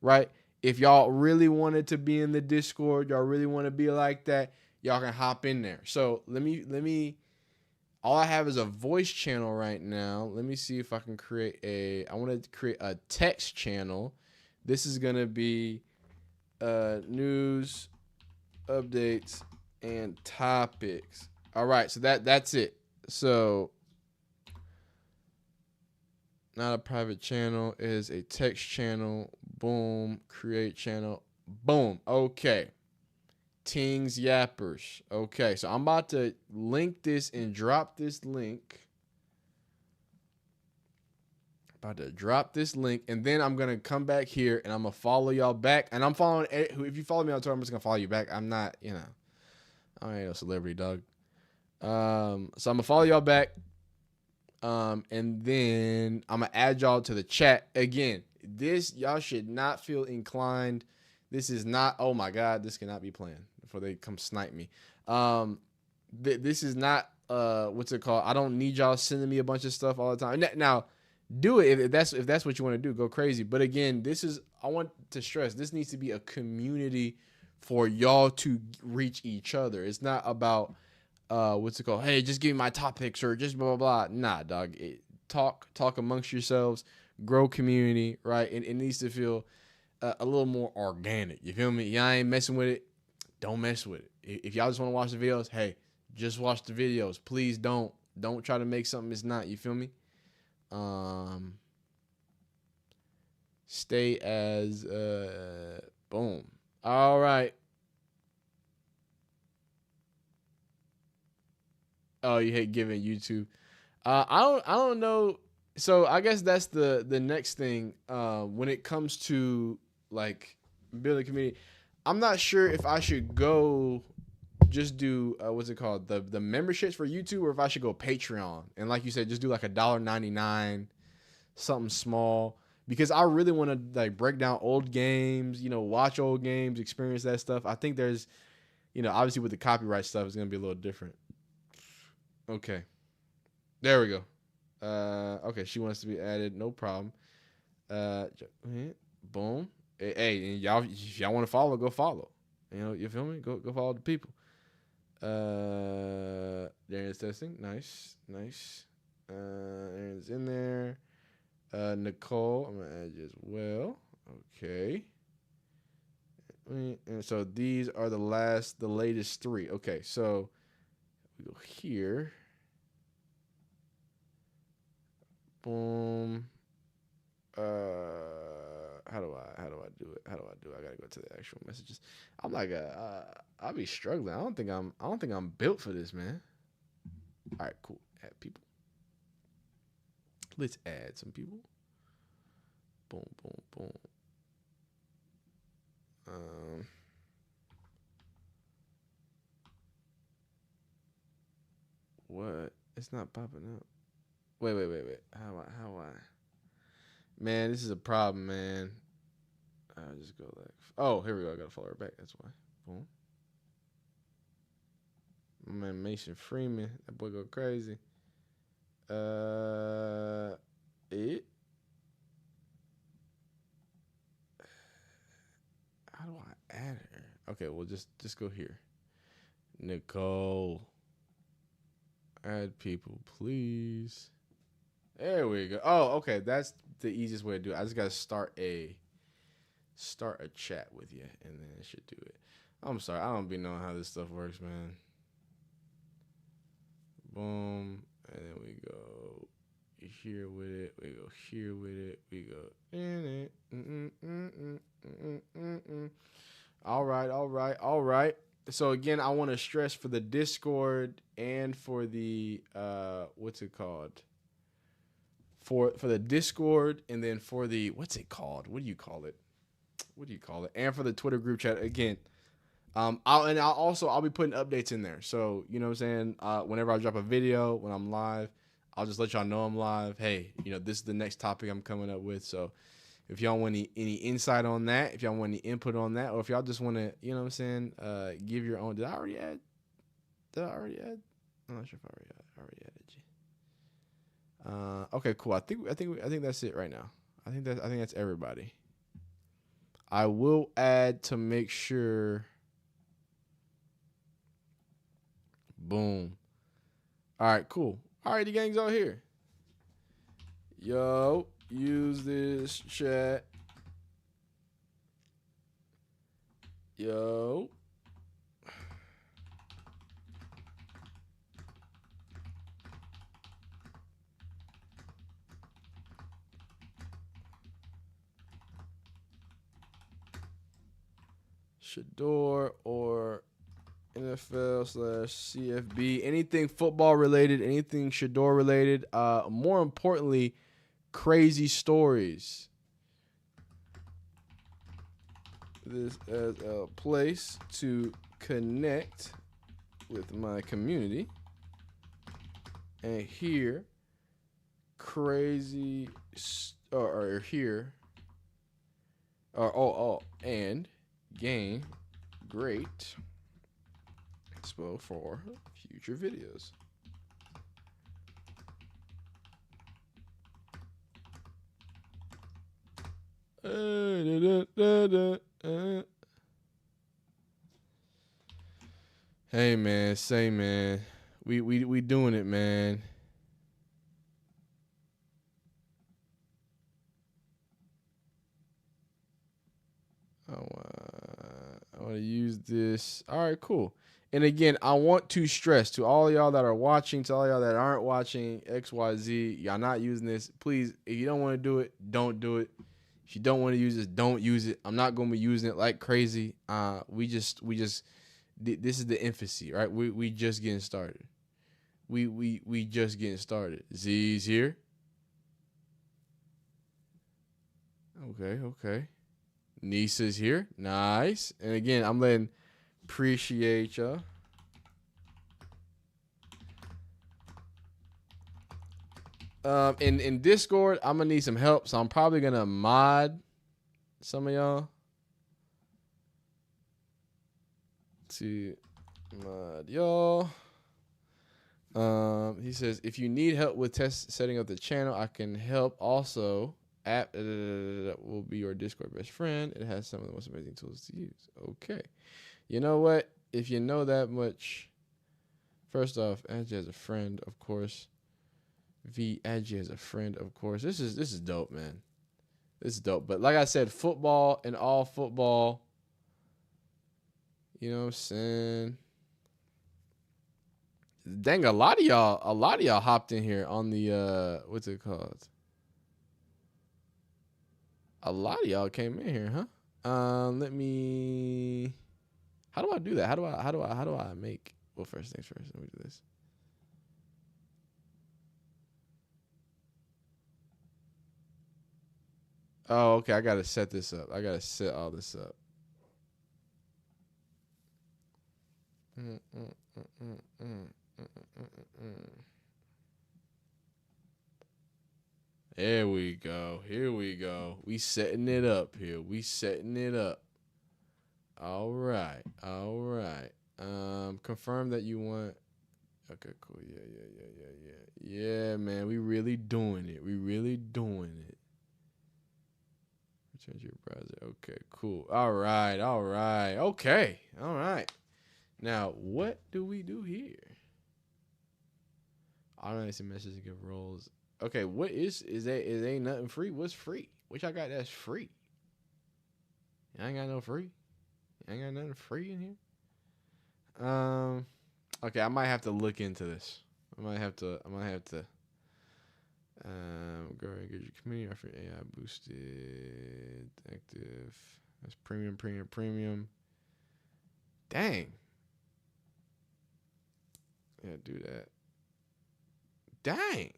right? If y'all really wanted to be in the Discord, y'all really want to be like that, y'all can hop in there. So let me. All I have is a voice channel right now. Let me see if I can I want to create a text channel. This is gonna be news, updates, and topics. All right, so that's it. So not a private channel, it is a text channel. Boom, create channel. Boom. Okay. Tings Yappers. Okay, so I'm about to link this and drop this link. About to drop this link, and then I'm gonna come back here and I'm gonna follow y'all back. And I'm following. If you follow me on Twitter, I'm just gonna follow you back. I'm not, I ain't no celebrity, dog. So I'm gonna follow y'all back. And then I'm gonna add y'all to the chat again. This y'all should not feel inclined. This is not. Oh my God, this cannot be planned before they come snipe me. This is not. What's it called? I don't need y'all sending me a bunch of stuff all the time. Now, do it if that's what you want to do. Go crazy. But again, I want to stress. This needs to be a community for y'all to reach each other. It's not about. What's it called? Hey, just give me my top picks or just blah, blah, blah. Nah, dog. Talk amongst yourselves, grow community, right? And it needs to feel a little more organic. You feel me? Y'all ain't messing with it. Don't mess with it. If y'all just want to watch the videos, hey, just watch the videos. Please don't try to make something it's not. You feel me? Stay as, boom. All right. Oh, you hate giving YouTube. I don't know. So I guess that's the next thing. When it comes to like building community, I'm not sure if I should go just do what's it called, the memberships for YouTube, or if I should go Patreon and like you said, just do like $1.99, something small. because I really want to like break down old games, you know, watch old games, experience that stuff. I think there's, you know, obviously with the copyright stuff, it's going to be a little different. Okay. There we go. Okay, she wants to be added. No problem. Boom. Hey, and y'all, if y'all want to follow, go follow. You know, you feel me? Go follow the people. There is testing. Nice. Aaron's in there. Nicole, I'm gonna add you as well. Okay. And so these are the latest 3. Okay, so we go here. Boom. How do I do it? I gotta go to the actual messages. I'm like, I'll be struggling. I don't think I'm built for this, man. All right, cool. Add people. Let's add some people. Boom. What? It's not popping up. Wait. How I? Man, this is a problem, man. I just go like, oh, here we go. I gotta follow her back. That's why. Boom. My man Mason Freeman. That boy go crazy. It. How do I add her? Okay, well just go here. Nicole. Add people, please. There we go. Oh, okay. That's the easiest way to do it. I just gotta start a chat with you, and then it should do it. I'm sorry, I don't be knowing how this stuff works, man. Boom, and then we go here with it. We go here with it. We go in it. All right. So again, I want to stress for the Discord and for the what's it called? For the Discord, and then for the what's it called? What do you call it? And for the Twitter group chat again. I'll be putting updates in there. So you know what I'm saying. Whenever I drop a video, when I'm live, I'll just let y'all know I'm live. Hey, you know, this is the next topic I'm coming up with. So if y'all want any insight on that, if y'all want any input on that, or if y'all just want to, you know what I'm saying, give your own. Did I already add? I'm not sure if I already added you. Okay, cool. I think that's it right now. I think that's everybody. I will add to make sure. Boom. All right, cool. All right, the gang's all here. Yo, use this chat. Yo. Shedeur or NFL/CFB, anything football related, anything Shedeur related. More importantly, crazy stories. This as a place to connect with my community and hear crazy and gain great expo for future videos. Hey man, say man, we doing it, man. I want to use this. All right, cool. And again, I want to stress to all y'all that are watching, to all y'all that aren't watching, XYZ, y'all not using this. Please, if you don't want to do it, don't do it. If you don't want to use this, don't use it. I'm not going to be using it like crazy. This is the infancy, right? We just getting started. We just getting started. Z's here. Okay. Nisa's here. Nice. And again, I'm letting appreciate y'all. In Discord, I'm gonna need some help, so I'm probably gonna mod some of y'all. To mod y'all. He says, if you need help with setting up the channel, I can help. Also, app will be your Discord best friend. It has some of the most amazing tools to use. Okay. You know what? If you know that much, first off, add you as a friend, of course. Add you as a friend, of course. This is dope, man. This is dope. But like I said, football and all football. You know what I'm saying? Dang, a lot of y'all hopped in here on the what's it called? A lot of y'all came in here, huh? Let me. How do I do that? How do I make? Well, first things first. Let me do this. Oh, okay. I gotta set this up. I gotta set all this up. There we go. Here we go. We setting it up here. We setting it up. All right. All right. Confirm that you want. Okay, cool. Yeah. Yeah, man. We really doing it. We really doing it. Return to your browser. Okay, cool. All right. All right. Okay. All right. Now, what do we do here? Automatic message and give roles. Okay, what is ain't nothing free? What's free? Which I got that's free. I ain't got no free. I ain't got nothing free in here. Okay, I might have to look into this. I might have to go and get your community offer AI boosted active. That's premium. Dang. Yeah, do that. Dang.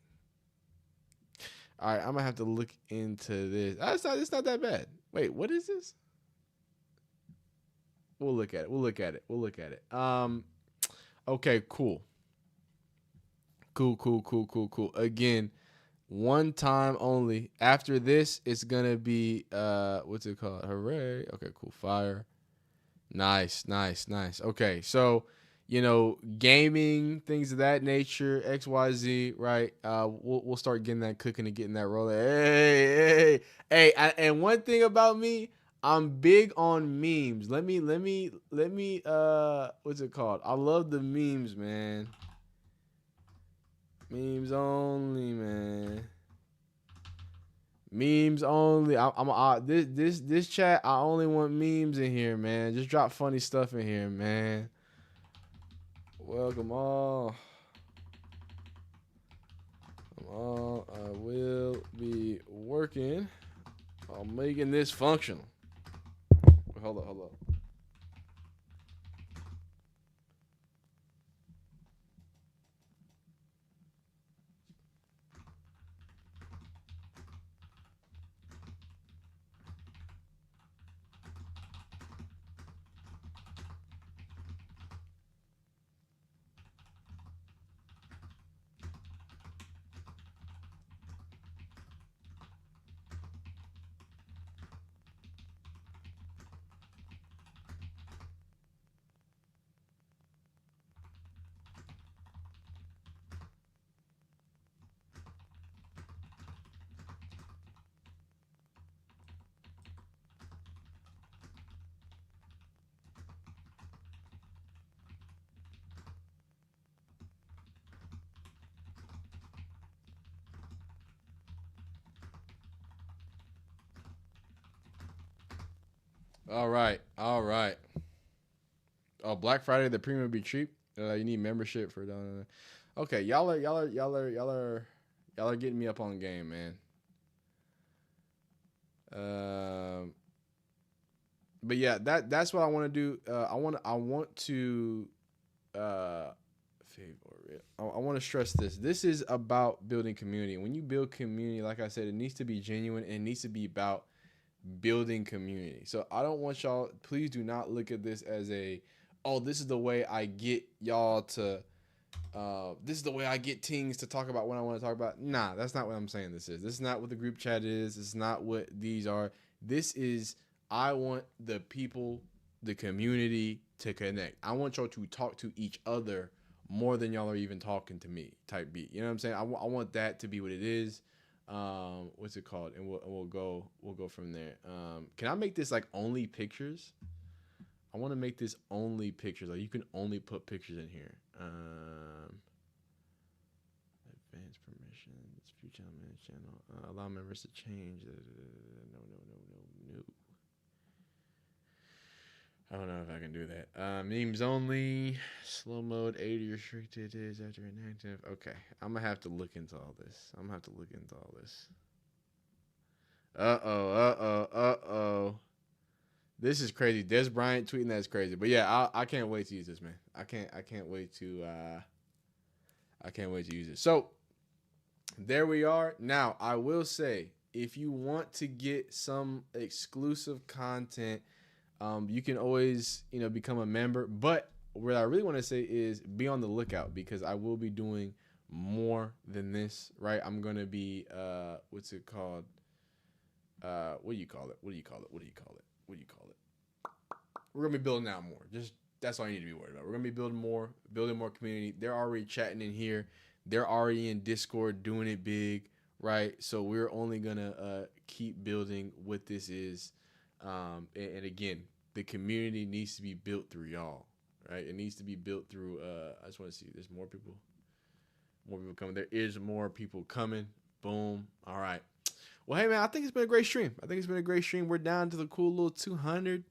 All right, I'm gonna have to look into this. It's not that bad. Wait, what is this? We'll look at it. Okay, cool. Cool. Again, one time only. After this, it's gonna be what's it called? Hooray. Okay, cool. Fire. Nice. Okay, so gaming, things of that nature, XYZ, right? We'll start getting that cooking and getting that rolling. Hey. And one thing about me, I'm big on memes. Let me what's it called? I love the memes, man. Memes only, man. Memes only. This chat, I only want memes in here, man. Just drop funny stuff in here, man. Welcome all. I will be working on making this functional. Hold up. All right. Oh, Black Friday, the premium will be cheap. You need membership for that. Okay, y'all are getting me up on game, man. But yeah, that's what I want to do. I want to stress this. This is about building community. When you build community, like I said, it needs to be genuine and it needs to be about building community. So I don't want y'all, please do not look at this as this is the way I get y'all to this is the way I get teams to talk about what I want to talk about. Nah, that's not what I'm saying this is. This is not what the group chat is. This is not what these are. This is, I want the people, the community to connect. I want y'all to talk to each other more than y'all are even talking to me type beat. You know what I'm saying? I want that to be what it is. What's it called? And we'll go from there. Can I make this like only pictures? I want to make this only pictures. Like you can only put pictures in here. Advanced permissions, view channel, manage channel, allow members to change. No. I don't know if I can do that. Memes only, slow mode, 80 restricted is after inactive. Okay, I'm gonna have to look into all this. Uh-oh. This is crazy. Des Bryant tweeting that's crazy. But yeah, I can't wait to use this, man. I can't wait to use it. So there we are. Now, I will say, if you want to get some exclusive content, you can always, become a member. But what I really want to say is be on the lookout, because I will be doing more than this, right? I'm going to be, what's it called? What do you call it? We're going to be building out more. Just that's all you need to be worried about. We're going to be building more community. They're already chatting in here. They're already in Discord doing it big, right? So we're only going to keep building what this is. And again, the community needs to be built through y'all, right? It needs to be built through, I just want to see, there's more people coming. There is more people coming. Boom. All right. Well, hey, man, I think it's been a great stream. We're down to the cool little 200.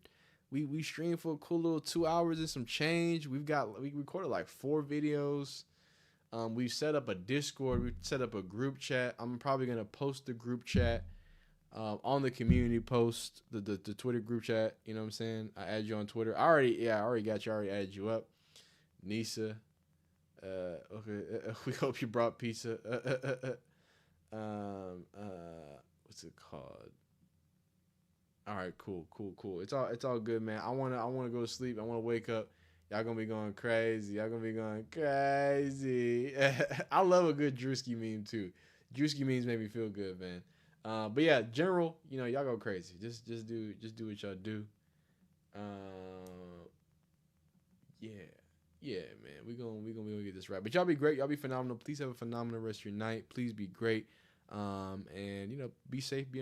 We streamed for a cool little 2 hours and some change. We recorded like 4 videos. We set up a Discord. We set up a group chat. I'm probably going to post the group chat on the community post, the Twitter group chat. You know what I'm saying? I add you on Twitter. I already got you. I already added you up. Nisa. Okay. We hope you brought pizza. What's it called? All right, cool. It's all good, man. I wanna go to sleep. I wanna wake up. Y'all gonna be going crazy. I love a good Drewski meme too. Drewski memes make me feel good, man. But yeah, general, y'all go crazy. Just do what y'all do. Yeah, man. We gonna get this right. But y'all be great. Y'all be phenomenal. Please have a phenomenal rest of your night. Please be great. And be safe. Be